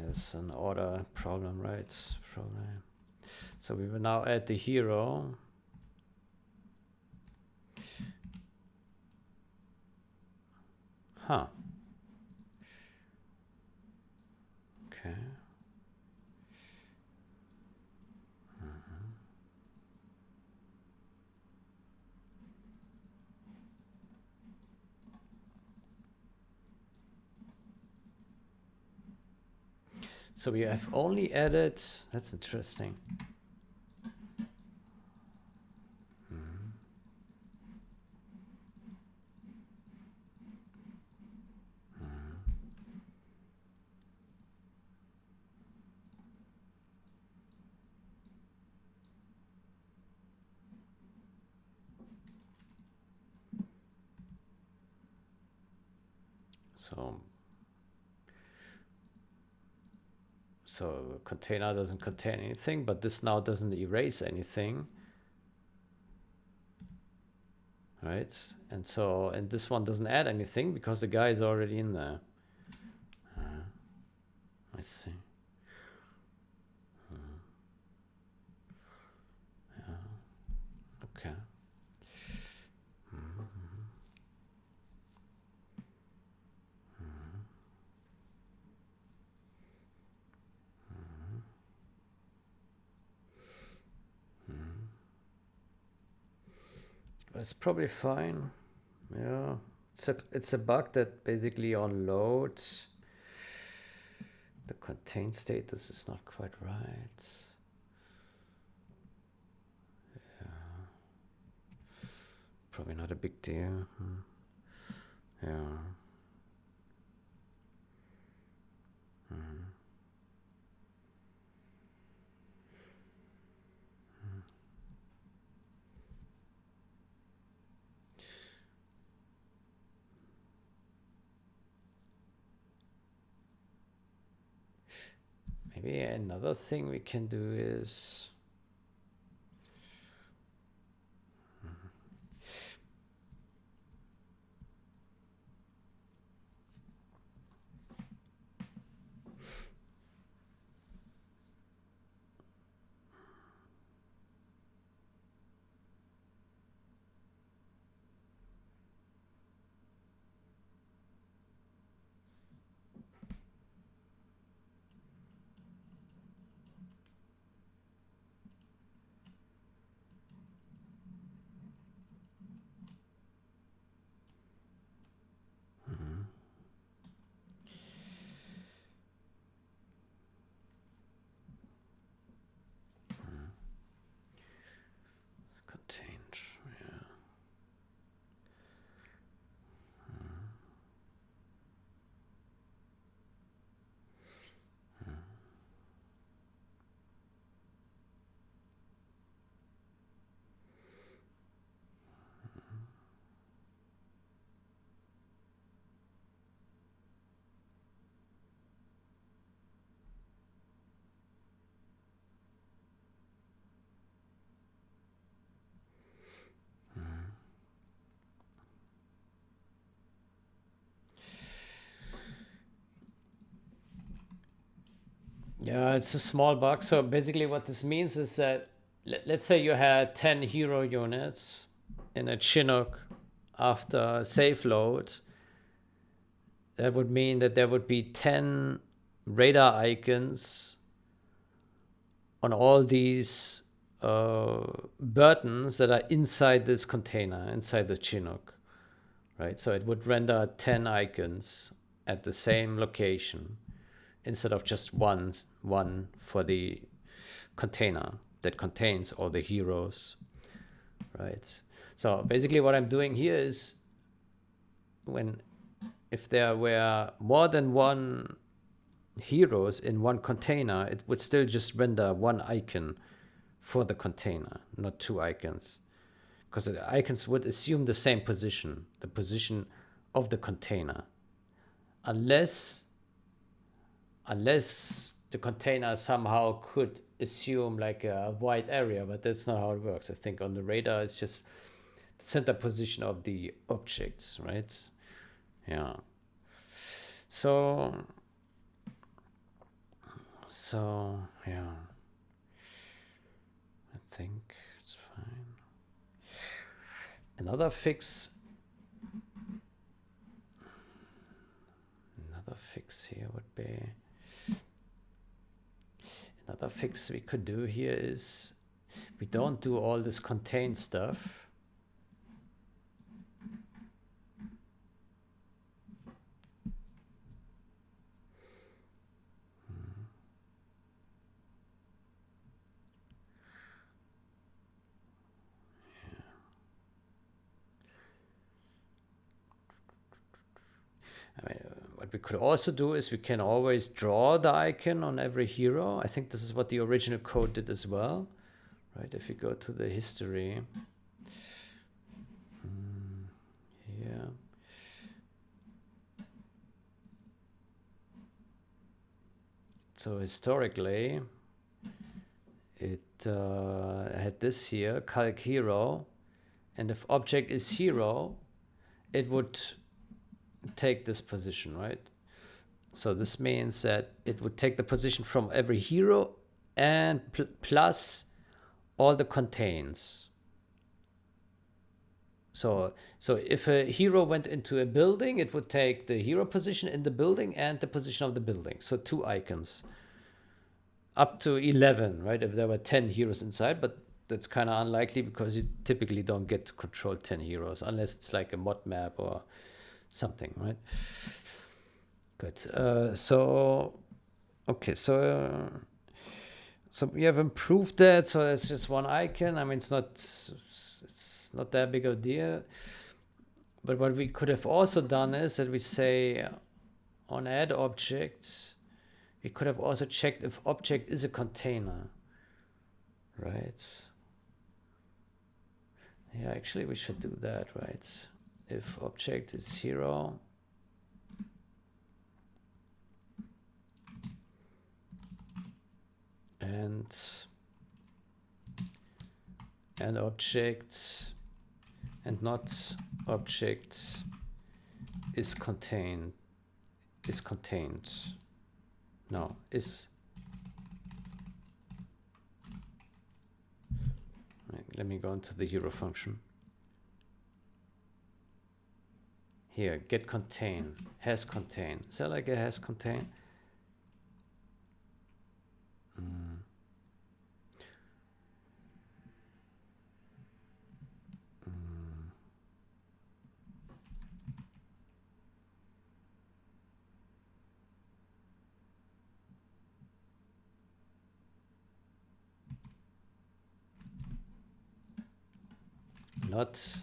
it's an order problem, right? Probably. So we will now add the hero. Huh. Okay. So we have only added, that's interesting. So container doesn't contain anything, but this now doesn't erase anything. Right? And so, and this one doesn't add anything because the guy is already in there. I see. Okay. That's probably fine. Yeah. It's a bug that basically on load the contain status is not quite right. Probably not a big deal. Yeah. Maybe another thing we can do is contained. Yeah. Yeah, it's a small bug. So basically what this means is that let's say you had 10 hero units in a Chinook after safe load. That would mean that there would be 10 radar icons on all these buttons that are inside this container, inside the Chinook, right? So it would render 10 icons at the same location instead of just one for the container that contains all the heroes, right? So basically what I'm doing here is if there were more than one heroes in one container, it would still just render one icon for the container, not two icons. Because the icons would assume the same position, the position of the container. Unless the container somehow could assume like a wide area, but that's not how it works. I think on the radar, it's just the center position of the objects, right? Yeah. So yeah, I think it's fine. Another fix here would be, another fix we could do here is we don't do all this contain stuff. I mean, what we could also do is we can always draw the icon on every hero. I think this is what the original code did as well, right? If you go to the history here, so historically it had this here, calc hero, and if object is hero, it would take this position, right? So this means that it would take the position from every hero and plus all the contains. So if a hero went into a building, it would take the hero position in the building and the position of the building. So two icons. Up to 11, right? If there were 10 heroes inside, but that's kind of unlikely because you typically don't get to control 10 heroes unless it's like a mod map or something, right? Good. Okay, so we have improved that. So it's just one icon. I mean, it's not that big of a deal. But what we could have also done is that we say on add objects, we could have also checked if object is a container, right? Yeah, actually we should do that, right? If object is hero, and objects and not objects is contained. No, is. Let me go into the hero function. Here, get contain, has contain. Is that like a has contain? Not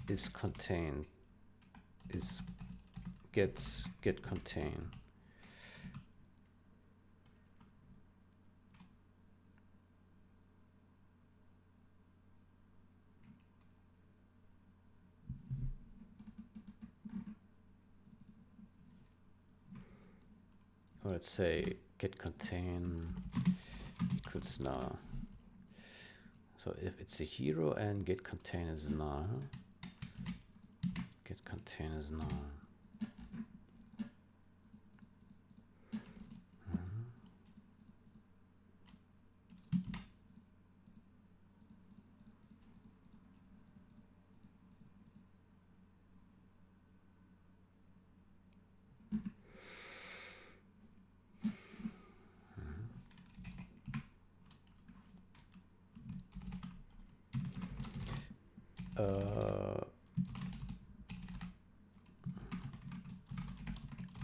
is contain, is get contain. Or let's say get contain equals null. So if it's a hero and get contain is null, get contain is null.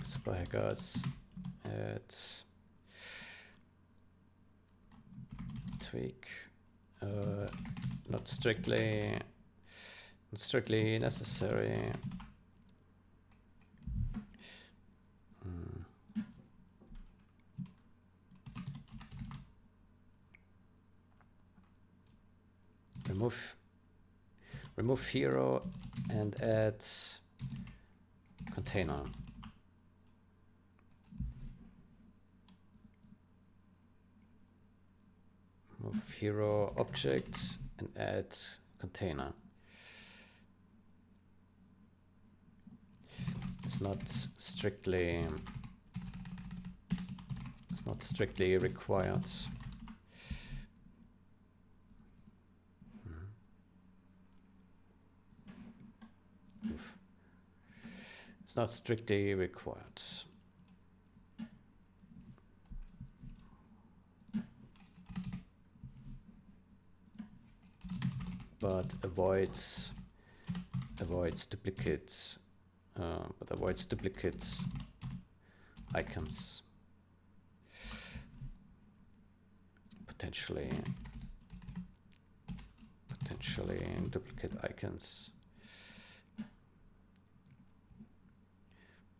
Super hackers at tweak, not strictly necessary. Remove hero and add container. Remove hero objects and add container. It's not strictly required. It's not strictly required. But avoids duplicates. But avoids duplicates icons. Potentially duplicate icons.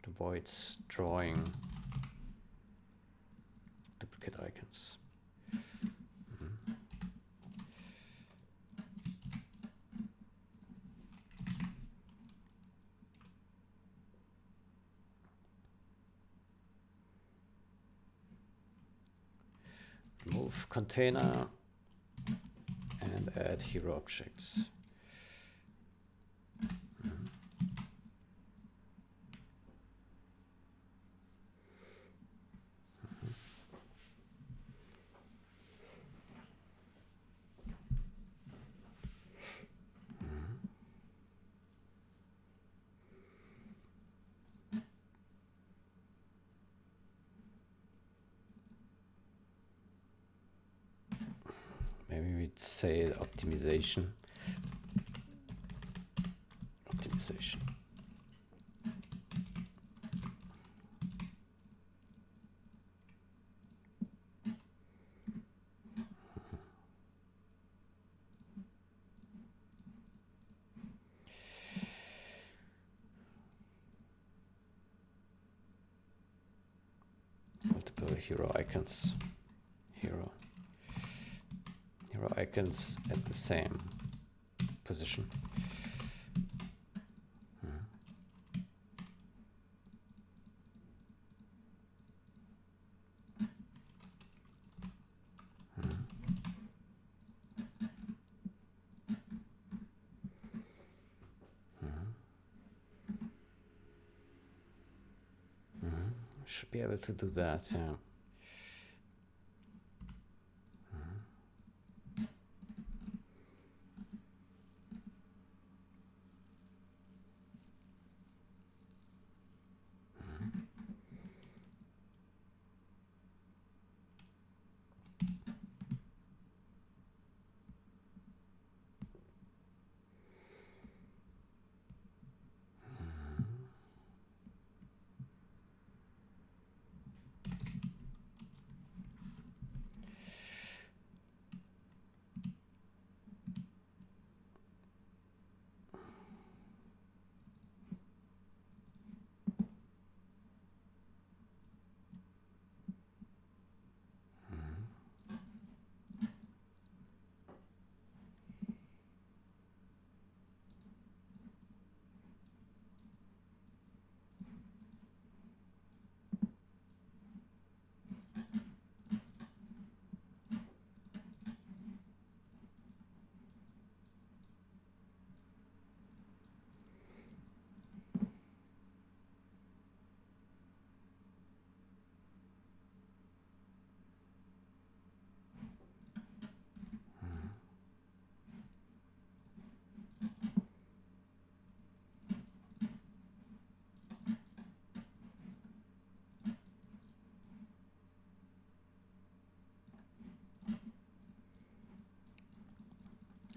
It avoids drawing duplicate icons. Remove container and add hero objects. Maybe we'd say optimization. Multiple hero icons. Hero icons at the same position. should be able to do that, yeah.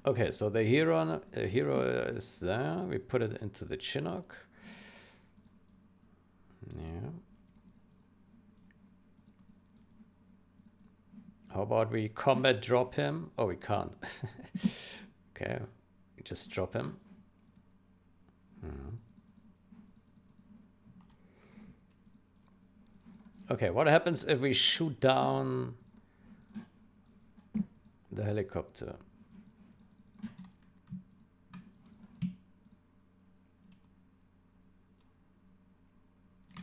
Okay, so the hero is there. We put it into the Chinook. Yeah. How about we combat drop him? Oh, we can't. Okay, we just drop him. Okay, what happens if we shoot down the helicopter?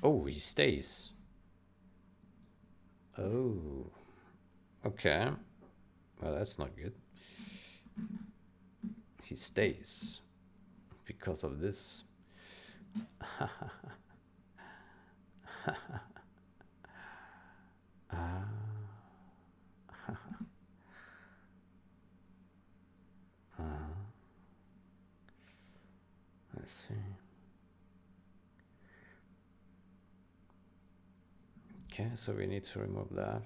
Oh, he stays. Oh, okay. Well, that's not good. He stays because of this. Let's see. Okay, so we need to remove that.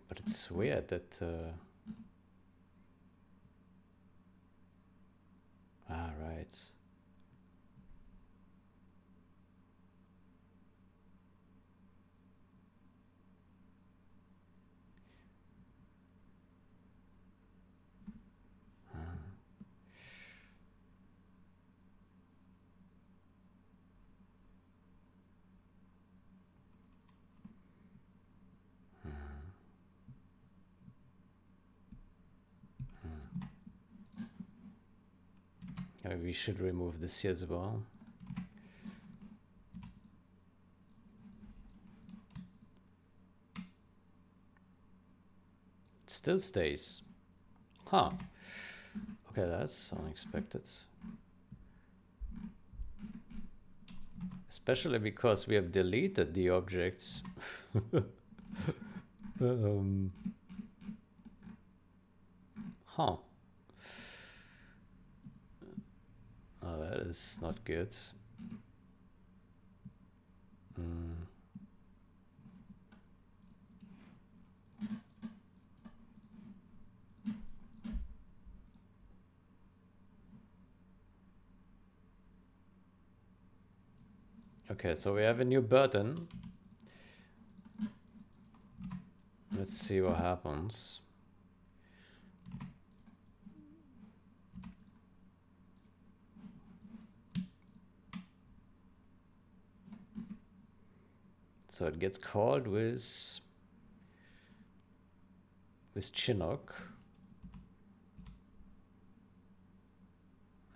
But it's weird that... right. We should remove this here as well. It still stays. Huh. Okay, that's unexpected. Especially because we have deleted the objects. Huh. Oh, that is not good. Okay, so we have a new button. Let's see what happens. So it gets called with Chinook.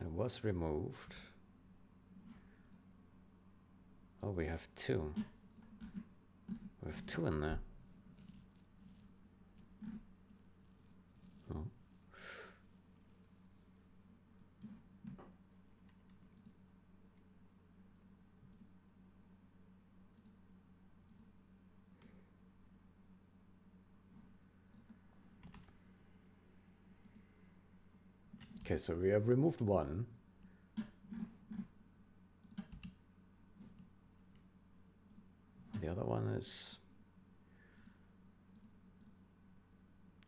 It was removed. Oh, we have two. We have two in there. Oh. Okay, so we have removed one. The other one is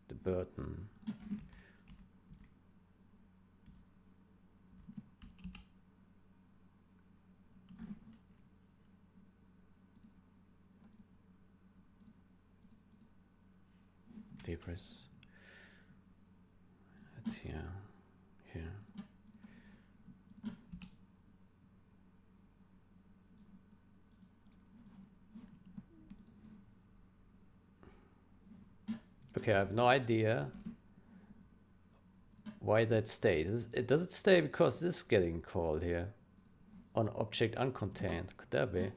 the Burton. Debris. It's here. Here. Okay, I have no idea why that stays. Does it stay because this is getting called here? On object uncontained. Could that be?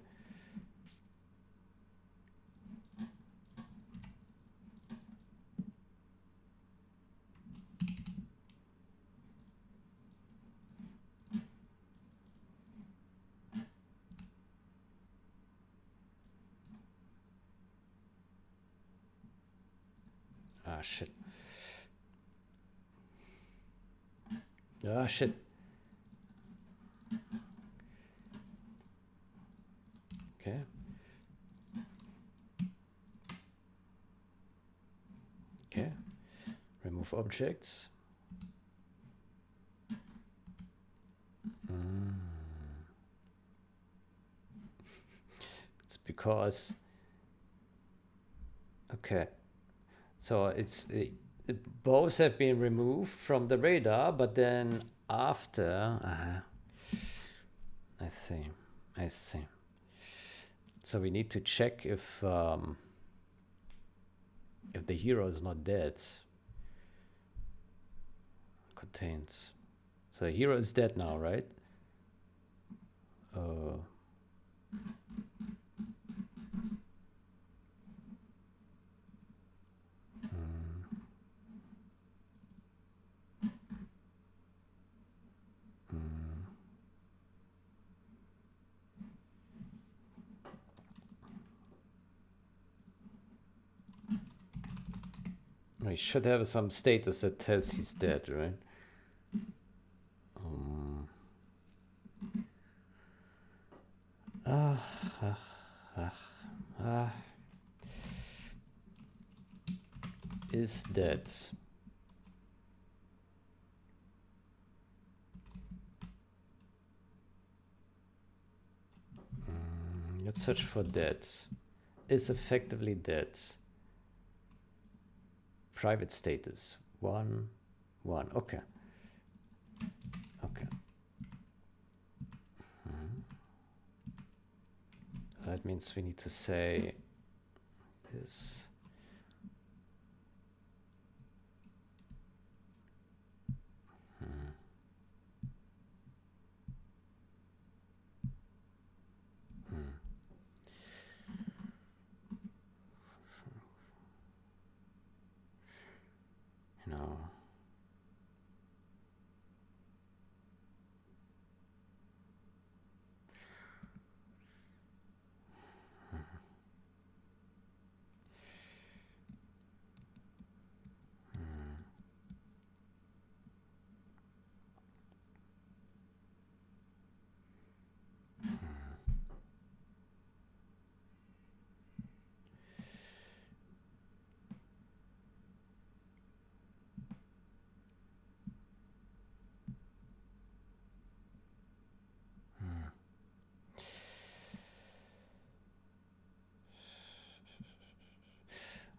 Ah, shit. Ah, shit. Okay. Okay. Remove objects. It's because... Okay. So both have been removed from the radar, but then after... I see. I see. So we need to check if the hero is not dead. Contains. So the hero is dead now, right? He should have some status that tells he's dead, right? Is dead. Let's search for dead. Is effectively dead. Private status 1 1. Okay. Okay. That means we need to say is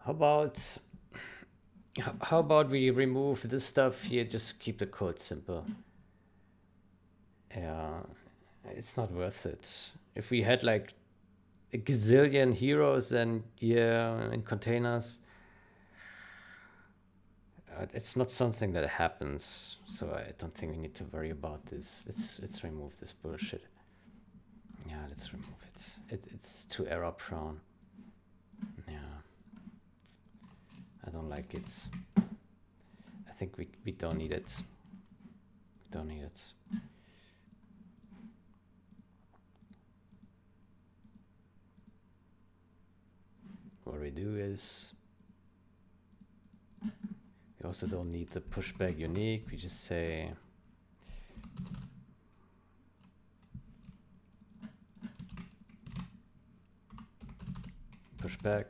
How about how about we remove this stuff here, just keep the code simple. Yeah, it's not worth it. If we had like a gazillion heroes, then yeah, in containers, it's not something that happens. So I don't think we need to worry about this. Let's remove this bullshit. Yeah, let's remove it. It's too error prone. Yeah, I don't like it. I think we don't need it. We don't need it. What we do is, we also don't need the pushback unique. We just say pushback.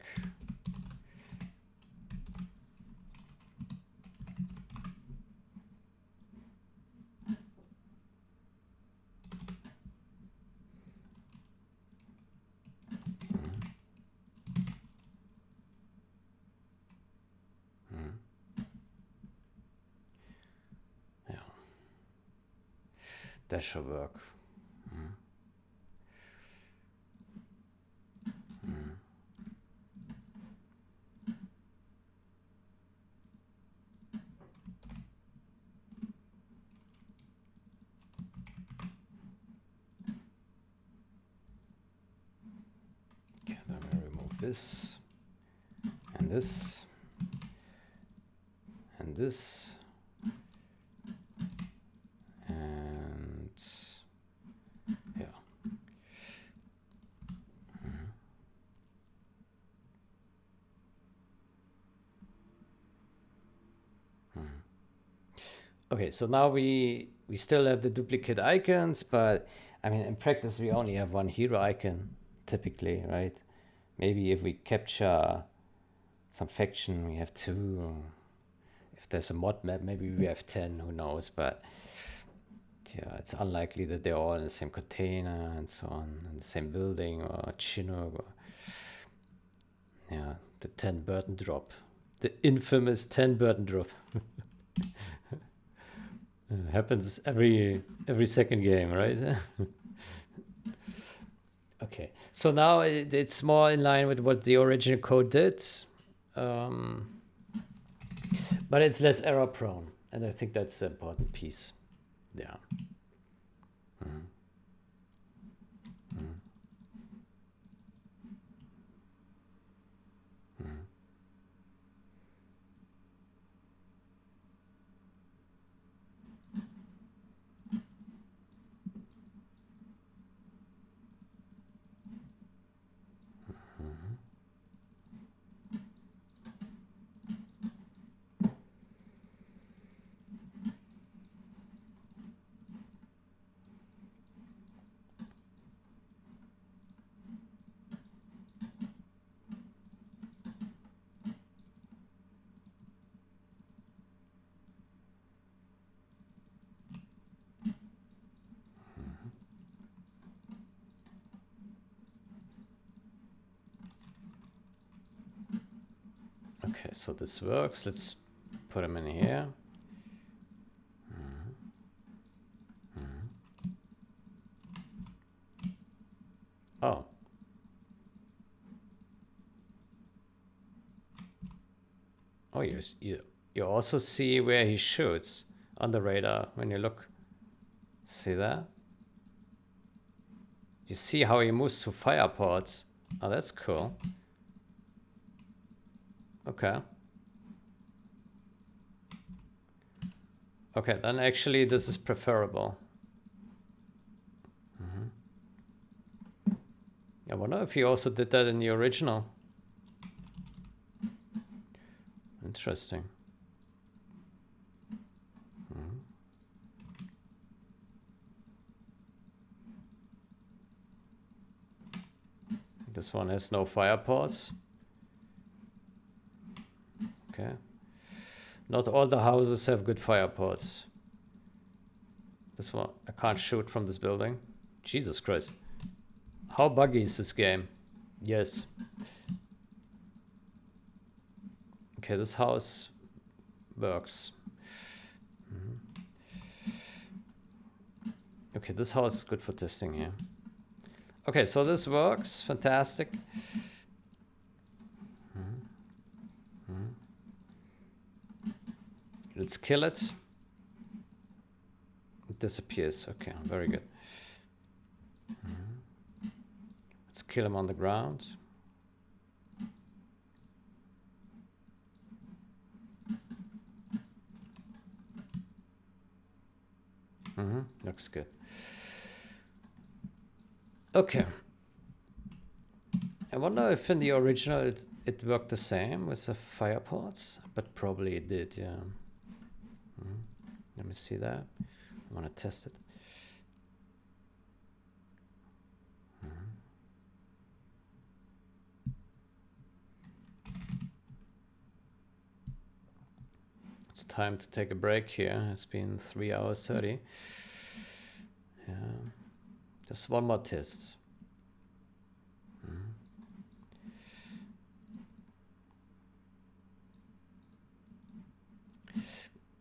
That should work. Okay, then we remove this and this and this and yeah. Okay, so now we still have the duplicate icons, but I mean, in practice, we only have one hero icon typically, right? Maybe if we capture some faction, we have 2. If there's a mod map, maybe we have 10, who knows? But yeah, it's unlikely that they're all in the same container and so on, in the same building or Chinook. Or, yeah, the 10 burden drop. The infamous 10 burden drop. Happens every second game, right? Okay, so now it's more in line with what the original code did, but it's less error prone, and I think that's the important piece. Yeah. Okay, so this works. Let's put them in here. Oh. Oh, you also see where he shoots on the radar when you look. See that? You see how he moves to fire ports. Oh, that's cool. Okay. Okay, then actually this is preferable. I wonder if he also did that in the original. Interesting. This one has no fire ports. Okay. Not all the houses have good fire ports. This one, I can't shoot from this building. Jesus Christ. How buggy is this game? Yes. Okay, this house works. Okay, this house is good for testing here. Okay, so this works. Fantastic. Let's kill it. It disappears. Okay, very good. Let's kill him on the ground. Looks good. Okay. I wonder if in the original it worked the same with the fire ports, but probably it did, yeah. Let me see that. I want to test it. It's time to take a break here. It's been 3 hours 30. Yeah. Just one more test.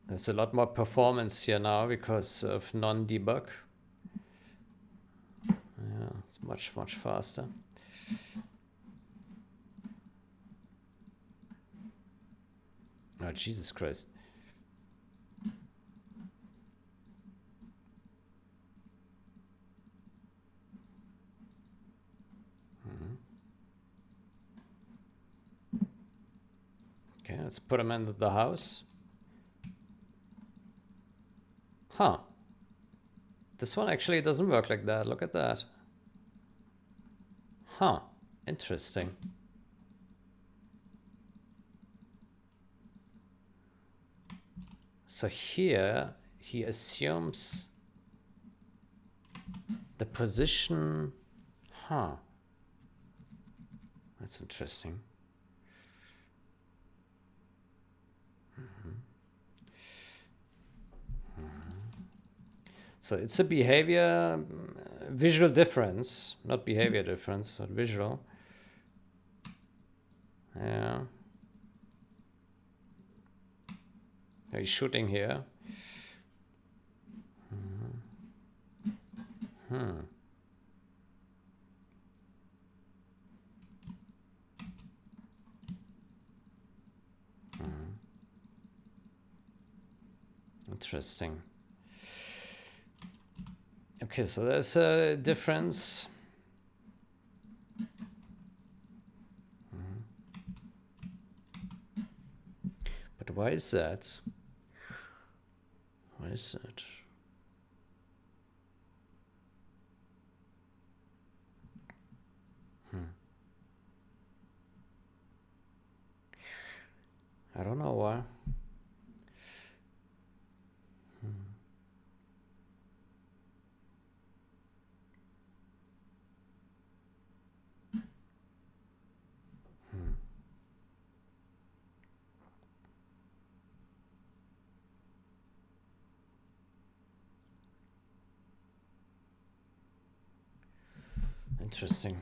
There's a lot more performance here now because of non-debug. Yeah, it's much, much faster. Oh, Jesus Christ. Okay, let's put him into the house. Huh. This one actually doesn't work like that. Look at that. Huh. Interesting. So here he assumes the position. Huh. That's interesting. So it's a behavior, visual difference, not behavior difference, but visual. Yeah. He's shooting here. Interesting. Okay, so there's a difference. But why is that? Why is that? I don't know why. Interesting.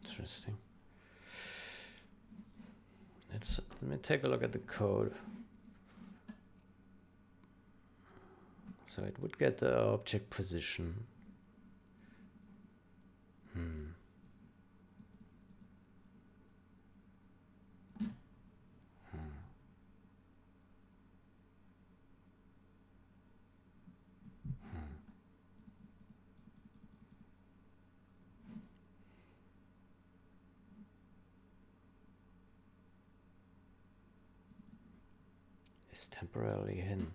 Interesting. Let me take a look at the code. So it would get the object position. Is temporarily hidden.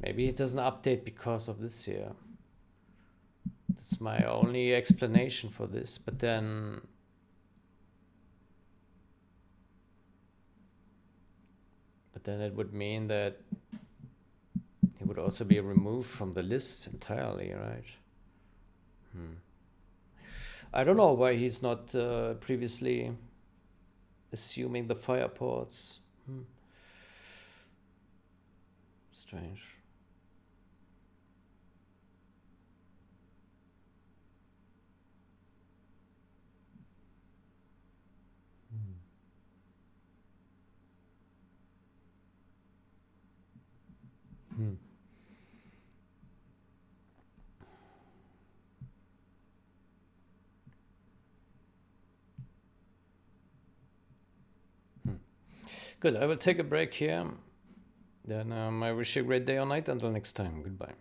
Maybe it doesn't update because of this here. That's my only explanation for this. But then it would mean that he would also be removed from the list entirely, right? I don't know why he's not previously assuming the fire ports. Strange. Good, I will take a break here. Then I wish you a great day or night. Until next time, goodbye.